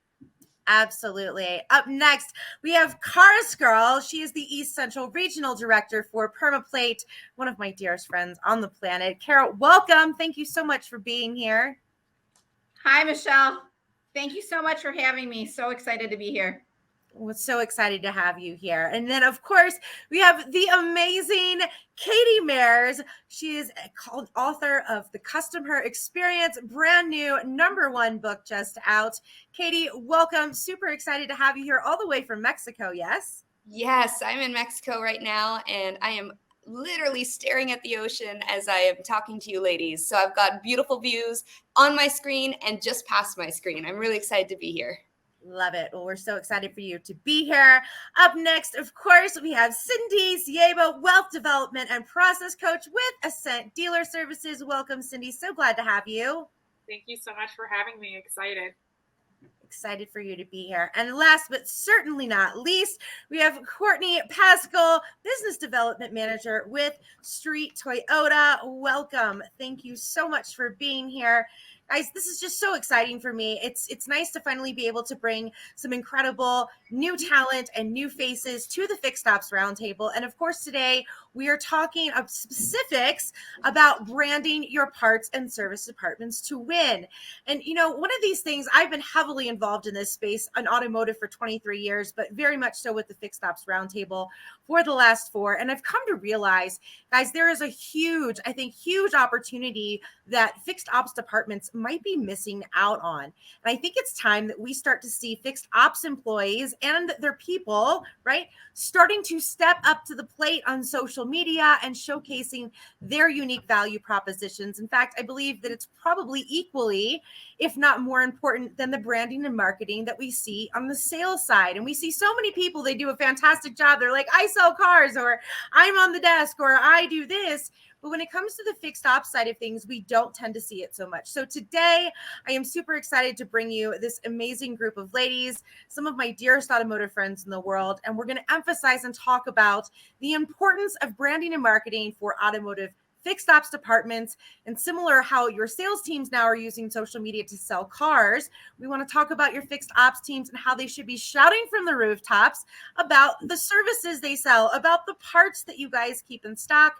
Absolutely. Up next, we have Cara Scarl. She is the East Central Regional Director for Permaplate, one of my dearest friends on the planet. Cara, welcome. Thank you so much for being here. Hi, Michelle. Thank you so much for having me. So excited to be here. We're so excited to have you here. And then, of course, we have the amazing Katie Mayers. She is called author of The Customer Experience, brand new #1 book just out. Katie, welcome. Super excited to have you here all the way from Mexico, yes? Yes, I'm in Mexico right now, and I am literally staring at the ocean as I am talking to you ladies. So I've got beautiful views on my screen and just past my screen. I'm really excited to be here. Love it. Well, we're so excited for you to be here. Up next, of course, we have Cindy Zieba, Wealth Development and Process Coach with Ascent Dealer Services. Welcome, Cindy. So glad to have you. Thank you so much for having me. Excited for you to be here. And last but certainly not least, we have Courtney Paschal, Business Development Manager with Street Toyota. Welcome. Thank you so much for being here. Guys, this is just so exciting for me. It's nice to finally be able to bring some incredible new talent and new faces to the Fixed Ops Roundtable. And of course, today we are talking of specifics about branding your parts and service departments to win. And, you know, one of these things, I've been heavily involved in this space on automotive for 23 years, but very much so with the Fixed Ops Roundtable for the last 4. And I've come to realize, guys, there is a huge opportunity that fixed ops departments might be missing out on. And I think it's time that we start to see fixed ops employees and their people, right, starting to step up to the plate on social media and showcasing their unique value propositions. In fact, I believe that it's probably equally, if not more important than the branding and marketing that we see on the sales side. And we see so many people, they do a fantastic job. They're like, I sell cars, or I'm on the desk, or I do this. But when it comes to the fixed ops side of things, we don't tend to see it so much. So today, I am super excited to bring you this amazing group of ladies, some of my dearest automotive friends in the world, and we're going to emphasize and talk about the importance of branding and marketing for automotive fixed ops departments, and similar how your sales teams now are using social media to sell cars. We want to talk about your fixed ops teams and how they should be shouting from the rooftops about the services they sell, about the parts that you guys keep in stock.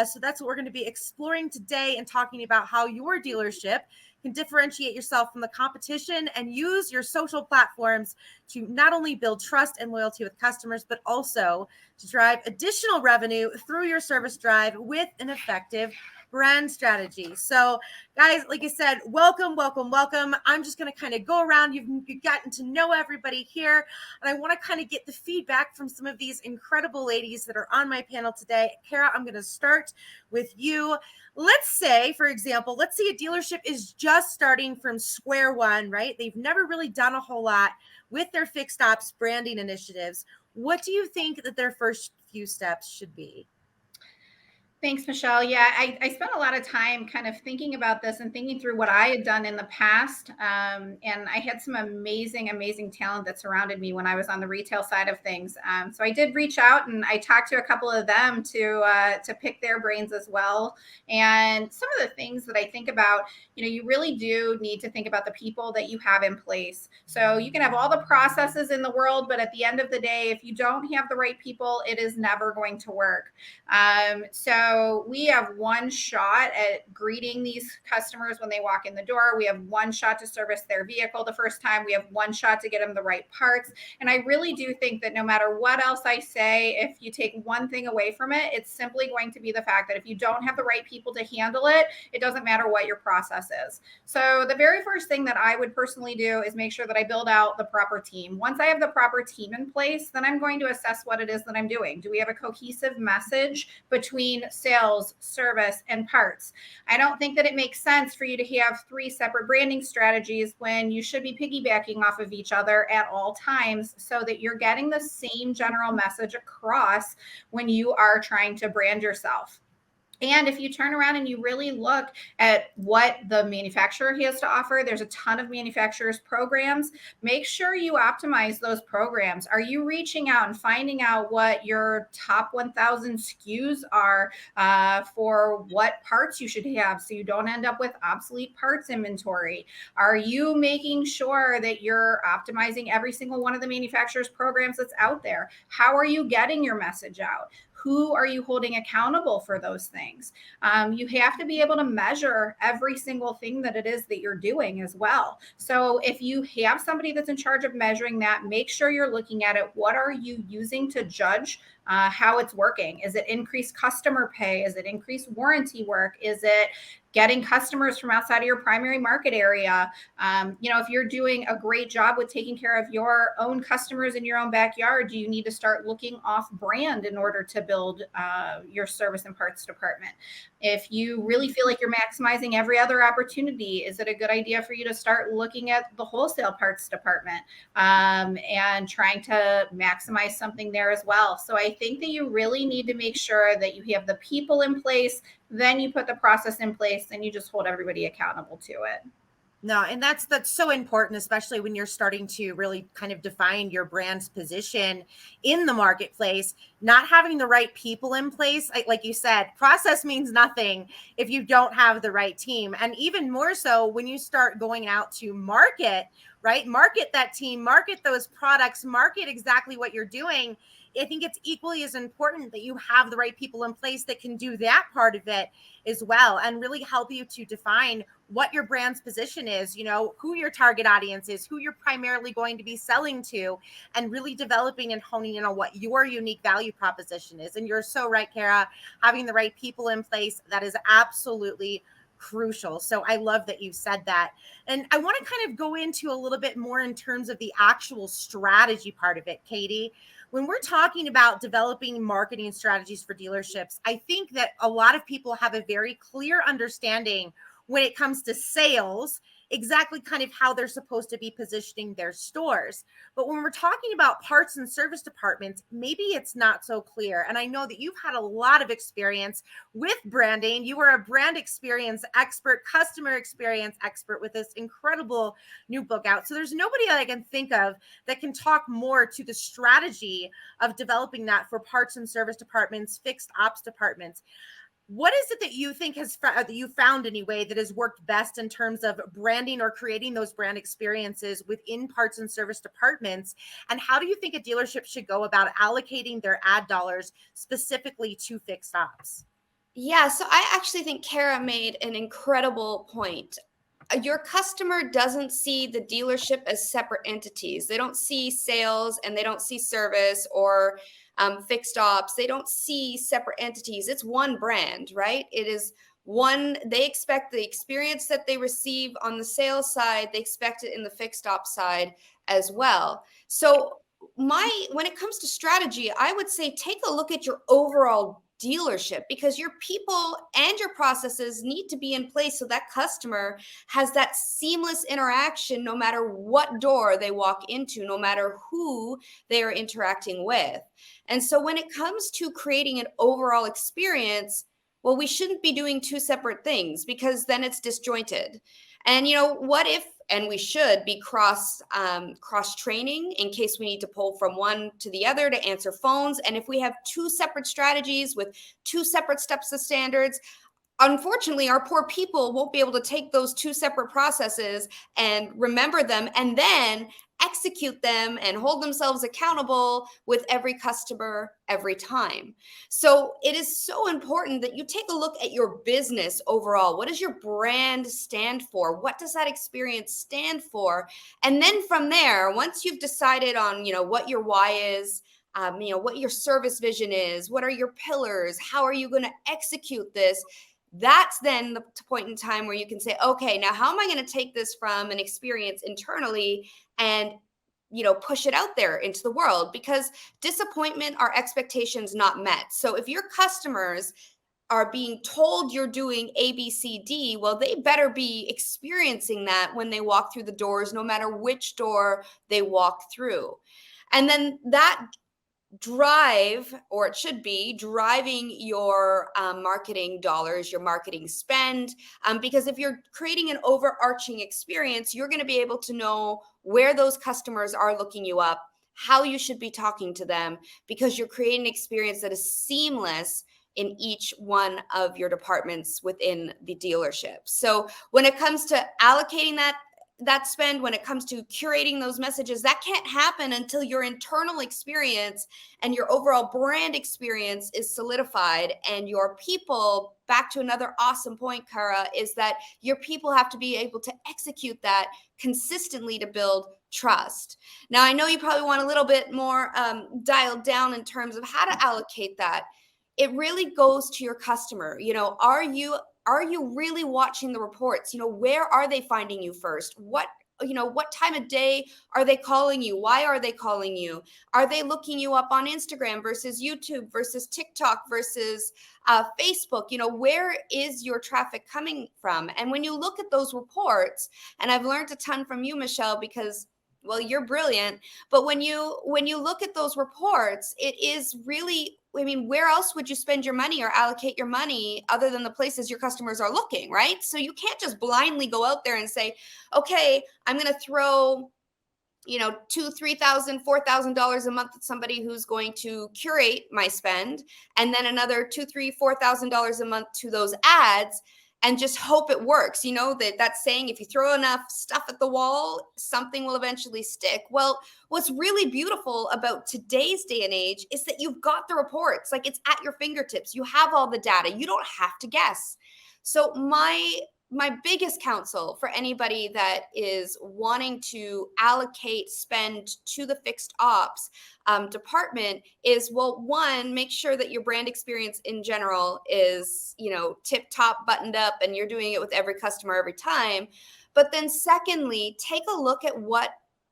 So that's what we're going to be exploring today, and talking about how your dealership can differentiate yourself from the competition and use your social platforms to not only build trust and loyalty with customers, but also to drive additional revenue through your service drive with an effective brand strategy. So guys, like I said, welcome. I'm just going to kind of go around. You've gotten to know everybody here, and I want to kind of get the feedback from some of these incredible ladies that are on my panel today. Cara, I'm going to start with you. Let's say, for example, let's say a dealership is just starting from square one, right? They've never really done a whole lot with their fixed ops branding initiatives. What do you think that their first few steps should be? Thanks, Michelle. Yeah, I spent a lot of time kind of thinking about this and thinking through what I had done in the past. And I had some amazing talent that surrounded me when I was on the retail side of things. So I did reach out and I talked to a couple of them to pick their brains as well. And some of the things that I think about, you know, you really do need to think about the people that you have in place. So you can have all the processes in the world, but at the end of the day, if you don't have the right people, it is never going to work. So we have one shot at greeting these customers when they walk in the door. We have one shot to service their vehicle the first time. We have one shot to get them the right parts. And I really do think that no matter what else I say, if you take one thing away from it, it's simply going to be the fact that if you don't have the right people to handle it, it doesn't matter what your process is. So the very first thing that I would personally do is make sure that I build out the proper team. Once I have the proper team in place, then I'm going to assess what it is that I'm doing. Do we have a cohesive message between sales, service, and parts? I don't think that it makes sense for you to have 3 separate branding strategies when you should be piggybacking off of each other at all times so that you're getting the same general message across when you are trying to brand yourself. And if you turn around and you really look at what the manufacturer has to offer, there's a ton of manufacturers' programs. Make sure you optimize those programs. Are you reaching out and finding out what your top 1,000 SKUs are for what parts you should have so you don't end up with obsolete parts inventory? Are you making sure that you're optimizing every single one of the manufacturers' programs that's out there? How are you getting your message out? Who are you holding accountable for those things? things. You have to be able to measure every single thing that it is that you're doing as well. So if you have somebody that's in charge of measuring that, make sure you're looking at it. What are you using to judge how it's working? Is it increased customer pay? Is it increased warranty work? Is it getting customers from outside of your primary market area? If you're doing a great job with taking care of your own customers in your own backyard, do you need to start looking off brand in order to build your service and parts department? If you really feel like you're maximizing every other opportunity, is it a good idea for you to start looking at the wholesale parts department and trying to maximize something there as well? So I think that you really need to make sure that you have the people in place, then you put the process in place, and you just hold everybody accountable to it. No, and that's so important, especially when you're starting to really kind of define your brand's position in the marketplace. Not having the right people in place, like you said, process means nothing if you don't have the right team. And even more so when you start going out to market, right? Market that team, market those products, market exactly what you're doing. I think it's equally as important that you have the right people in place that can do that part of it as well, and really help you to define what your brand's position is, who your target audience is, who you're primarily going to be selling to, and really developing and honing in on what your unique value proposition is. And you're so right, Cara, having the right people in place, that is absolutely crucial. So I love that you said that. And I want to kind of go into a little bit more in terms of the actual strategy part of it, Katie. When we're talking about developing marketing strategies for dealerships, I think that a lot of people have a very clear understanding when it comes to sales, exactly kind of how they're supposed to be positioning their stores. But when we're talking about parts and service departments, maybe it's not so clear. And I know that you've had a lot of experience with branding. You are a brand experience expert, customer experience expert with this incredible new book out. So there's nobody that I can think of that can talk more to the strategy of developing that for parts and service departments, fixed ops departments. What is it that you think that you found anyway that has worked best in terms of branding or creating those brand experiences within parts and service departments? And how do you think a dealership should go about allocating their ad dollars specifically to fixed ops? Yeah, so I actually think Cara made an incredible point. Your customer doesn't see the dealership as separate entities. They don't see sales and they don't see service or fixed ops. They don't see separate entities. It's one brand, right? It is one. They expect the experience that they receive on the sales side, they expect it in the fixed ops side as well. So when it comes to strategy, I would say take a look at your overall dealership, because your people and your processes need to be in place so that customer has that seamless interaction no matter what door they walk into, no matter who they are interacting with. And so when it comes to creating an overall experience, well, we shouldn't be doing two separate things, because then it's disjointed. And what if, and we should be cross training in case we need to pull from one to the other to answer phones. And if we have two separate strategies with two separate steps of standards, unfortunately, our poor people won't be able to take those two separate processes and remember them and then execute them and hold themselves accountable with every customer every time. So it is so important that you take a look at your business overall. What does your brand stand for? What does that experience stand for? And then from there, once you've decided on, what your why is, what your service vision is, what are your pillars, how are you going to execute this? That's then the point in time where you can say, okay, now how am I going to take this from an experience internally and push it out there into the world? Because disappointment are expectations not met. So if your customers are being told you're doing A, B, C, D, well, they better be experiencing that when they walk through the doors, no matter which door they walk through. And then that drive, or it should be driving your marketing dollars, your marketing spend, because if you're creating an overarching experience, you're going to be able to know where those customers are looking you up, how you should be talking to them, because you're creating an experience that is seamless in each one of your departments within the dealership. So when it comes to allocating that that spend when it comes to curating those messages, that can't happen until your internal experience and your overall brand experience is solidified. And your people, back to another awesome point, Cara, is that your people have to be able to execute that consistently to build trust. Now, I know you probably want a little bit more dialed down in terms of how to allocate that. It really goes to your customer. Are you really watching the reports? Where are they finding you first? What time of day are they calling you? Why are they calling you? Are they looking you up on Instagram versus YouTube versus TikTok versus Facebook? Where is your traffic coming from? And when you look at those reports, and I've learned a ton from you, Michelle, because well, you're brilliant. But when you look at those reports, it is really, where else would you spend your money or allocate your money other than the places your customers are looking, right? So you can't just blindly go out there and say, okay, I'm going to throw, $2,000, $3,000, $4,000 a month at somebody who's going to curate my spend, and then another $2,000, $3,000, $4,000 a month to those ads, and just hope it works. That saying, if you throw enough stuff at the wall, something will eventually stick. Well, what's really beautiful about today's day and age is that you've got the reports, like it's at your fingertips. You have all the data. You don't have to guess. So my biggest counsel for anybody that is wanting to allocate spend to the fixed ops department is, well, one, make sure that your brand experience in general is, tip top, buttoned up, and you're doing it with every customer every time. But then secondly, take a look at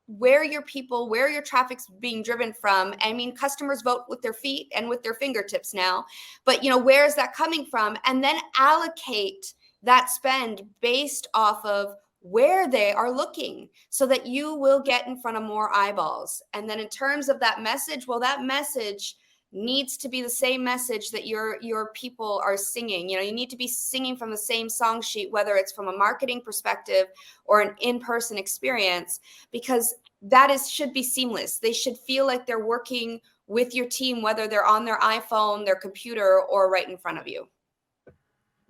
where your traffic's being driven from. Customers vote with their feet and with their fingertips now, but where is that coming from? And then allocate that spend based off of where they are looking so that you will get in front of more eyeballs. And then in terms of that message, well, that message needs to be the same message that your people are singing. You need to be singing from the same song sheet, whether it's from a marketing perspective or an in-person experience, because that should be seamless. They should feel like they're working with your team, whether they're on their iPhone, their computer, or right in front of you.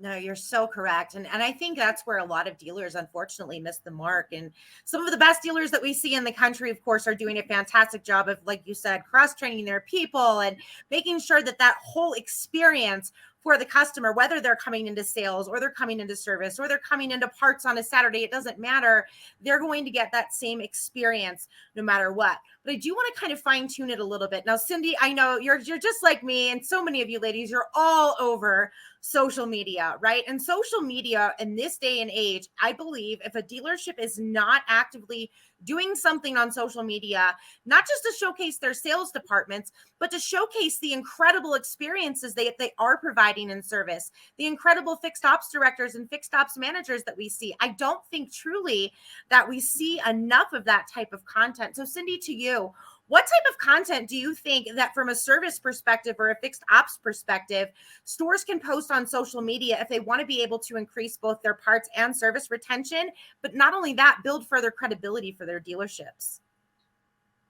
No, you're so correct. And I think that's where a lot of dealers unfortunately miss the mark. And some of the best dealers that we see in the country, of course, are doing a fantastic job of, like you said, cross-training their people and making sure that whole experience for the customer, whether they're coming into sales or they're coming into service or they're coming into parts on a Saturday, it doesn't matter. They're going to get that same experience no matter what. But I do want to kind of fine tune it a little bit. Now, Cindy, I know you're just like me, and so many of you ladies, you're all over social media, right? And social media in this day and age, I believe if a dealership is not actively doing something on social media, not just to showcase their sales departments, but to showcase the incredible experiences they are providing in service, the incredible fixed ops directors and fixed ops managers that we see. I don't think truly that we see enough of that type of content. So Cindy, to you, what type of content do you think that from a service perspective or a fixed ops perspective, stores can post on social media if they want to be able to increase both their parts and service retention, but not only that, build further credibility for their dealerships?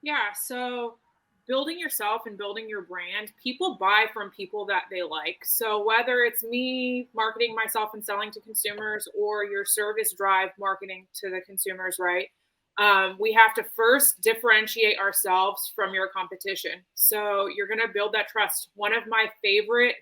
Yeah, so building yourself and building your brand, people buy from people that they like. So whether it's me marketing myself and selling to consumers or your service drive marketing to the consumers, right? We have to first differentiate ourselves from your competition. So you're going to build that trust. One of my favorite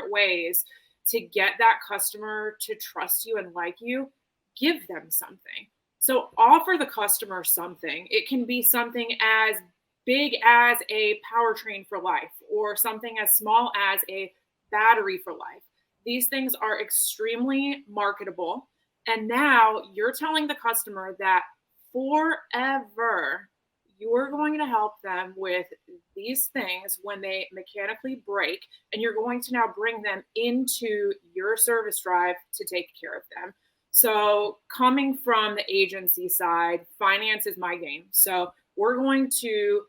ways to get that customer to trust you and like you, give them something. So offer the customer something. It can be something as big as a powertrain for life or something as small as a battery for life. These things are extremely marketable. And now you're telling the customer that forever you're going to help them with these things when they mechanically break, and you're going to now bring them into your service drive to take care of them. So coming from the agency side, finance is my game. So we're going to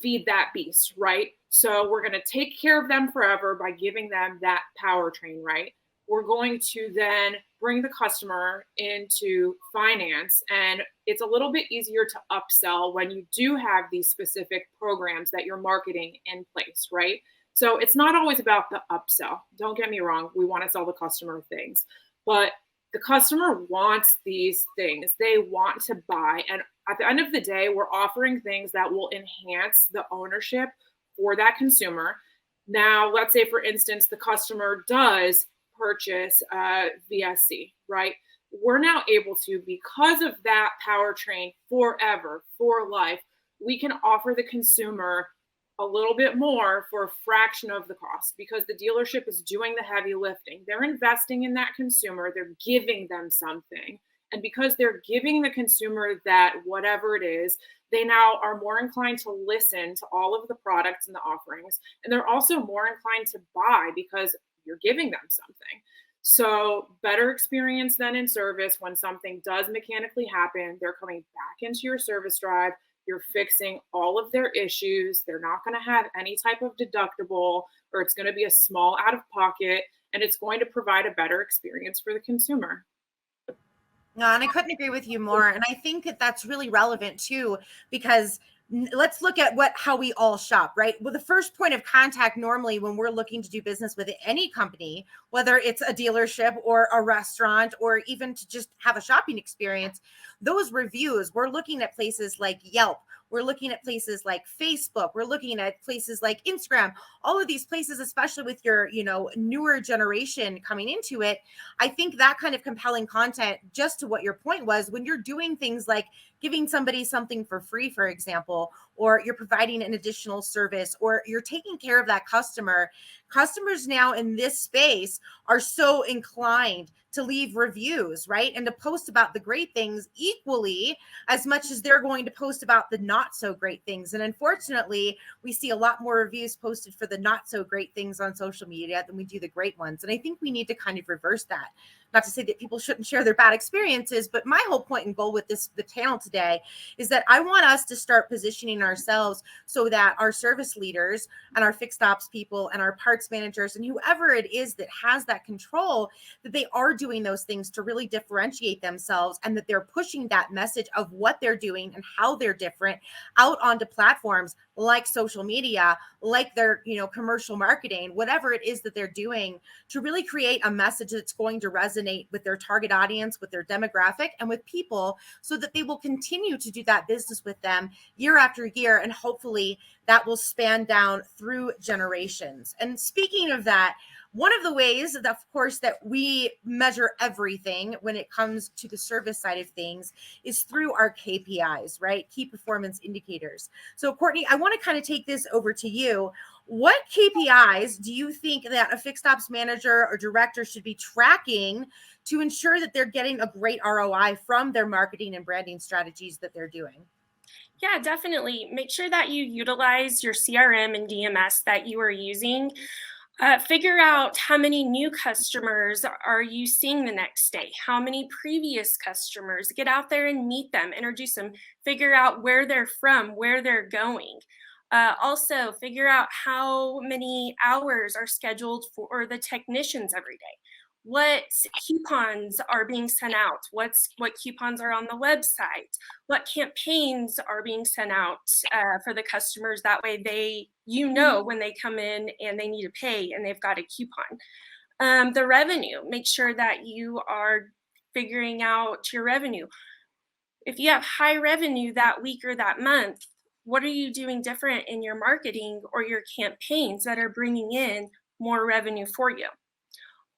feed that beast, right? So we're going to take care of them forever by giving them that powertrain, right? We're going to then bring the customer into finance, and it's a little bit easier to upsell when you do have these specific programs that you're marketing in place, right? So it's not always about the upsell. Don't get me wrong. We want to sell the customer things, but The customer wants these things. They want to buy. And at the end of the day, we're offering things that will enhance the ownership for that consumer. Now, let's say, for instance, the customer does purchase a VSC, right? We're now able to, because of that powertrain forever, for life, we can offer the consumer a little bit more for a fraction of the cost because the dealership is doing the heavy lifting. They're investing in that consumer. They're giving them something. And because they're giving the consumer that whatever it is, they now are more inclined to listen to all of the products and the offerings. And they're also more inclined to buy because you're giving them something. So better experience than in service. When something does mechanically happen, they're coming back into your service drive. You're fixing all of their issues. They're not going to have any type of deductible, or it's going to be a small out of pocket, and it's going to provide a better experience for the consumer. No, and I couldn't agree with you more. And I think that that's really relevant too, because let's look at how we all shop, right? Well, the first point of contact normally when we're looking to do business with any company, whether it's a dealership or a restaurant or even to just have a shopping experience, those reviews, we're looking at places like Yelp. We're looking at places like Facebook. We're looking at places like Instagram. All of these places, especially with your, newer generation coming into it, I think that kind of compelling content, just to what your point was, when you're doing things like giving somebody something for free, for example, or you're providing an additional service, or you're taking care of that customer, customers now in this space are so inclined to leave reviews, right? And to post about the great things equally as much as they're going to post about the not so great things. And unfortunately, we see a lot more reviews posted for the not so great things on social media than we do the great ones. And I think we need to kind of reverse that. Not to say that people shouldn't share their bad experiences, but my whole point and goal with the panel today is that I want us to start positioning ourselves so that our service leaders and our fixed ops people and our parts managers and whoever it is that has that control, that they are doing those things to really differentiate themselves, and that they're pushing that message of what they're doing and how they're different out onto platforms like social media, like their, commercial marketing, whatever it is that they're doing, to really create a message that's going to resonate with their target audience, with their demographic, and with people, so that they will continue to do that business with them year after year. And hopefully that will span down through generations. And speaking of that, one of the ways, of course, that we measure everything when it comes to the service side of things is through our KPIs, right? Key performance indicators. So, Courtney, I want to kind of take this over to you. What KPIs do you think that a fixed ops manager or director should be tracking to ensure that they're getting a great ROI from their marketing and branding strategies that they're doing? Yeah, definitely. Make sure that you utilize your CRM and DMS that you are using. Figure out how many new customers are you seeing the next day? How many previous customers? Get out there and meet them, introduce them, figure out where they're from, where they're going. Also, figure out how many hours are scheduled for the technicians every day. What coupons are being sent out? What coupons are on the website? What campaigns are being sent out for the customers? That way when they come in and they need to pay and they've got a coupon. The revenue, make sure that you are figuring out your revenue. If you have high revenue that week or that month, what are you doing different in your marketing or your campaigns that are bringing in more revenue for you?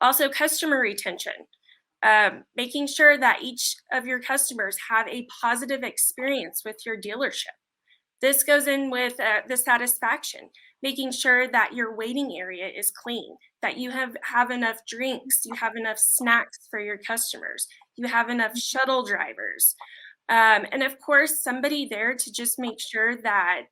Also, customer retention, making sure that each of your customers have a positive experience with your dealership. This goes in with the satisfaction, making sure that your waiting area is clean, that you have enough drinks, you have enough snacks for your customers, you have enough shuttle drivers. And of course, somebody there to just make sure that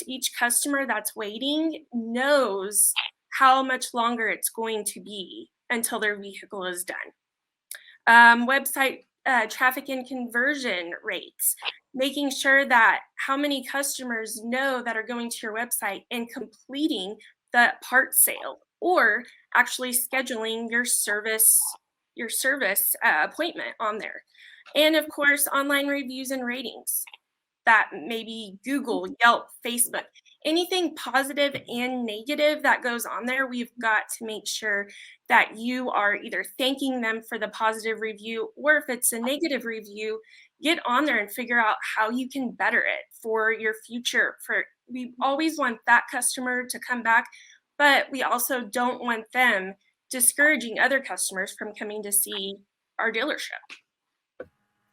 each customer that's waiting knows how much longer it's going to be until their vehicle is done. Website traffic and conversion rates, making sure that how many customers know that are going to your website and completing the part sale, or actually scheduling your service appointment on there. And of course, online reviews and ratings, that maybe Google, Yelp, Facebook, anything positive and negative that goes on there, we've got to make sure that you are either thanking them for the positive review, or if it's a negative review, get on there and figure out how you can better it for your future. We always want that customer to come back, but we also don't want them discouraging other customers from coming to see our dealership.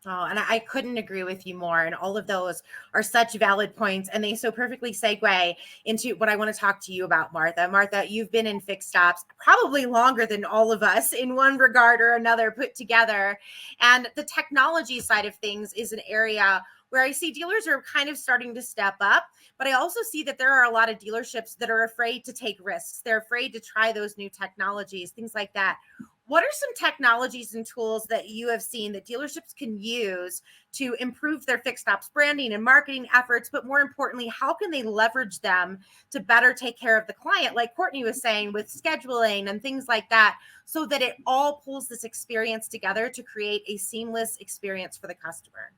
Oh, and I couldn't agree with you more. And all of those are such valid points. And they so perfectly segue into what I want to talk to you about, Martha. Martha, you've been in fixed stops probably longer than all of us in one regard or another put together. And the technology side of things is an area where I see dealers are kind of starting to step up, but I also see that there are a lot of dealerships that are afraid to take risks. They're afraid to try those new technologies, things like that. What are some technologies and tools that you have seen that dealerships can use to improve their fixed ops branding and marketing efforts? But more importantly, how can they leverage them to better take care of the client, like Courtney was saying, with scheduling and things like that, so that it all pulls this experience together to create a seamless experience for the customer?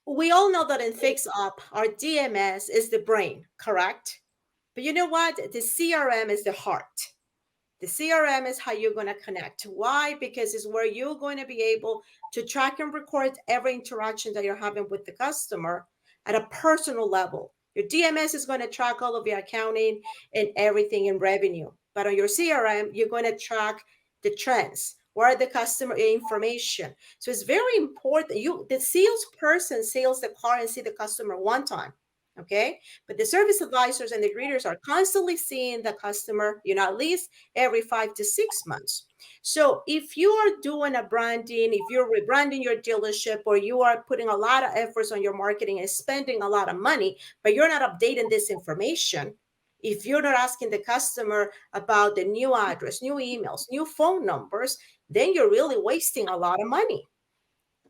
We all know that in Fix Up, our DMS is the brain, correct? But you know what? The CRM is the heart. The CRM is how you're going to connect. Why? Because it's where you're going to be able to track and record every interaction that you're having with the customer at a personal level. Your DMS is going to track all of your accounting and everything in revenue. But on your CRM, you're going to track the trends. Where are the customer information? So it's very important. The salesperson sells the car and see the customer one time. Okay, but the service advisors and the greeters are constantly seeing the customer, at least every 5 to 6 months. So if you are doing a branding, if you're rebranding your dealership, or you are putting a lot of efforts on your marketing and spending a lot of money, but you're not updating this information, if you're not asking the customer about the new address, new emails, new phone numbers, then you're really wasting a lot of money.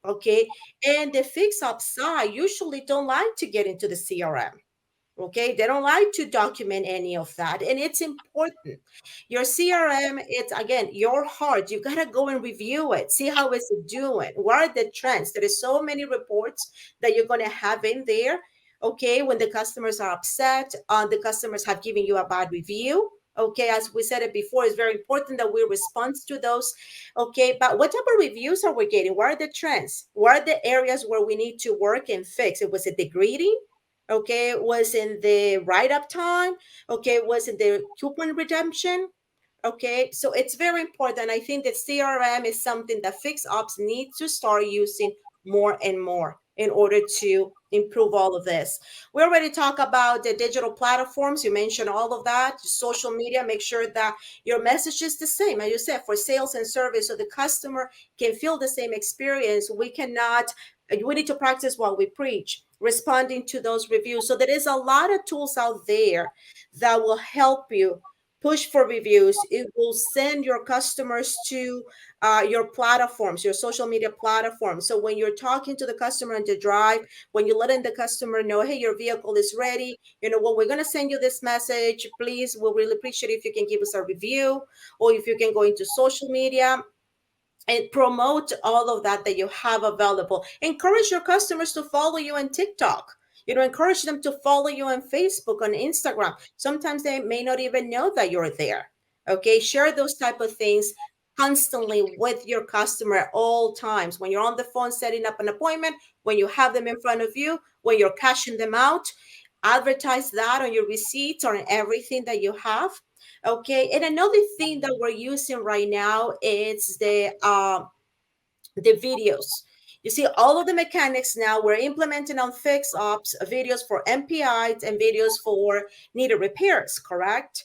Okay, and the fix up side usually don't like to get into the CRM. Okay, they don't like to document any of that, and it's important. Your CRM, it's again your heart. You gotta go and review it, see how is it doing. What are the trends? There is so many reports that you're gonna have in there. Okay, when the customers are upset, the customers have given you a bad review. Okay, as we said it before, it's very important that we respond to those. Okay, but what type of reviews are we getting? What are the trends? What are the areas where we need to work and fix? Was it the greeting? Okay, was it the write-up time? Okay, was it the coupon redemption? Okay, so it's very important. I think that CRM is something that fix ops need to start using more and more in order to improve all of this. We already talked about the digital platforms. You mentioned all of that. Social media, make sure that your message is the same, as you said, for sales and service, so the customer can feel the same experience. We need to practice what we preach, responding to those reviews. So there is a lot of tools out there that will help you push for reviews. It will send your customers to your platforms, your social media platforms. So when you're talking to the customer on the drive, when you're letting the customer know, hey, your vehicle is ready, we're going to send you this message. Please, we'll really appreciate if you can give us a review, or if you can go into social media and promote all of that you have available. Encourage your customers to follow you on TikTok. Encourage them to follow you on Facebook, on Instagram. Sometimes they may not even know that you're there. Okay, share those type of things constantly with your customer at all times. When you're on the phone setting up an appointment, when you have them in front of you, when you're cashing them out, advertise that on your receipts or on everything that you have. Okay, and another thing that we're using right now is the videos. You see, all of the mechanics now, we're implementing on fix ops videos for MPIs and videos for needed repairs, correct?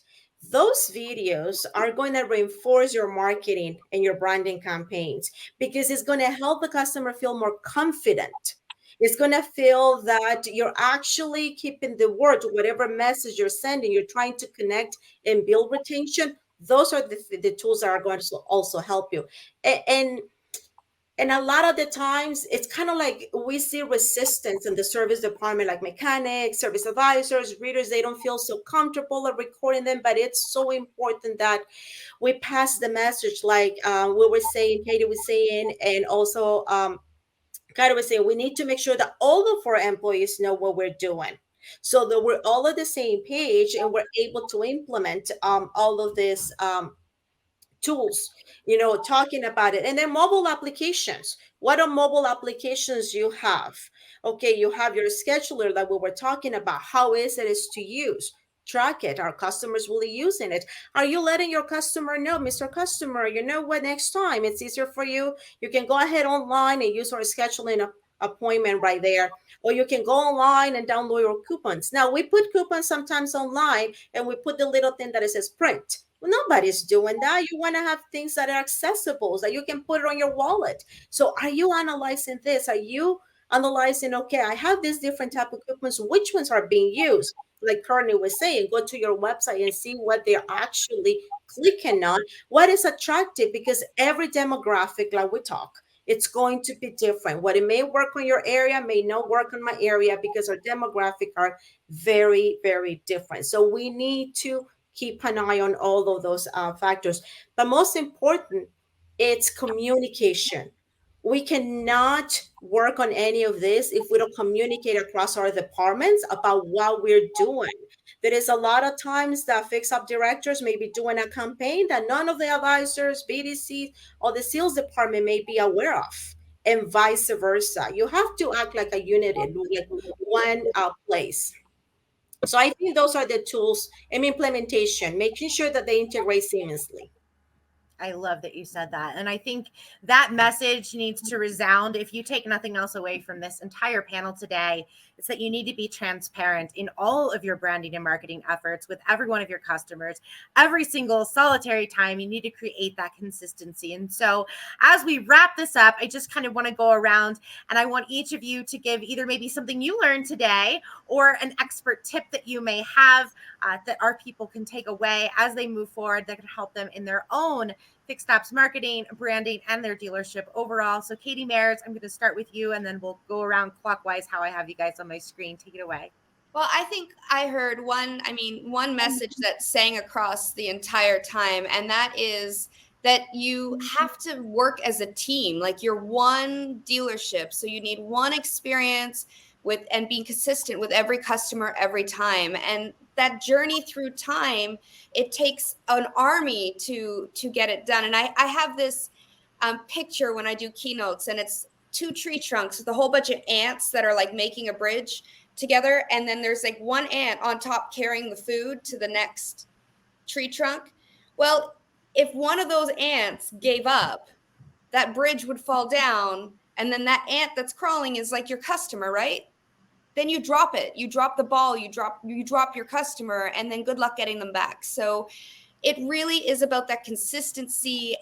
Those videos are going to reinforce your marketing and your branding campaigns, because it's going to help the customer feel more confident. It's going to feel that you're actually keeping the word, whatever message you're sending, you're trying to connect and build retention. Those are the tools that are going to also help you. And a lot of the times, it's kind of like we see resistance in the service department, like mechanics, service advisors, readers. They don't feel so comfortable at recording them, but it's so important that we pass the message, like we were saying, Katie was saying, and also Cara was saying, we need to make sure that all of our employees know what we're doing. so that we're all on the same page and we're able to implement all of this tools, talking about it. And then mobile applications. What are mobile applications you have? Okay, you have your scheduler that we were talking about. How is to use? Track it. Are customers really using it? Are you letting your customer know, Mr. Customer, you know what, next time it's easier for you, you can go ahead online and use our scheduling appointment right there, or you can go online and download your coupons. Now, we put coupons sometimes online and we put the little thing that it says print. Well, nobody's doing that. You want to have things that are accessible, that you can put it on your wallet. So are you analyzing this? Are you analyzing, okay, I have this different type of coupons, which ones are being used? Like Courtney was saying, go to your website and see what they're actually clicking on, what is attractive, because every demographic, like we talk, it's going to be different. What it may work on your area may not work on my area, because our demographic are very, very different. So we need to keep an eye on all of those factors. But most important, it's communication. We cannot work on any of this if we don't communicate across our departments about what we're doing. There is a lot of times that fix-up directors may be doing a campaign that none of the advisors, BDC, or the sales department may be aware of, and vice versa. You have to act like a unit in like one place. So I think those are the tools and implementation, making sure that they integrate seamlessly. I love that you said that. And I think that message needs to resound. If you take nothing else away from this entire panel today, it's that you need to be transparent in all of your branding and marketing efforts with every one of your customers. Every single solitary time, you need to create that consistency. And so as we wrap this up, I just kind of want to go around and I want each of you to give either maybe something you learned today or an expert tip that you may have that our people can take away as they move forward that can help them in their own Fixed Ops marketing, branding, and their dealership overall. So Katie Mayers, I'm going to start with you, and then we'll go around clockwise how I have you guys on my screen. Take it away. Well, I think I heard one message that sang across the entire time, and that is that you have to work as a team, like you're one dealership. So you need one experience with and being consistent with every customer every time. And that journey through time, it takes an army to get it done. And I have this picture when I do keynotes, and it's 2 tree trunks with a whole bunch of ants that are like making a bridge together. And then there's like one ant on top carrying the food to the next tree trunk. Well, if one of those ants gave up, that bridge would fall down. And then that ant that's crawling is like your customer, right? Then you drop it, you drop the ball, you drop your customer, and then good luck getting them back. So it really is about that consistency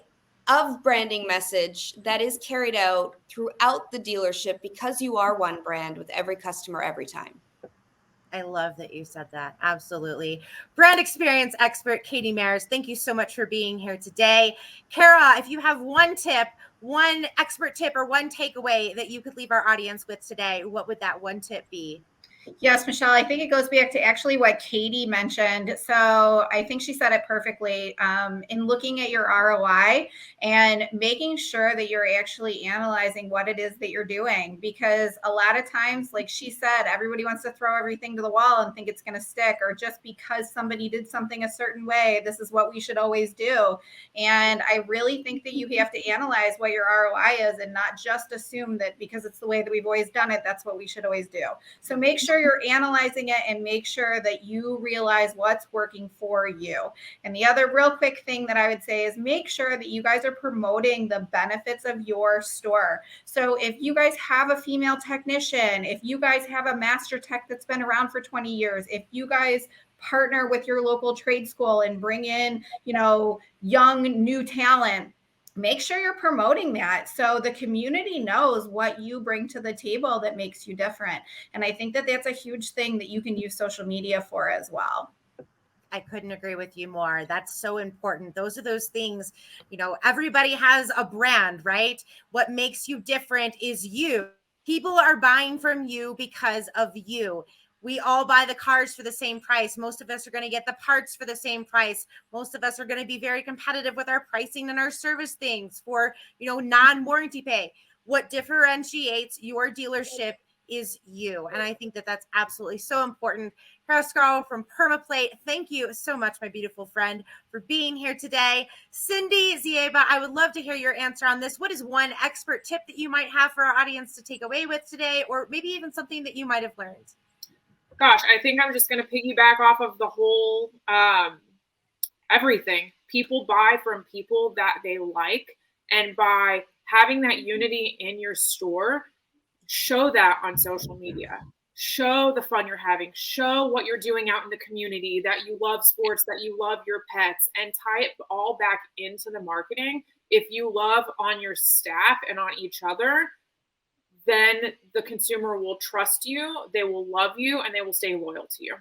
of branding message that is carried out throughout the dealership, because you are one brand with every customer every time. I love that you said that. Absolutely. Brand experience expert, Katie Mayers, thank you so much for being here today. Cara, if you have one tip, one expert tip, or one takeaway that you could leave our audience with today, what would that one tip be? Yes, Michelle, I think it goes back to actually what Katie mentioned. So I think she said it perfectly. In looking at your ROI and making sure that you're actually analyzing what it is that you're doing, because a lot of times, like she said, everybody wants to throw everything to the wall and think it's going to stick, or just because somebody did something a certain way, this is what we should always do. And I really think that you have to analyze what your ROI is and not just assume that because it's the way that we've always done it, that's what we should always do. So make sure you're analyzing it and make sure that you realize what's working for you. And the other real quick thing that I would say is make sure that you guys are promoting the benefits of your store. So if you guys have a female technician, if you guys have a master tech that's been around for 20 years, if you guys partner with your local trade school and bring in, young new talent, make sure you're promoting that so the community knows what you bring to the table that makes you different. And I think that that's a huge thing that you can use social media for as well. I couldn't agree with you more. That's so important. Those are those things, everybody has a brand, right? What makes you different is you. People are buying from you because of you. We all buy the cars for the same price. Most of us are going to get the parts for the same price. Most of us are going to be very competitive with our pricing and our service things for, non-warranty pay. What differentiates your dealership is you. And I think that that's absolutely so important. Scarl from Permaplate, thank you so much, my beautiful friend, for being here today. Cindy, Zieba, I would love to hear your answer on this. What is one expert tip that you might have for our audience to take away with today, or maybe even something that you might have learned? Gosh, I think I'm just going to piggyback off of the whole everything. People buy from people that they like, and by having that unity in your store, show that on social media. Show the fun you're having. Show what you're doing out in the community, that you love sports, that you love your pets, and tie it all back into the marketing. If you love on your staff and on each other, then the consumer will trust you, they will love you, and they will stay loyal to you.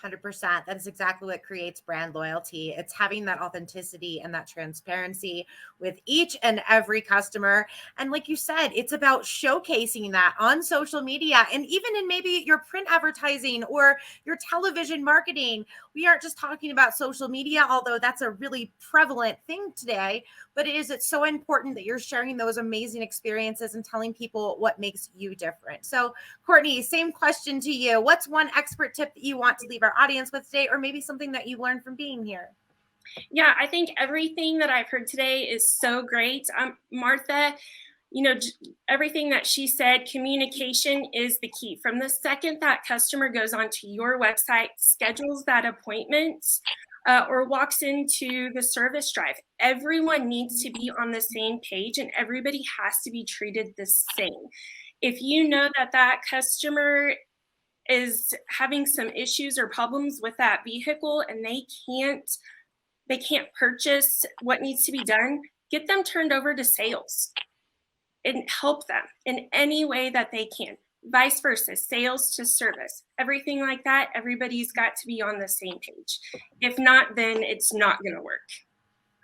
100%. That is exactly what creates brand loyalty. It's having that authenticity and that transparency with each and every customer. And like you said, it's about showcasing that on social media and even in maybe your print advertising or your television marketing. We aren't just talking about social media, although that's a really prevalent thing today, but it's so important that you're sharing those amazing experiences and telling people what makes you different. So Courtney, same question to you. What's one expert tip that you want to leave our audience with today, or maybe something that you learned from being here? Yeah, I think everything that I've heard today is so great. Martha, everything that she said, communication is the key. From the second that customer goes onto your website, schedules that appointment, or walks into the service drive, everyone needs to be on the same page and everybody has to be treated the same. If you know that customer is having some issues or problems with that vehicle and they can't purchase what needs to be done, get them turned over to sales and help them in any way that they can. Vice versa, sales to service, everything like that, everybody's got to be on the same page. If not, then it's not going to work.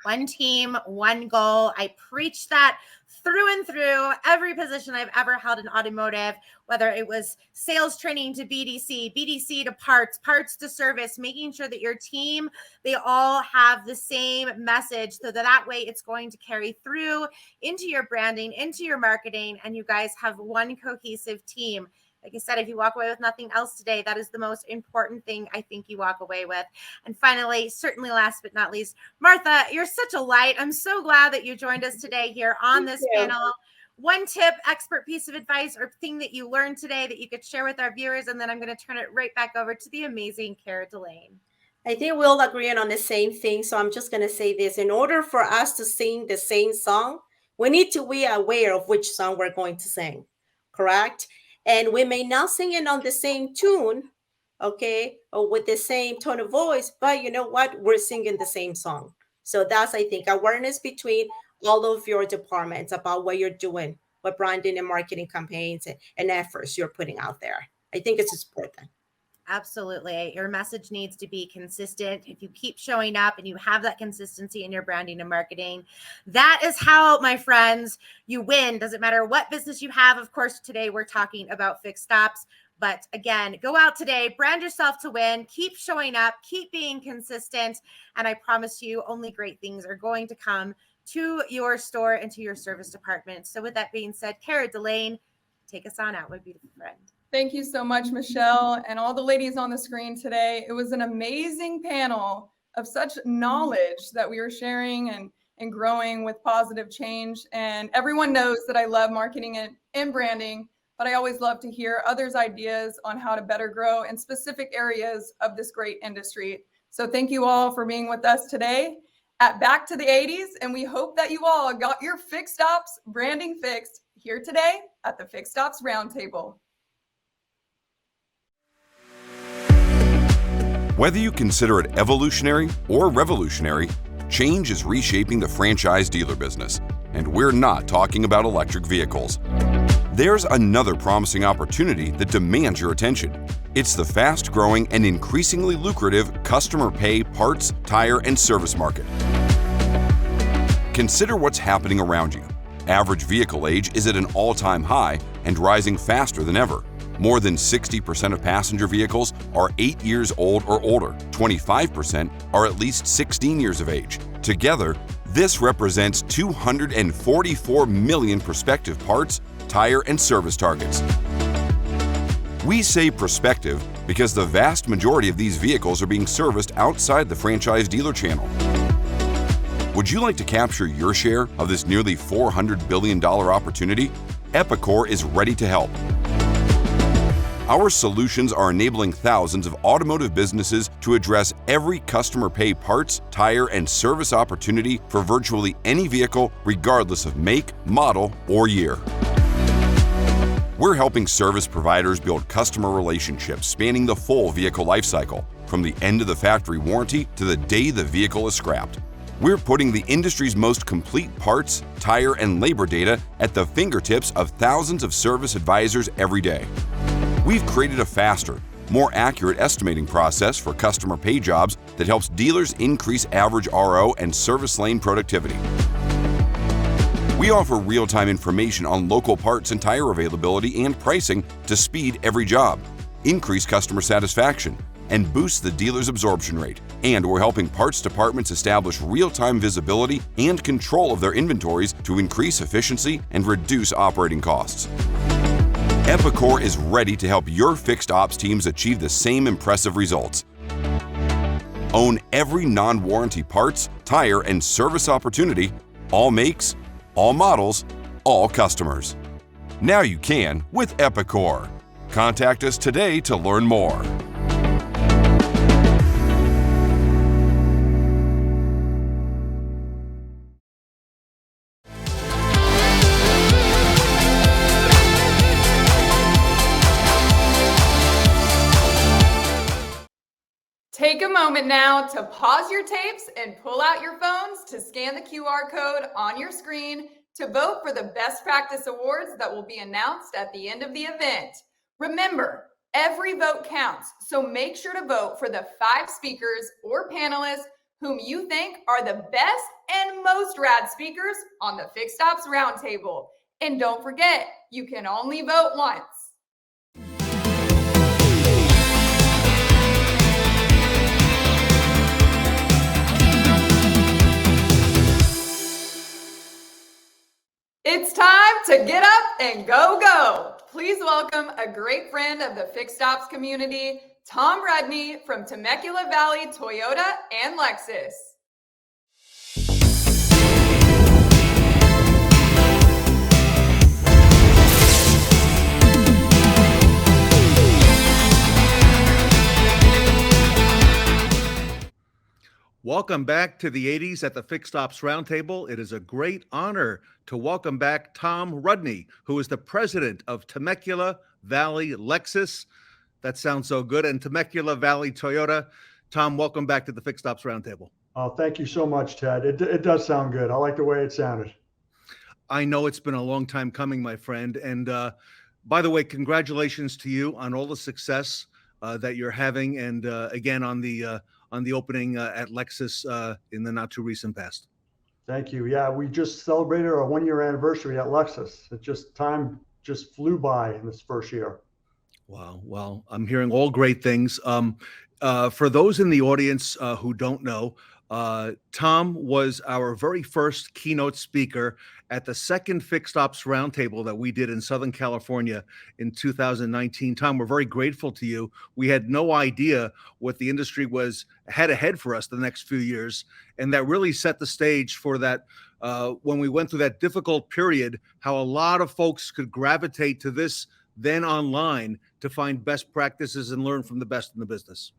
One team, one goal. I preach that through and through every position I've ever held in automotive, whether it was sales training to BDC, BDC to parts, parts to service, making sure that your team, they all have the same message so that way it's going to carry through into your branding, into your marketing, and you guys have one cohesive team. Like I said, if you walk away with nothing else today, that is the most important thing I think you walk away with. And finally, certainly last but not least, Martha, you're such a light. I'm so glad that you joined us today here on this panel. One tip, expert piece of advice, or thing that you learned today that you could share with our viewers, and then I'm going to turn it right back over to the amazing Cara Delane. I think we'll agree on the same thing. So I'm just going to say this. In order for us to sing the same song, we need to be aware of which song we're going to sing, correct? And we may not sing it on the same tune, okay, or with the same tone of voice, but you know what? We're singing the same song. So that's, I think, awareness between all of your departments about what you're doing, what branding and marketing campaigns and efforts you're putting out there. I think it's important. Absolutely. Your message needs to be consistent. If you keep showing up and you have that consistency in your branding and marketing, that is how, my friends, you win. Doesn't matter what business you have. Of course, today we're talking about fixed stops. But again, go out today, brand yourself to win, keep showing up, keep being consistent. And I promise you, only great things are going to come to your store and to your service department. So with that being said, Cara Delane, take us on out, my beautiful friend. Thank you so much, Michelle, and all the ladies on the screen today. It was an amazing panel of such knowledge that we were sharing and growing with positive change. And everyone knows that I love marketing and branding, but I always love to hear others' ideas on how to better grow in specific areas of this great industry. So thank you all for being with us today at Back to the 80s. And we hope that you all got your fixed ops branding fixed here today at the Fixed Ops Roundtable. Whether you consider it evolutionary or revolutionary, change is reshaping the franchise dealer business, and we're not talking about electric vehicles. There's another promising opportunity that demands your attention. It's the fast-growing and increasingly lucrative customer pay parts, tire, and service market. Consider what's happening around you. Average vehicle age is at an all-time high and rising faster than ever. More than 60% of passenger vehicles are 8 years old or older. 25% are at least 16 years of age. Together, this represents 244 million prospective parts, tire, and service targets. We say prospective because the vast majority of these vehicles are being serviced outside the franchise dealer channel. Would you like to capture your share of this nearly $400 billion opportunity? Epicor is ready to help. Our solutions are enabling thousands of automotive businesses to address every customer pay parts, tire, and service opportunity for virtually any vehicle, regardless of make, model, or year. We're helping service providers build customer relationships spanning the full vehicle lifecycle, from the end of the factory warranty to the day the vehicle is scrapped. We're putting the industry's most complete parts, tire, and labor data at the fingertips of thousands of service advisors every day. We've created a faster, more accurate estimating process for customer pay jobs that helps dealers increase average RO and service lane productivity. We offer real-time information on local parts and tire availability and pricing to speed every job, increase customer satisfaction, and boost the dealer's absorption rate. And we're helping parts departments establish real-time visibility and control of their inventories to increase efficiency and reduce operating costs. Epicor is ready to help your fixed ops teams achieve the same impressive results. Own every non-warranty parts, tire, and service opportunity, all makes, all models, all customers. Now you can with Epicor. Contact us today to learn more. Take a moment now to pause your tapes and pull out your phones to scan the QR code on your screen to vote for the Best Practice Awards that will be announced at the end of the event. Remember, every vote counts, so make sure to vote for the 5 speakers or panelists whom you think are the best and most rad speakers on the Fixed Ops Roundtable. And don't forget, you can only vote once. It's time to get up and go. Please welcome a great friend of the Fixed Ops community, Tom Rudnai from Temecula Valley Toyota and Lexus. Welcome back to the 80s at the Fixed Ops Roundtable. It is a great honor to welcome back Tom Rudnai, who is the president of Temecula Valley Lexus. That sounds so good. And Temecula Valley Toyota. Tom, welcome back to the Fixed Ops Roundtable. Oh, thank you so much, Ted. It does sound good. I like the way it sounded. I know it's been a long time coming, my friend. And by the way, congratulations to you on all the success that you're having. And again, on the opening at Lexus in the not too recent past. Thank you. Yeah, we just celebrated our 1-year anniversary at Lexus. Time just flew by in this first year. Wow. Well, I'm hearing all great things. For those in the audience who don't know, Tom was our very first keynote speaker at the second Fixed Ops Roundtable that we did in Southern California in 2019. Tom, we're very grateful to you. We had no idea what the industry had ahead for us the next few years, and that really set the stage for that when we went through that difficult period, how a lot of folks could gravitate to this then online to find best practices and learn from the best in the business.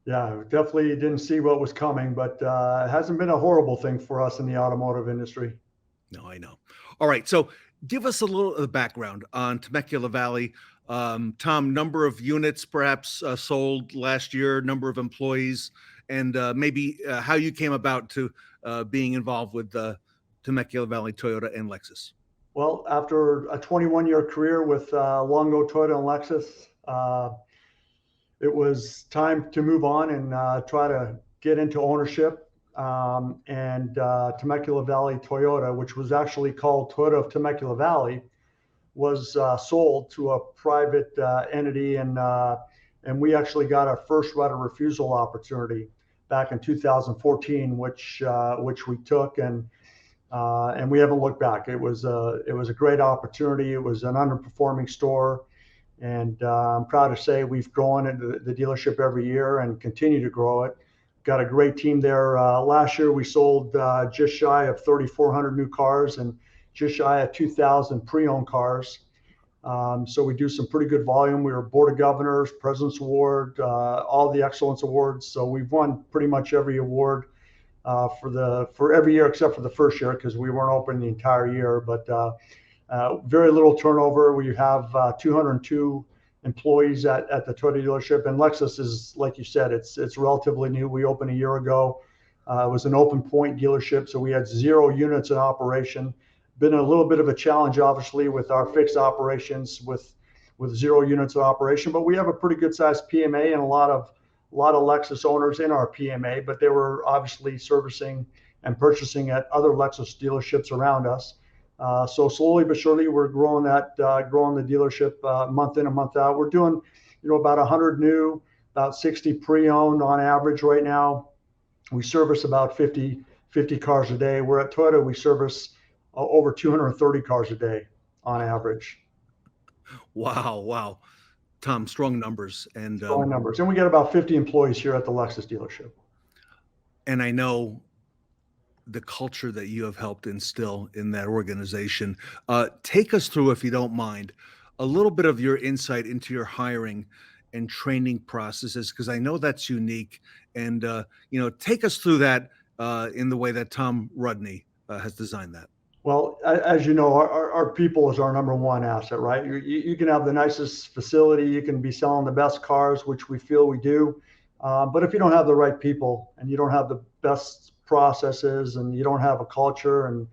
Yeah, definitely didn't see what was coming, but it hasn't been a horrible thing for us in the automotive industry. No, I know. All right. So give us a little of the background on Temecula Valley. Tom, number of units perhaps sold last year, number of employees, and maybe how you came about to being involved with Temecula Valley Toyota and Lexus. Well, after a 21-year career with Longo Toyota and Lexus, it was time to move on and try to get into ownership. And Temecula Valley Toyota, which was actually called Toyota of Temecula Valley, was sold to a private entity, and we actually got our first right of refusal opportunity back in 2014, which we took, and we haven't looked back. It was a great opportunity. It was an underperforming store, And I'm proud to say we've grown into the dealership every year and continue to grow it. Got a great team there. Last year we sold just shy of 3,400 new cars and just shy of 2,000 pre-owned cars. So we do some pretty good volume. We were Board of Governors, President's Award, all the Excellence Awards. So we've won pretty much every award for every year except for the first year because we weren't open the entire year. But very little turnover. We have 202 employees at the Toyota dealership, and Lexus is, like you said, it's relatively new. We opened a year ago. It was an open point dealership, so we had 0 units in operation. Been a little bit of a challenge, obviously, with our fixed operations with 0 units of operation, but we have a pretty good sized PMA and a lot of Lexus owners in our PMA, but they were obviously servicing and purchasing at other Lexus dealerships around us. So slowly but surely, we're growing the dealership month in and month out. We're doing, about 100 new, about 60 pre-owned on average right now. We service about 50 cars a day. We're at Toyota, we service over 230 cars a day on average. Wow. Tom, strong numbers. And strong numbers. And we got about 50 employees here at the Lexus dealership. And I know the culture that you have helped instill in that organization. Take us through, if you don't mind, a little bit of your insight into your hiring and training processes, because I know that's unique. And, take us through that in the way that Tom Rudnai has designed that. Well, as you know, our people is our number one asset, right? You can have the nicest facility, you can be selling the best cars, which we feel we do. But if you don't have the right people and you don't have the best processes and you don't have a culture and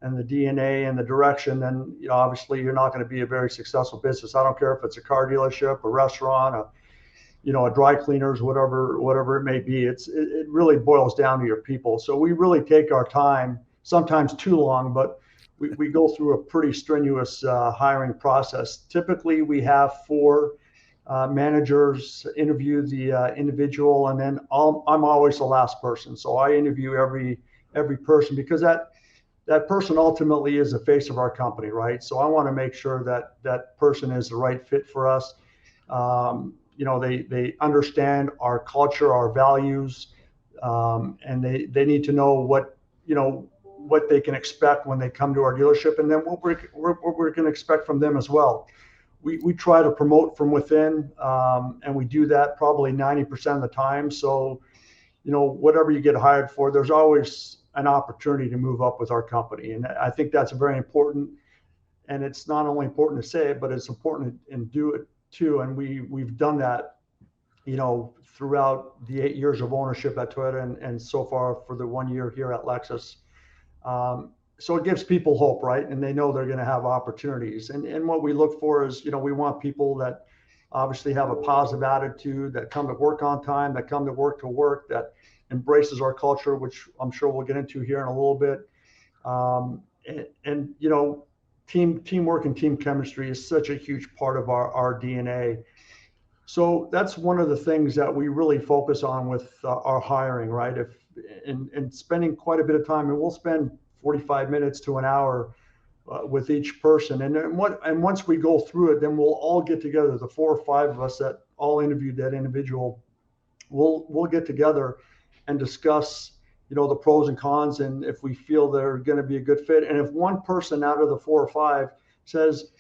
the DNA and the direction, then obviously you're not going to be a very successful business. I don't care if it's a car dealership, a restaurant, a dry cleaners, whatever it may be. It really boils down to your people. So we really take our time, sometimes too long, but we go through a pretty strenuous hiring process. Typically, we have 4 managers interview the individual, and then I'm always the last person. So I interview every person because that person ultimately is the face of our company, right? So I want to make sure that person is the right fit for us. They understand our culture, our values, and they need to know what they can expect when they come to our dealership, and then what we're going to expect from them as well. We try to promote from within, and we do that probably 90% of the time. So, whatever you get hired for, there's always an opportunity to move up with our company. And I think that's very important. And it's not only important to say it, but it's important to do it too. And we've done that, throughout the 8 years of ownership at Toyota and so far for the 1 year here at Lexus. So it gives people hope, right? And they know they're going to have opportunities. And what we look for is, we want people that obviously have a positive attitude, that come to work on time, that come to work, that embraces our culture, which I'm sure we'll get into here in a little bit. Teamwork and team chemistry is such a huge part of our DNA. So that's one of the things that we really focus on with our hiring, right? And spending quite a bit of time, and we'll spend 45 minutes to an hour with each person. And once we go through it, then we'll all get together, the 4 or 5 of us that all interviewed that individual, we'll get together and discuss, the pros and cons, and if we feel they're going to be a good fit. And if one person out of the 4 or 5 says,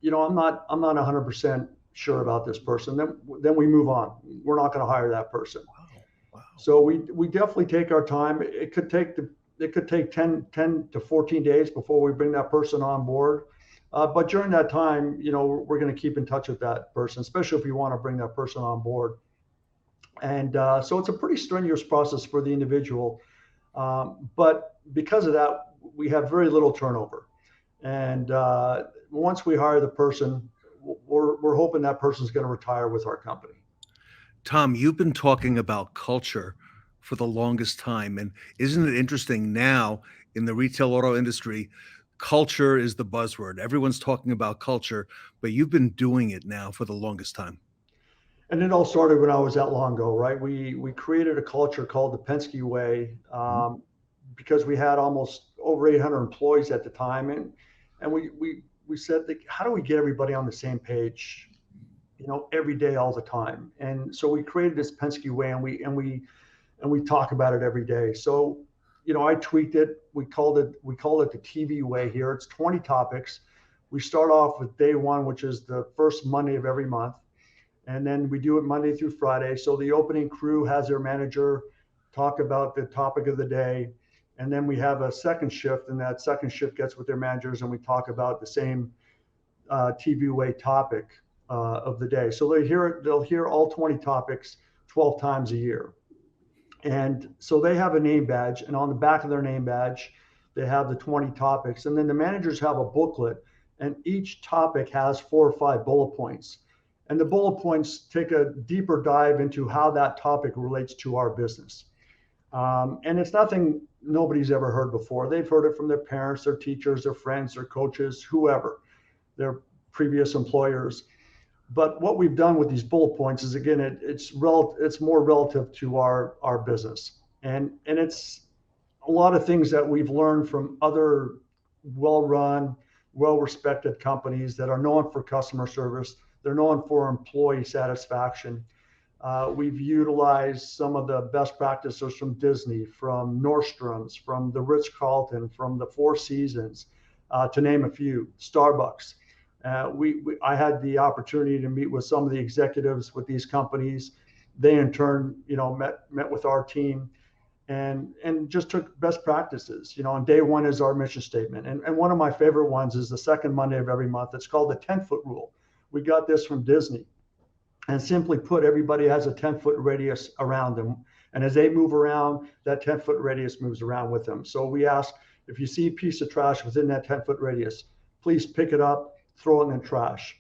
I'm not 100% sure about this person, then we move on. We're not going to hire that person. Wow. So we definitely take our time. It could take 10 to 14 days before we bring that person on board. But during that time, we're going to keep in touch with that person, especially if you want to bring that person on board. And so it's a pretty strenuous process for the individual. But because of that, we have very little turnover. And once we hire the person, we're hoping that person's going to retire with our company. Tom, you've been talking about culture for the longest time. And isn't it interesting now in the retail auto industry, culture is the buzzword. Everyone's talking about culture, but you've been doing it now for the longest time. And it all started when I was at Longo, right? We created a culture called the Penske Way because we had almost over 800 employees at the time. And we said, how do we get everybody on the same page? every day, all the time. And so we created this Penske way, and we talk about it every day. So, I tweaked it. We call it the TV way here. It's 20 topics. We start off with day one, which is the first Monday of every month. And then we do it Monday through Friday. So the opening crew has their manager talk about the topic of the day. And then we have a second shift, and that second shift gets with their managers, and we talk about the same TV way topic of the day. So they'll hear all 20 topics 12 times a year. And so they have a name badge, and on the back of their name badge, they have the 20 topics. And then the managers have a booklet, and each topic has 4 or 5 bullet points. And the bullet points take a deeper dive into how that topic relates to our business. And it's nothing nobody's ever heard before. They've heard it from their parents, their teachers, their friends, their coaches, whoever, their previous employers. But what we've done with these bullet points is, again, it's more relative to our business. And it's a lot of things that we've learned from other well-run, well-respected companies that are known for customer service. They're known for employee satisfaction. We've utilized some of the best practices from Disney, from Nordstrom's, from the Ritz-Carlton, from the Four Seasons, to name a few, Starbucks. I had the opportunity to meet with some of the executives with these companies. They in turn, met with our team and just took best practices, and day one is our mission statement. And one of my favorite ones is the second Monday of every month. It's called the 10-foot rule. We got this from Disney. And simply put, everybody has a 10-foot radius around them. And as they move around, that 10-foot radius moves around with them. So we ask, if you see a piece of trash within that 10-foot radius, please pick it up, throw it in the trash.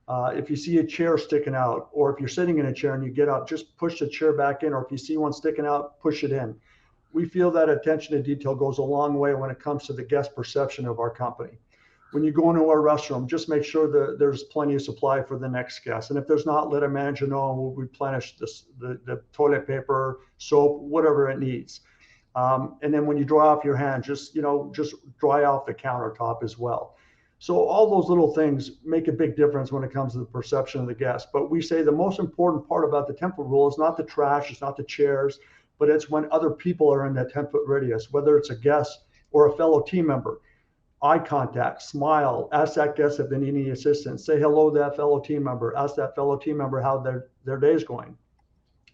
If you see a chair sticking out, or if you're sitting in a chair and you get up, just push the chair back in, or if you see one sticking out, push it in. We feel that attention to detail goes a long way when it comes to the guest perception of our company. When you go into our restroom, just make sure that there's plenty of supply for the next guest. And if there's not, let a manager know, and we'll replenish the toilet paper, soap, whatever it needs. And then when you dry off your hands, just dry off the countertop as well. So all those little things make a big difference when it comes to the perception of the guest. But we say the most important part about the 10-foot rule is not the trash, it's not the chairs, but it's when other people are in that 10-foot radius, whether it's a guest or a fellow team member. Eye contact, smile, ask that guest if they need any assistance, say hello to that fellow team member, ask that fellow team member how their day is going.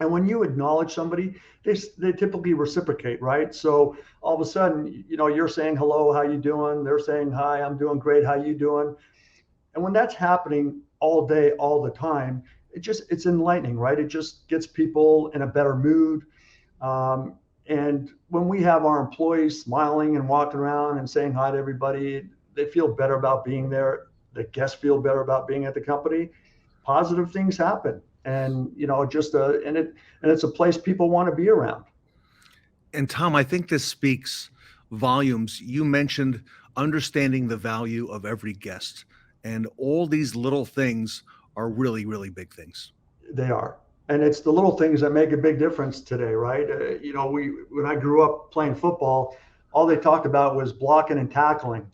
And when you acknowledge somebody, they typically reciprocate, right? So all of a sudden, you're saying hello, how you doing? They're saying hi, I'm doing great, how you doing? And when that's happening all day, all the time, it's enlightening, right? It just gets people in a better mood. And when we have our employees smiling and walking around and saying hi to everybody, they feel better about being there. The guests feel better about being at the company. Positive things happen, and it's a place people want to be around. And Tom, I think this speaks volumes. You mentioned understanding the value of every guest, and all these little things are really, really big things. They are. And it's the little things that make a big difference today, right? When I grew up playing football, all they talked about was blocking and tackling.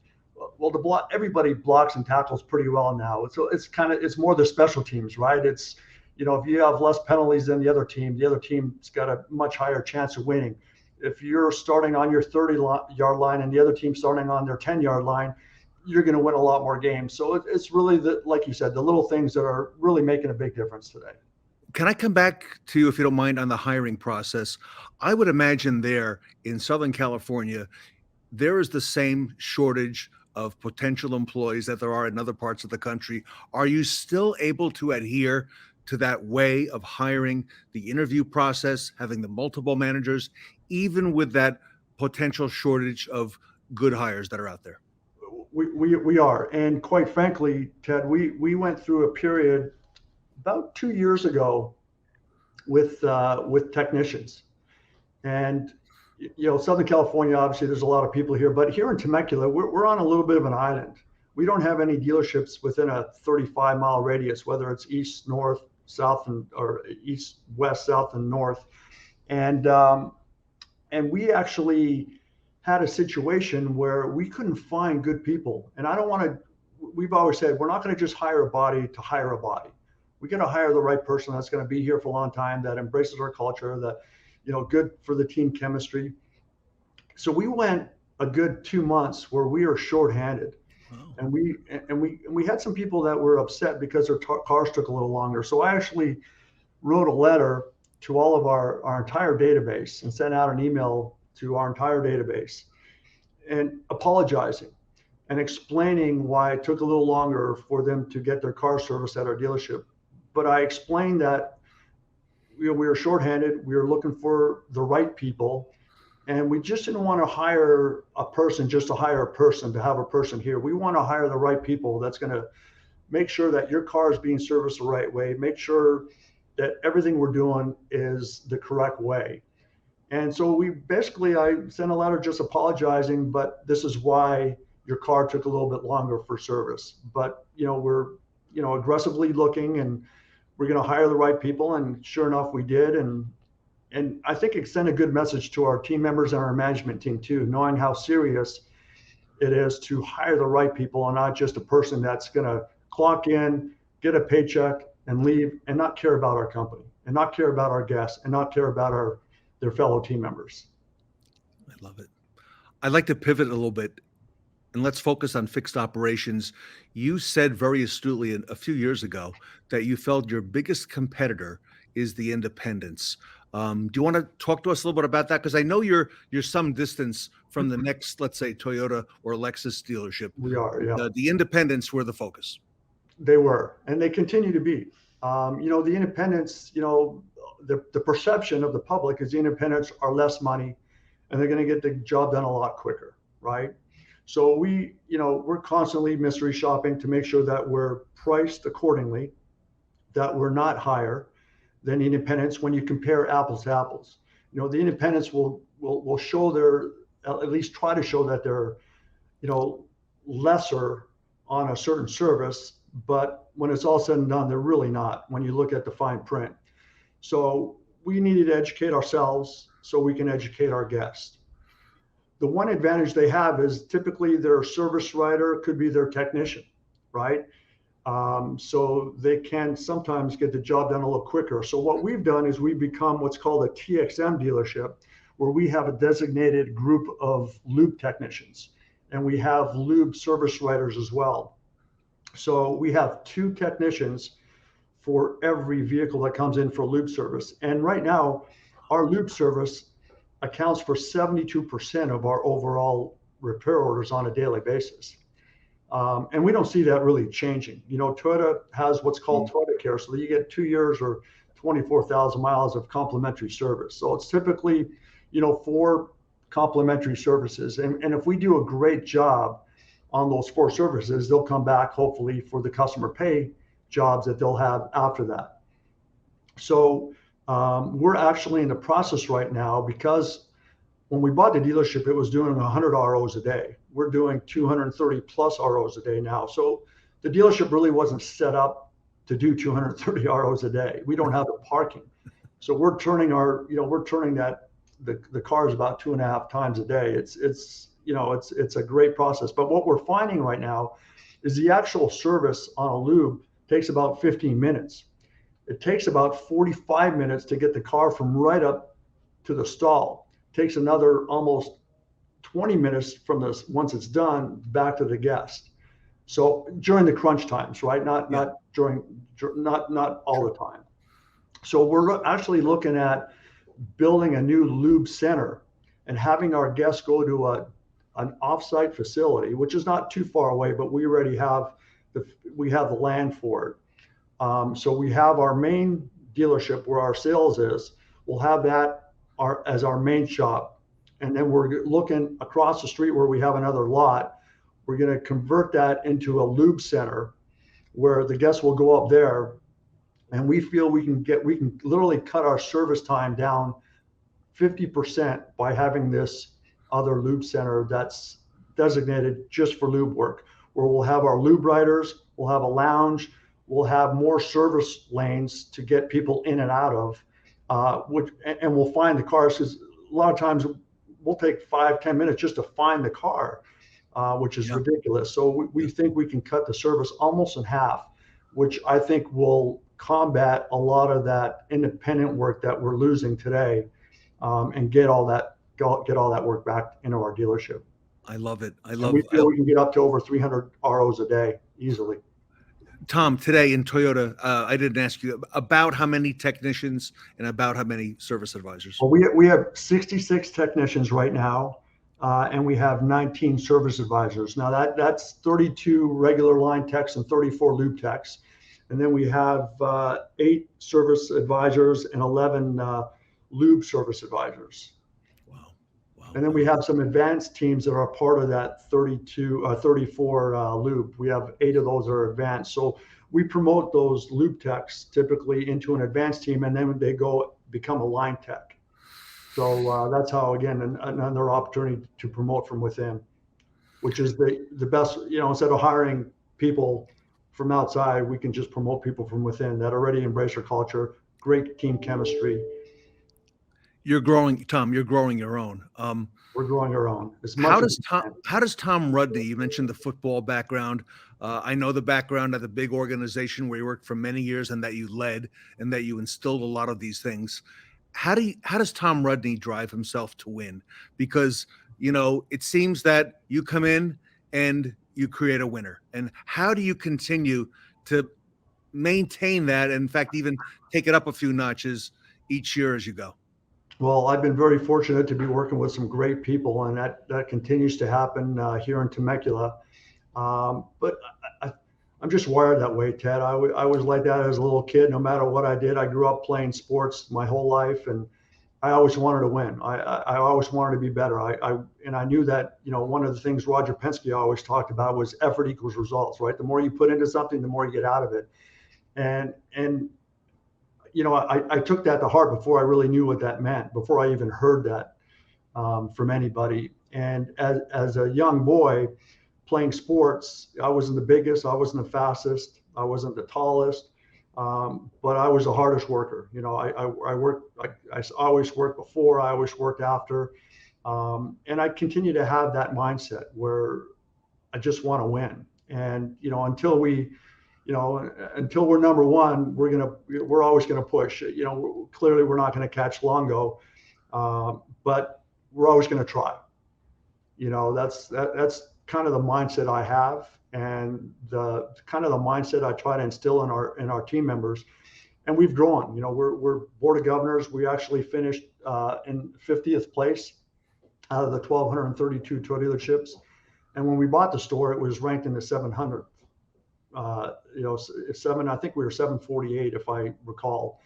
Well, everybody blocks and tackles pretty well now. So it's more the special teams, right? It's, if you have less penalties than the other team's got a much higher chance of winning. If you're starting on your 30-yard line and the other team's starting on their 10-yard line, you're going to win a lot more games. So it's really, like you said, the little things that are really making a big difference today. Can I come back to you, if you don't mind, on the hiring process? I would imagine there in Southern California, there is the same shortage of potential employees that there are in other parts of the country. Are you still able to adhere to that way of hiring, the interview process, having the multiple managers, even with that potential shortage of good hires that are out there? We are. And quite frankly, Ted, we went through a period about 2 years ago with technicians. And Southern California, obviously there's a lot of people here, but here in Temecula, we're on a little bit of an island. We don't have any dealerships within a 35-mile radius, whether it's east, north, south, or east, west, south, and north. And we actually had a situation where we couldn't find good people. And we've always said, we're not going to just hire a body to hire a body. We got to hire the right person that's going to be here for a long time, that embraces our culture, that, good for the team chemistry. So we went a good 2 months where we are shorthanded. And we had some people that were upset because their cars took a little longer. So I actually wrote a letter to all of our entire database and sent out an email to our entire database and apologizing and explaining why it took a little longer for them to get their car serviced at our dealership. But I explained that we were shorthanded. We were looking for the right people. And we just didn't want to hire a person just to hire a person, to have a person here. We want to hire the right people that's going to make sure that your car is being serviced the right way, make sure that everything we're doing is the correct way. And so I sent a letter just apologizing, but this is why your car took a little bit longer for service. But, we're, aggressively looking, and we're going to hire the right people. And sure enough, we did. And I think it sent a good message to our team members and our management team too, knowing how serious it is to hire the right people and not just a person that's going to clock in, get a paycheck and leave and not care about our company and not care about our guests and not care about their fellow team members. I love it. I'd like to pivot a little bit and let's focus on fixed operations. You said very astutely a few years ago that you felt your biggest competitor is the independents. Do you want to talk to us a little bit about that? Because I know you're some distance from the next, let's say, Toyota or Lexus dealership. We are, yeah. The independents were the focus. They were, and they continue to be. The independents, the perception of the public is the independents are less money, and they're going to get the job done a lot quicker, right? So we're constantly mystery shopping to make sure that we're priced accordingly, that we're not higher than the independents when you compare apples to apples. The independents will show at least try to show that they're, lesser on a certain service, but when it's all said and done, they're really not when you look at the fine print. So we needed to educate ourselves so we can educate our guests. The one advantage they have is typically their service writer could be their technician, right? So they can sometimes get the job done a little quicker. So what we've done is we've become what's called a TXM dealership, where we have a designated group of lube technicians, and we have lube service writers as well. So we have 2 technicians for every vehicle that comes in for lube service. And right now, our lube service accounts for 72% of our overall repair orders on a daily basis. And we don't see that really changing. Toyota has what's called Toyota Care, so that you get 2 years or 24,000 miles of complimentary service. So it's typically, 4 complimentary services. And if we do a great job on those 4 services, they'll come back hopefully for the customer pay jobs that they'll have after that. So we're actually in the process right now, because when we bought the dealership, it was doing 100 ROs a day. We're doing 230 plus ROs a day now. So the dealership really wasn't set up to do 230 ROs a day. We don't have the parking. So we're turning the cars about 2.5 times a day. It's a great process. But what we're finding right now is the actual service on a lube takes about 15 minutes. It takes about 45 minutes to get the car from right up to the stall. It takes another almost 20 minutes from this, once it's done, back to the guest. So during the crunch times, right? Not all the time. So we're actually looking at building a new lube center and having our guests go to an offsite facility, which is not too far away, but we already have the land for it. So we have our main dealership where our sales is. We'll have that as our main shop. And then we're looking across the street where we have another lot. We're going to convert that into a lube center where the guests will go up there. And we feel we can literally cut our service time down 50% by having this other lube center that's designated just for lube work, where we'll have our lube riders, we'll have a lounge, we'll have more service lanes to get people in and out of, and we'll find the cars, because a lot of times we'll take 5-10 minutes just to find the car, which is ridiculous. So we think we can cut the service almost in half, which I think will combat a lot of that independent work that we're losing today, and get all that work back into our dealership. I love it. We feel we can get up to over 300 ROs a day easily. Tom, today in Toyota, I didn't ask you about how many technicians and about how many service advisors. Well, we have 66 technicians right now, and we have 19 service advisors. Now that's 32 regular line techs and 34 lube techs. And then we have 8 service advisors and 11 lube service advisors. Wow. And then we have some advanced teams that are part of that 34 lube. We have 8 of those are advanced. So we promote those lube techs typically into an advanced team, and then they go become a line tech. So that's how, again, another opportunity to promote from within, which is the best, instead of hiring people from outside, we can just promote people from within that already embrace our culture, great team chemistry. You're growing, Tom. You're growing your own. We're growing our own. How does Tom Rudnai? You mentioned the football background. I know the background at the big organization where you worked for many years and that you led and that you instilled a lot of these things. How does Tom Rudnai drive himself to win? Because it seems that you come in and you create a winner. And how do you continue to maintain that? And in fact, even take it up a few notches each year as you go? Well, I've been very fortunate to be working with some great people, and that continues to happen here in Temecula. But I'm just wired that way, Ted. I was like that as a little kid. No matter what I did, I grew up playing sports my whole life, and I always wanted to win. I always wanted to be better. And I knew that, one of the things Roger Penske always talked about was effort equals results, right? The more you put into something, the more you get out of it. And I took that to heart before I really knew what that meant, before I even heard that from anybody. And as a young boy playing sports, I wasn't the biggest, I wasn't the fastest, I wasn't the tallest, but I was the hardest worker. I always worked before, I always worked after. And I continue to have that mindset where I just want to win. And, until we're number one, we're always going to push. Clearly we're not going to catch Longo, but we're always going to try. That's kind of the mindset I have, and the kind of the mindset I try to instill in our team members. And we've grown. We're board of governors. We actually finished in 50th place out of the 1,232 toy dealerships. And when we bought the store, it was ranked in the 700th. I think we were 748 if I recall,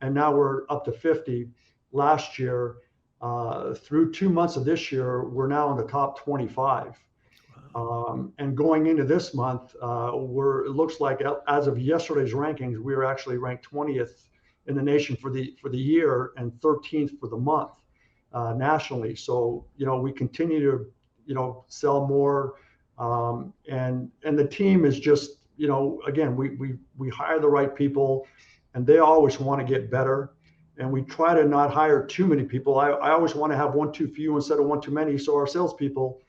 and now we're up to 50. Last year, through 2 months of this year, we're now in the top 25. And going into this month, it looks like as of yesterday's rankings, we are actually ranked 20th in the nation for the year and 13th for the month nationally. So we continue to sell more, and the team is just. Again, we hire the right people, and they always want to get better. And we try to not hire too many people. I always want to have one too few instead of one too many, so our salespeople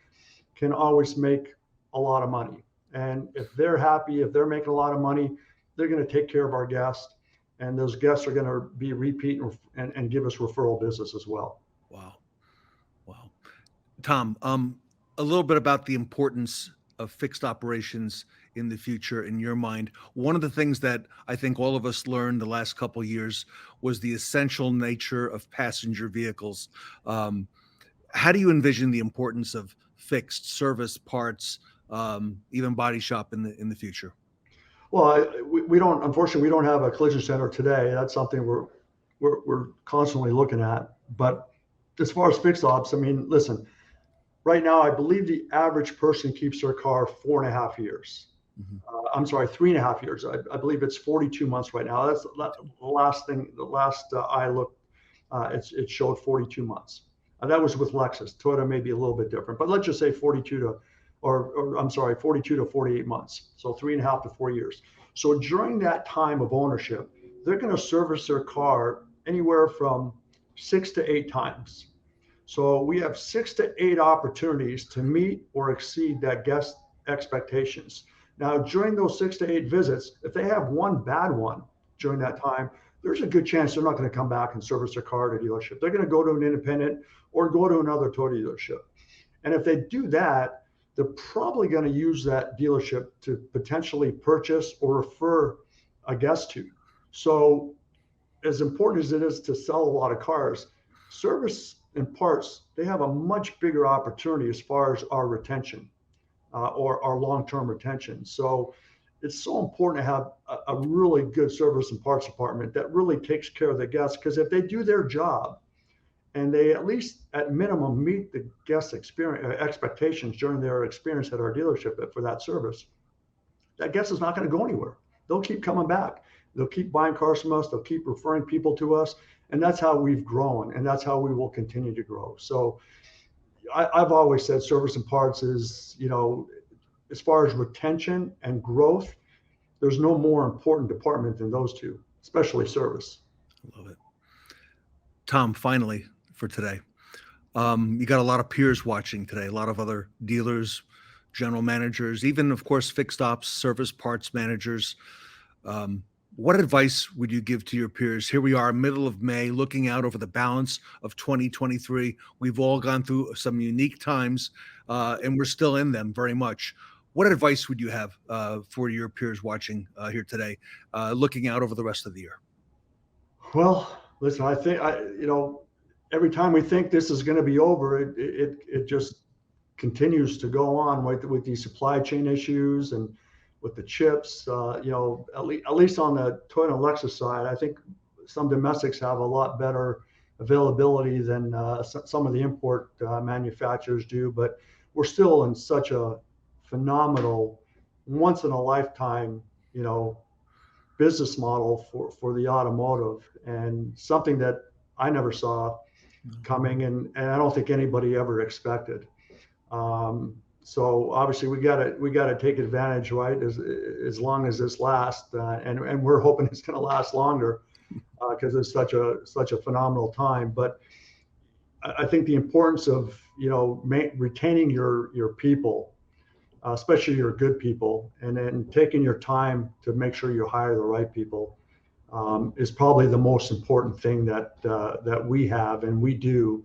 can always make a lot of money. And if they're happy, if they're making a lot of money, they're going to take care of our guests, and those guests are going to be repeat and give us referral business as well. Wow. Tom, a little bit about the importance of fixed operations in the future in your mind. One of the things that I think all of us learned the last couple of years was the essential nature of passenger vehicles. How do you envision the importance of fixed service parts, even body shop in the future? Well, we don't, unfortunately, we don't have a collision center today. That's something we're constantly looking at. But as far as fixed ops, I mean, listen, right now, I believe the average person keeps their car 4.5 years. I'm sorry, 3.5 years. I believe it's 42 months right now. That's the last I looked, it showed 42 months. That was with Lexus. Toyota may be a little bit different, but let's just say 42 to 48 months. So 3.5 to 4 years. So during that time of ownership, they're going to service their car anywhere from 6 to 8 times. So we have 6 to 8 opportunities to meet or exceed that guest expectations. Now, during those 6 to 8 visits, if they have one bad one, during that time, there's a good chance they're not going to come back and service their car at a dealership. They're going to go to an independent or go to another Toyota dealership. And if they do that, they're probably going to use that dealership to potentially purchase or refer a guest to. So as important as it is to sell a lot of cars, service and parts, they have a much bigger opportunity as far as our retention or our long-term retention. So it's so important to have a really good service and parts department that really takes care of the guests, because if they do their job and they at least at minimum meet the guest experience expectations during their experience at our dealership for that service, that guest is not going to go anywhere. They'll keep coming back. They'll keep buying cars from us. They'll keep referring people to us. And that's how we've grown, and that's how we will continue to grow. So I've always said service and parts is, as far as retention and growth, there's no more important department than those two, especially service. I love it. Tom, finally for today, you got a lot of peers watching today, a lot of other dealers, general managers, even of course, fixed ops, service parts managers. What advice would you give to your peers? Here we are, middle of May, looking out over the balance of 2023. We've all gone through some unique times, and we're still in them very much. What advice would you have for your peers watching here today, looking out over the rest of the year? Well, listen, I think, every time we think this is going to be over, it just continues to go on with these supply chain issues and with the chips. At least on the Toyota and Lexus side, I think some domestics have a lot better availability than some of the import manufacturers do. But we're still in such a phenomenal, once in a lifetime, business model for the automotive, and something that I never saw coming, and I don't think anybody ever expected. So obviously we got to take advantage, right? As long as this lasts, and we're hoping it's going to last longer, because it's such a phenomenal time. But I think the importance of retaining your people, especially your good people, and then taking your time to make sure you hire the right people, is probably the most important thing that we have and we do,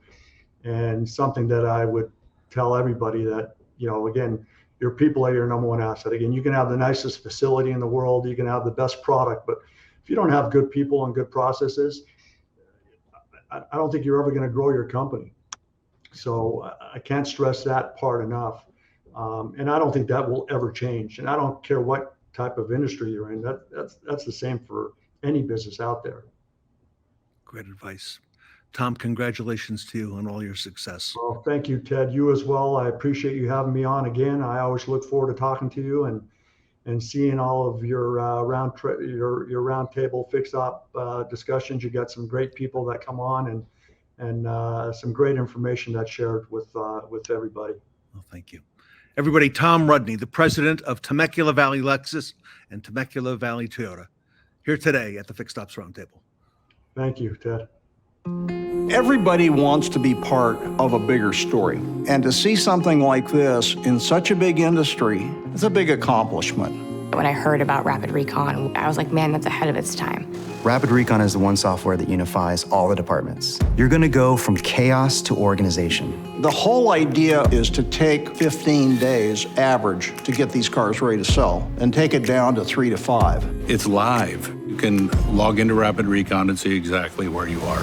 and something that I would tell everybody that, again, your people are your number one asset. Again, you can have the nicest facility in the world, you can have the best product, but if you don't have good people and good processes, I don't think you're ever going to grow your company. So I can't stress that part enough. And I don't think that will ever change. And I don't care what type of industry you're in. That's the same for any business out there. Great advice. Tom, congratulations to you on all your success. Well, thank you, Ted. You as well. I appreciate you having me on again. I always look forward to talking to you and seeing all of your your roundtable fixed op discussions. You got some great people that come on and some great information that's shared with everybody. Well, thank you. Everybody, Tom Rudnai, the president of Temecula Valley Lexus and Temecula Valley Toyota, here today at the Fixed Ops Roundtable. Thank you, Ted. Everybody wants to be part of a bigger story. And to see something like this in such a big industry is a big accomplishment. When I heard about Rapid Recon, I was like, man, that's ahead of its time. Rapid Recon is the one software that unifies all the departments. You're going to go from chaos to organization. The whole idea is to take 15 days average to get these cars ready to sell and take it down to 3 to 5. It's live. You can log into Rapid Recon and see exactly where you are.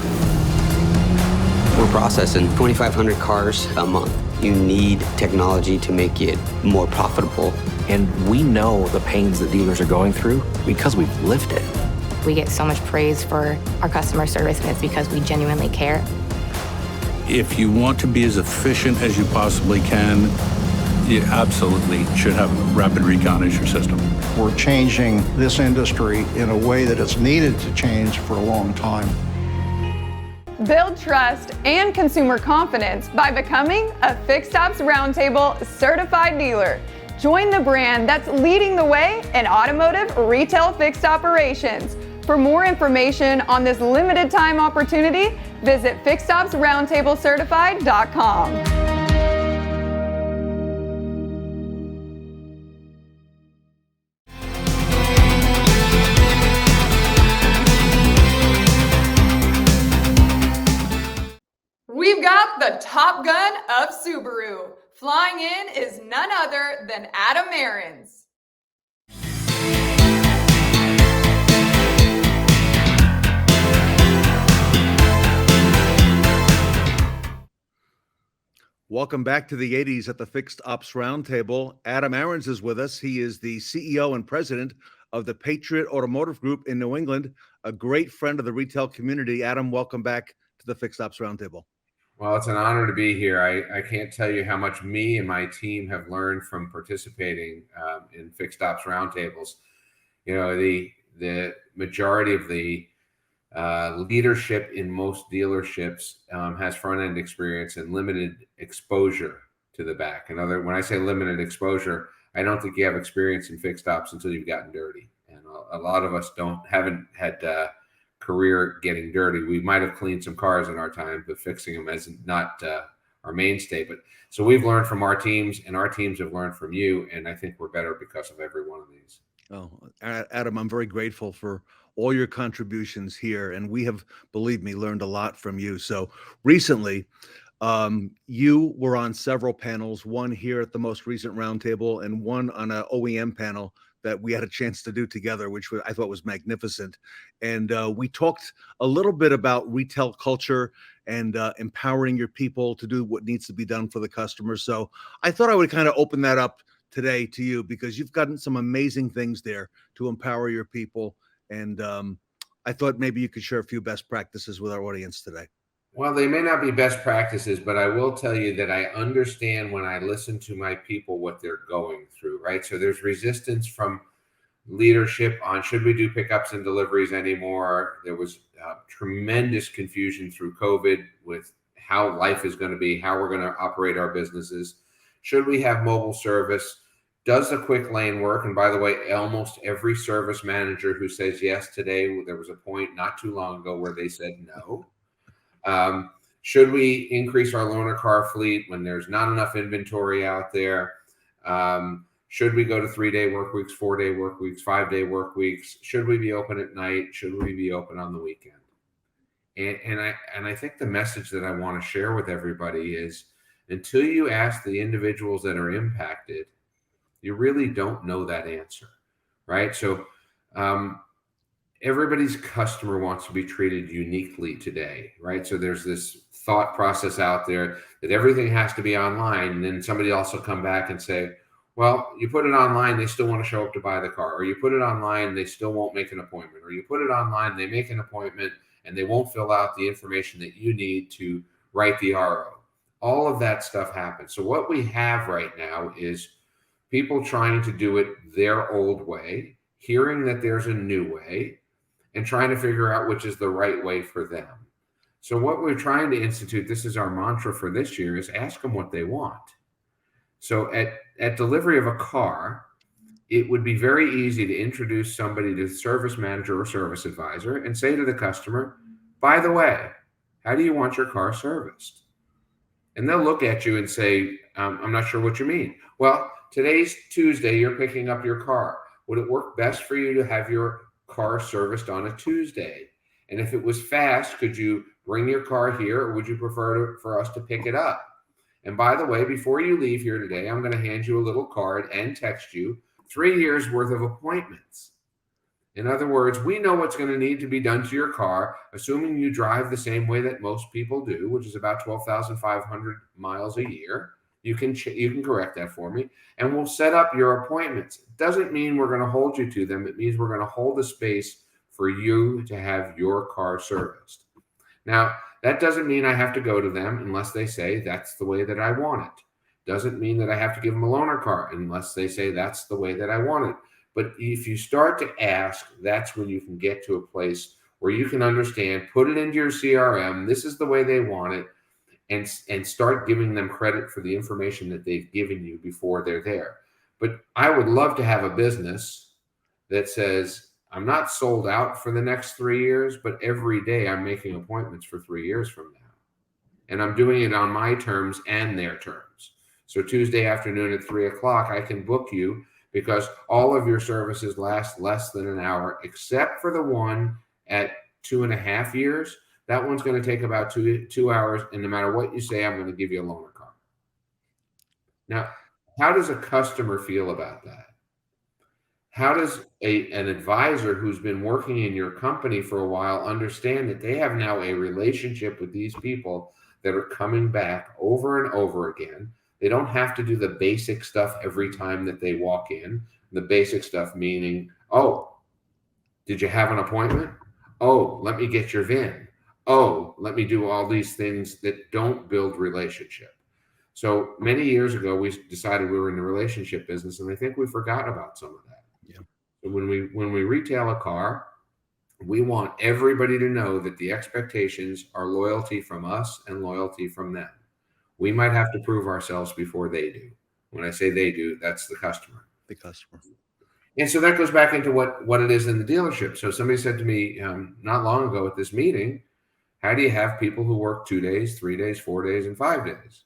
We're processing 2,500 cars a month. You need technology to make it more profitable. And we know the pains that dealers are going through because we've lived it. We get so much praise for our customer service, and it's because we genuinely care. If you want to be as efficient as you possibly can, you absolutely should have Rapid Recon as your system. We're changing this industry in a way that it's needed to change for a long time. Build trust and consumer confidence by becoming a Fixed Ops Roundtable certified dealer. Join the brand that's leading the way in automotive retail fixed operations. For more information on this limited time opportunity, visit fixedopsroundtablecertified.com. got the Top Gun of Subaru. Flying in is none other than Adam Arens. Welcome back to the 80s at the Fixed Ops Roundtable. Adam Arens is with us. He is the CEO and president of the Patriot Automotive Group in New England, a great friend of the retail community. Adam, welcome back to the Fixed Ops Roundtable. Well, it's an honor to be here. I can't tell you how much me and my team have learned from participating in Fixed Ops Roundtables. You know, the majority of the leadership in most dealerships has front-end experience and limited exposure to the back. When I say limited exposure, I don't think you have experience in fixed ops until you've gotten dirty. And a lot of us haven't had career getting dirty. We might have cleaned some cars in our time, but fixing them is not our mainstay. So we've learned from our teams, and our teams have learned from you. And I think we're better because of every one of these. Oh, Adam, I'm very grateful for all your contributions here. And we have, believe me, learned a lot from you. So recently, you were on several panels, one here at the most recent roundtable and one on an OEM panel that we had a chance to do together, which I thought was magnificent. And we talked a little bit about retail culture and empowering your people to do what needs to be done for the customer. So I thought I would kind of open that up today to you, because you've gotten some amazing things there to empower your people. And I thought maybe you could share a few best practices with our audience today. Well, they may not be best practices, but I will tell you that I understand when I listen to my people what they're going through, right? So there's resistance from leadership on should we do pickups and deliveries anymore. There was tremendous confusion through COVID with how life is going to be, how we're going to operate our businesses. Should we have mobile service? Does the quick lane work? And by the way, almost every service manager who says yes today, there was a point not too long ago where they said no. Should we increase our loaner car fleet when there's not enough inventory out there? Should we go to 3-day work weeks, 4-day work weeks, 5-day work weeks? Should we be open at night? Should we be open on the weekend? And I think the message that I want to share with everybody is until you ask the individuals that are impacted, you really don't know that answer, right? So everybody's customer wants to be treated uniquely today, right? So there's this thought process out there that everything has to be online. And then somebody also come back and say, well, you put it online, they still want to show up to buy the car. Or you put it online, they still won't make an appointment. Or you put it online, they make an appointment, and they won't fill out the information that you need to write the RO. All of that stuff happens. So what we have right now is people trying to do it their old way, hearing that there's a new way, and trying to figure out which is the right way for them. So what we're trying to institute, this is our mantra for this year, is ask them what they want. So at delivery of a car, it would be very easy to introduce somebody to the service manager or service advisor and say to the customer, by the way, how do you want your car serviced? And they'll look at you and say, I'm not sure what you mean. Well, today's Tuesday, you're picking up your car. Would it work best for you to have your car serviced on a Tuesday? And if it was fast, could you bring your car here, or would you prefer for us to pick it up? And by the way, before you leave here today, I'm going to hand you a little card and text you 3 years worth of appointments. In other words, we know what's going to need to be done to your car, assuming you drive the same way that most people do, which is about 12,500 miles a year. You can correct that for me, and we'll set up your appointments. It doesn't mean we're going to hold you to them. It means we're going to hold the space for you to have your car serviced. Now, that doesn't mean I have to go to them unless they say that's the way that I want it. Doesn't mean that I have to give them a loaner car unless they say that's the way that I want it. But if you start to ask, that's when you can get to a place where you can understand, put it into your CRM, this is the way they want it, and start giving them credit for the information that they've given you before they're there. But I would love to have a business that says, I'm not sold out for the next 3 years, but every day I'm making appointments for 3 years from now. And I'm doing it on my terms and their terms. So Tuesday afternoon at 3 o'clock, I can book you because all of your services last less than an hour, except for the one at 2.5 years, That one's going to take about two hours. And no matter what you say, I'm going to give you a loaner car. Now, how does a customer feel about that? How does an advisor who's been working in your company for a while understand that they have now a relationship with these people that are coming back over and over again? They don't have to do the basic stuff every time that they walk in. The basic stuff meaning, oh, did you have an appointment? Oh, let me get your VIN. Oh, let me do all these things that don't build relationship. So many years ago, we decided we were in the relationship business, and I think we forgot about some of that. Yeah. So when we retail a car, we want everybody to know that the expectations are loyalty from us and loyalty from them. We might have to prove ourselves before they do. When I say they do, that's the customer. The customer. And so that goes back into what it is in the dealership. So somebody said to me not long ago at this meeting, how do you have people who work 2 days, 3 days, 4 days, and 5 days?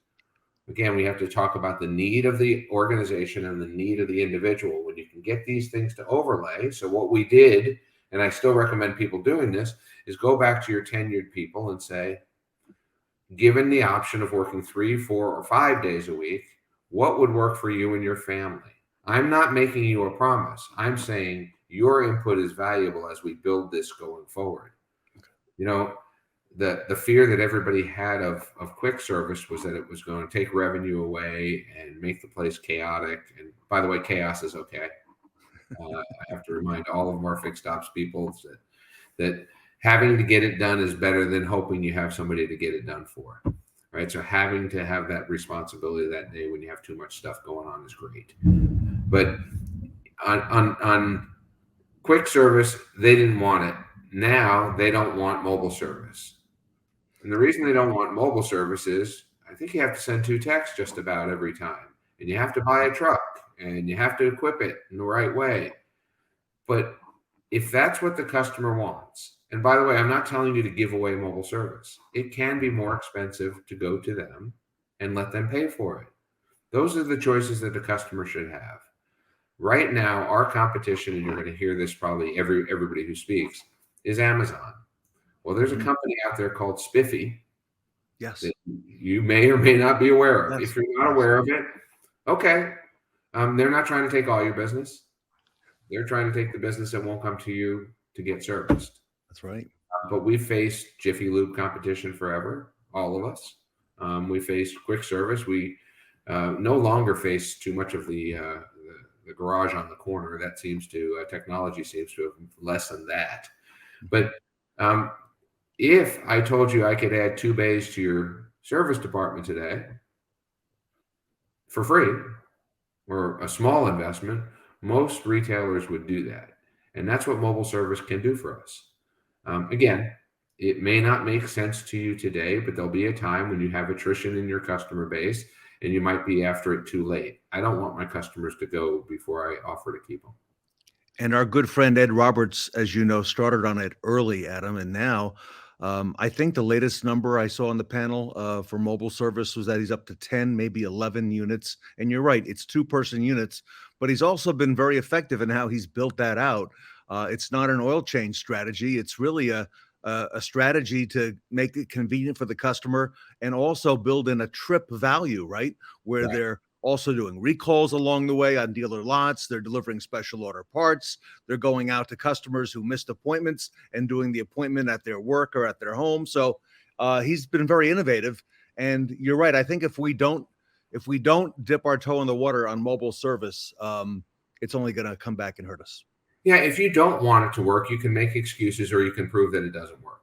Again, we have to talk about the need of the organization and the need of the individual. When you can get these things to overlay. So what we did, and I still recommend people doing this, is go back to your tenured people and say, given the option of working 3, 4, or 5 days a week, what would work for you and your family? I'm not making you a promise. I'm saying your input is valuable as we build this going forward. You know, the fear that everybody had of quick service was that it was going to take revenue away and make the place chaotic. And by the way, chaos is okay. I have to remind all of our fixed ops people that having to get it done is better than hoping you have somebody to get it done for. Right. So having to have that responsibility that day when you have too much stuff going on is great. But on quick service, they didn't want it. Now they don't want mobile service. And the reason they don't want mobile service is I think you have to send 2 texts just about every time. And you have to buy a truck and you have to equip it in the right way. But if that's what the customer wants, and by the way, I'm not telling you to give away mobile service. It can be more expensive to go to them and let them pay for it. Those are the choices that the customer should have. Right now, our competition, and you're going to hear this probably everybody who speaks, is Amazon. Well, there's a company out there called Spiffy. Yes. That you may or may not be aware of. If you're not aware of it, okay. They're not trying to take all your business. They're trying to take the business that won't come to you to get serviced. That's right. But we faced Jiffy Lube competition forever, all of us. We faced quick service. We no longer face too much of the garage on the corner. That seems to technology seems to have lessened that. But if I told you I could add 2 bays to your service department today for free or a small investment, most retailers would do that. And that's what mobile service can do for us. Again, it may not make sense to you today, but there'll be a time when you have attrition in your customer base and you might be after it too late. I don't want my customers to go before I offer to keep them. And our good friend Ed Roberts, as you know, started on it early, Adam, and now I think the latest number I saw on the panel for mobile service was that he's up to 10, maybe 11 units. And you're right, it's 2-person units, but he's also been very effective in how he's built that out. It's not an oil change strategy. It's really a strategy to make it convenient for the customer and also build in a trip value, right? Where Right. they're also doing recalls along the way on dealer lots. They're delivering special order parts. They're going out to customers who missed appointments and doing the appointment at their work or at their home. So he's been very innovative. And you're right. I think if we don't dip our toe in the water on mobile service, it's only going to come back and hurt us. Yeah, if you don't want it to work, you can make excuses or you can prove that it doesn't work.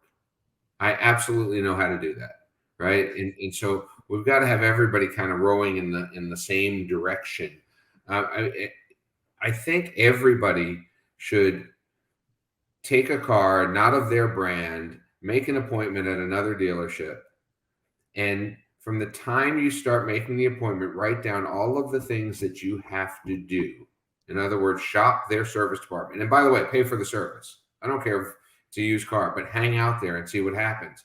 I absolutely know how to do that, right? And so we've got to have everybody kind of rowing in the same direction. I think everybody should take a car, not of their brand, make an appointment at another dealership, and from the time you start making the appointment, write down all of the things that you have to do. In other words, shop their service department. And by the way, pay for the service. I don't care if it's a used car, but hang out there and see what happens.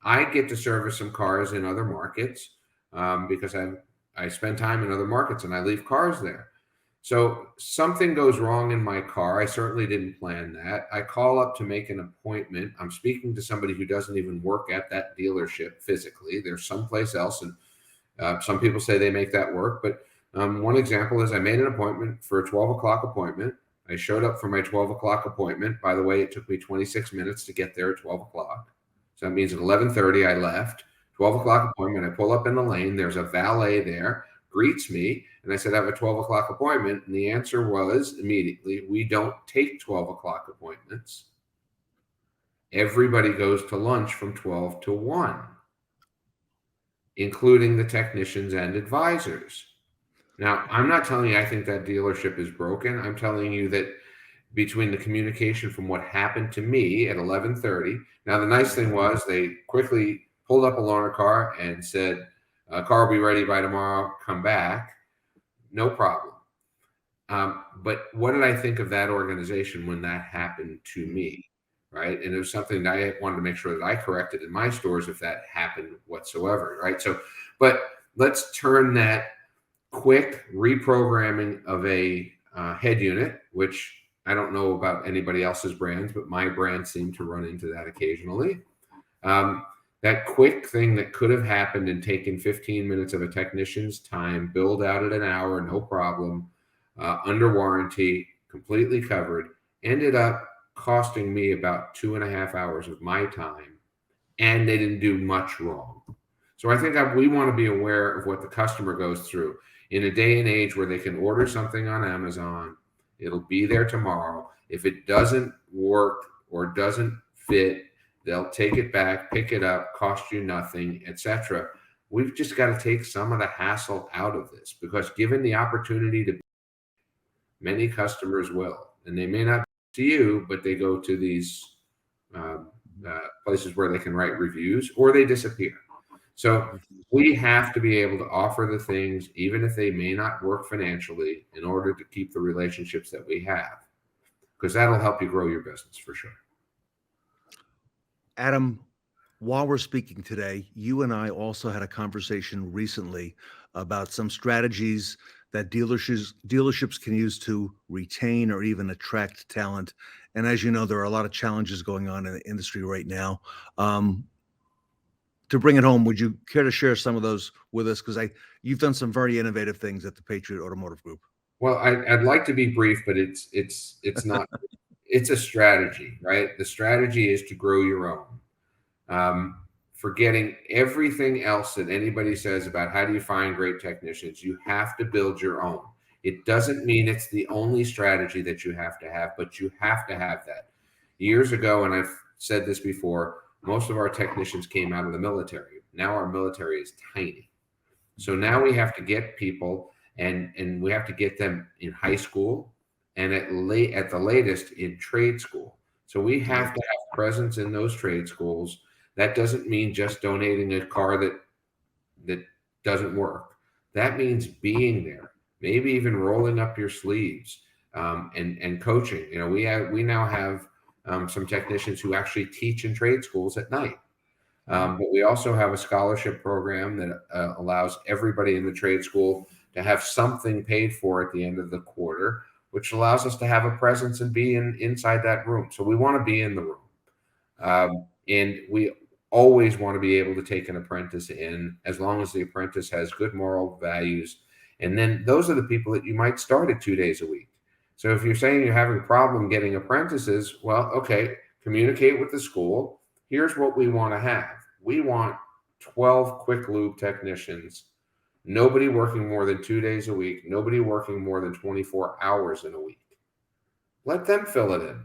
I get to service some cars in other markets because I spend time in other markets and I leave cars there. So something goes wrong in my car. I certainly didn't plan that. I call up to make an appointment. I'm speaking to somebody who doesn't even work at that dealership physically. They're someplace else. And some people say they make that work. But one example is I made an appointment for a 12 o'clock appointment. I showed up for my 12 o'clock appointment. By the way, it took me 26 minutes to get there at 12 o'clock. So that means at 11:30 I left. 12 o'clock appointment. I pull up in the lane. There's a valet there, greets me. And I said, I have a 12 o'clock appointment. And the answer was immediately, we don't take 12 o'clock appointments. Everybody goes to lunch from 12 to 1, including the technicians and advisors. Now, I'm not telling you I think that dealership is broken. I'm telling you that between the communication from what happened to me at 11:30. Now, the nice thing was they quickly pulled up a loaner car and said, car will be ready by tomorrow, come back. No problem. But what did I think of that organization when that happened to me, right? And it was something that I wanted to make sure that I corrected in my stores if that happened whatsoever, right? So, but let's turn that quick reprogramming of a head unit, which I don't know about anybody else's brands, but my brand seemed to run into that occasionally. That quick thing that could have happened and taken 15 minutes of a technician's time, billed out at an hour, no problem, under warranty, completely covered, ended up costing me about 2.5 hours of my time, and they didn't do much wrong. So I think that we want to be aware of what the customer goes through. In a day and age where they can order something on Amazon, it'll be there tomorrow. If it doesn't work or doesn't fit, they'll take it back, pick it up, cost you nothing, etc. We've just got to take some of the hassle out of this, because given the opportunity to, many customers will, and they may not to you, but they go to these places where they can write reviews, or they disappear. So we have to be able to offer the things, even if they may not work financially, in order to keep the relationships that we have, because that'll help you grow your business for sure. Adam, while we're speaking today, you and I also had a conversation recently about some strategies that dealerships can use to retain or even attract talent. And as you know, there are a lot of challenges going on in the industry right now. To bring it home, would you care to share some of those with us? Because you've done some very innovative things at the Patriot Automotive Group. Well, I'd like to be brief, but it's not. It's a strategy, right? The strategy is to grow your own. Forgetting everything else that anybody says about how do you find great technicians, you have to build your own. It doesn't mean it's the only strategy that you have to have, but you have to have that. Years ago, and I've said this before, most of our technicians came out of the military. Now our military is tiny. So now we have to get people, and we have to get them in high school, and at the latest in trade school. So we have to have presence in those trade schools. That doesn't mean just donating a car that doesn't work. That means being there, maybe even rolling up your sleeves, and coaching. You know, we now have some technicians who actually teach in trade schools at night. But we also have a scholarship program that allows everybody in the trade school to have something paid for at the end of the quarter, which allows us to have a presence and be inside that room. So we want to be in the room. And we always want to be able to take an apprentice in, as long as the apprentice has good moral values. And then those are the people that you might start at 2 days a week. So if you're saying you're having a problem getting apprentices, well, okay, communicate with the school. Here's what we want to have. We want 12 quick lube technicians, nobody working more than 2 days a week, nobody working more than 24 hours in a week. Let them fill it in.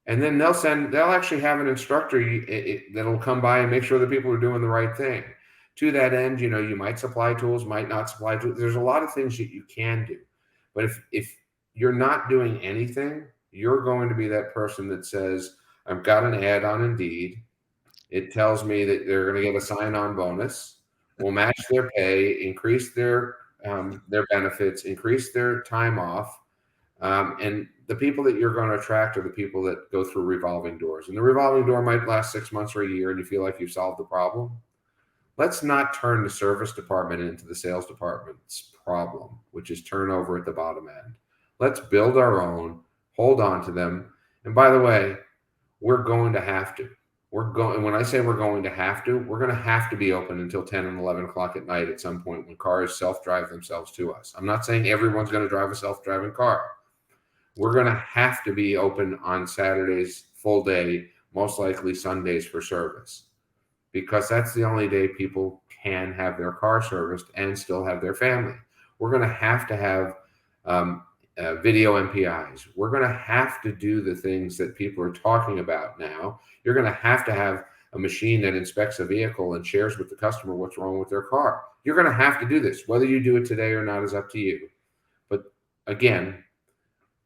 And then they'll actually have an instructor that'll come by and make sure that people are doing the right thing. To that end, you know, you might supply tools, might not supply tools. There's a lot of things that you can do. But if you're not doing anything, you're going to be that person that says, I've got an ad on Indeed. It tells me that they're going to get a sign-on bonus. We'll match their pay, increase their benefits, increase their time off. And the people that you're going to attract are the people that go through revolving doors. And the revolving door might last 6 months or a year, and you feel like you've solved the problem. Let's not turn the service department into the sales department's problem, which is turnover at the bottom end. Let's build our own, hold on to them. And by the way, we're going to have to. When I say we're going to have to be open until 10 and 11 o'clock at night at some point when cars self-drive themselves to us. I'm not saying everyone's going to drive a self-driving car. We're going to have to be open on Saturdays, full day, most likely Sundays for service, because that's the only day people can have their car serviced and still have their family. We're going to have video MPIs. We're going to have to do the things that people are talking about now. You're going to have a machine that inspects a vehicle and shares with the customer what's wrong with their car. You're going to have to do this. Whether you do it today or not is up to you. But again,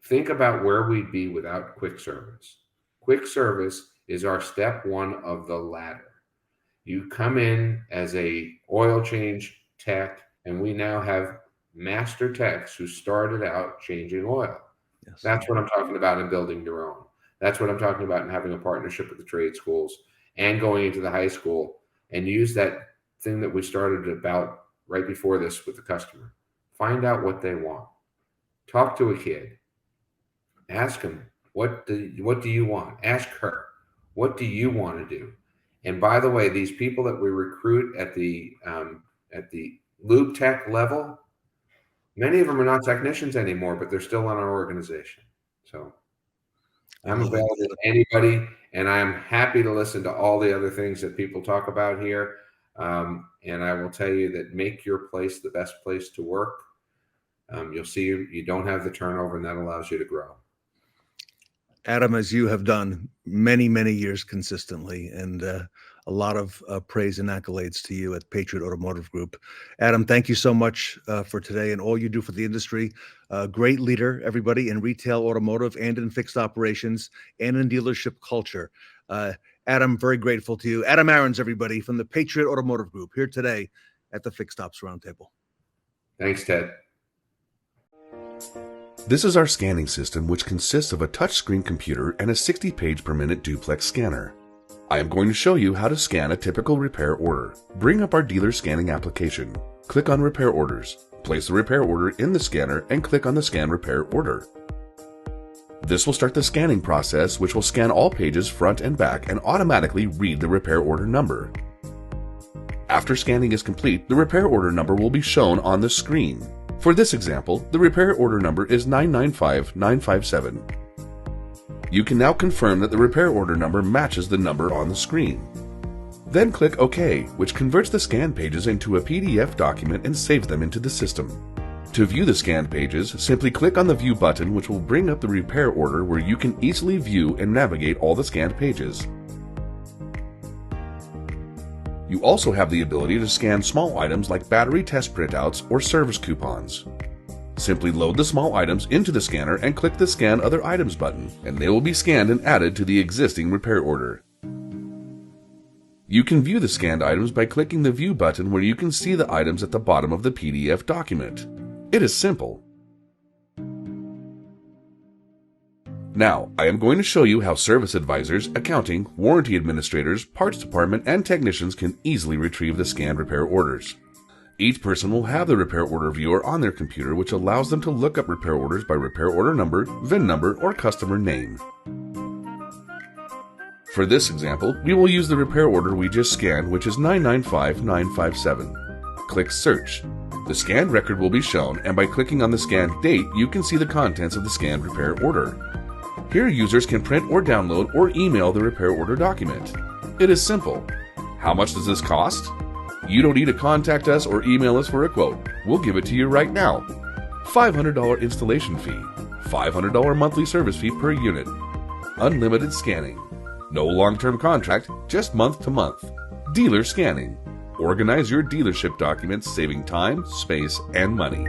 think about where we'd be without quick service. Quick service is our step one of the ladder. You come in as a oil change tech, and we now have master techs who started out changing oil. Yes. That's what I'm talking about in building your own. That's what I'm talking about in having a partnership with the trade schools and going into the high school, and use that thing that we started about right before this with the customer. Find out what they want. Talk to a kid. Ask them, what do you want? Ask her, what do you want to do? And by the way, these people that we recruit at the lube tech level, many of them are not technicians anymore, but they're still on our organization. So I'm available to anybody, and I'm happy to listen to all the other things that people talk about here. And I will tell you that make your place the best place to work. You'll see you don't have the turnover, and that allows you to grow. Adam, as you have done many, many years consistently, and a lot of praise and accolades to you at Patriot Automotive Group. Adam, thank you so much for today and all you do for the industry. Great leader, everybody, in retail, automotive, and in fixed operations, and in dealership culture. Adam, very grateful to you. Adam Arens, everybody, from the Patriot Automotive Group, here today at the Fixed Ops Roundtable. Thanks, Ted. This is our scanning system, which consists of a touchscreen computer and a 60-page per minute duplex scanner. I am going to show you how to scan a typical repair order. Bring up our dealer scanning application. Click on Repair Orders. Place the repair order in the scanner and click on the Scan Repair Order. This will start the scanning process, which will scan all pages front and back and automatically read the repair order number. After scanning is complete, the repair order number will be shown on the screen. For this example, the repair order number is 995957. You can now confirm that the repair order number matches the number on the screen. Then click OK, which converts the scanned pages into a PDF document and saves them into the system. To view the scanned pages, simply click on the View button, which will bring up the repair order where you can easily view and navigate all the scanned pages. You also have the ability to scan small items like battery test printouts or service coupons. Simply load the small items into the scanner and click the Scan Other Items button, and they will be scanned and added to the existing repair order. You can view the scanned items by clicking the View button where you can see the items at the bottom of the PDF document. It is simple. Now, I am going to show you how service advisors, accounting, warranty administrators, parts department, and technicians can easily retrieve the scanned repair orders. Each person will have the repair order viewer on their computer, which allows them to look up repair orders by repair order number, VIN number, or customer name. For this example, we will use the repair order we just scanned, which is 995957. Click Search. The scanned record will be shown, and by clicking on the scanned date, you can see the contents of the scanned repair order. Here, users can print or download or email the repair order document. It is simple. How much does this cost? You don't need to contact us or email us for a quote. We'll give it to you right now. $500 installation fee. $500 monthly service fee per unit. Unlimited scanning. No long-term contract, just month to month. Dealer scanning. Organize your dealership documents, saving time, space, and money.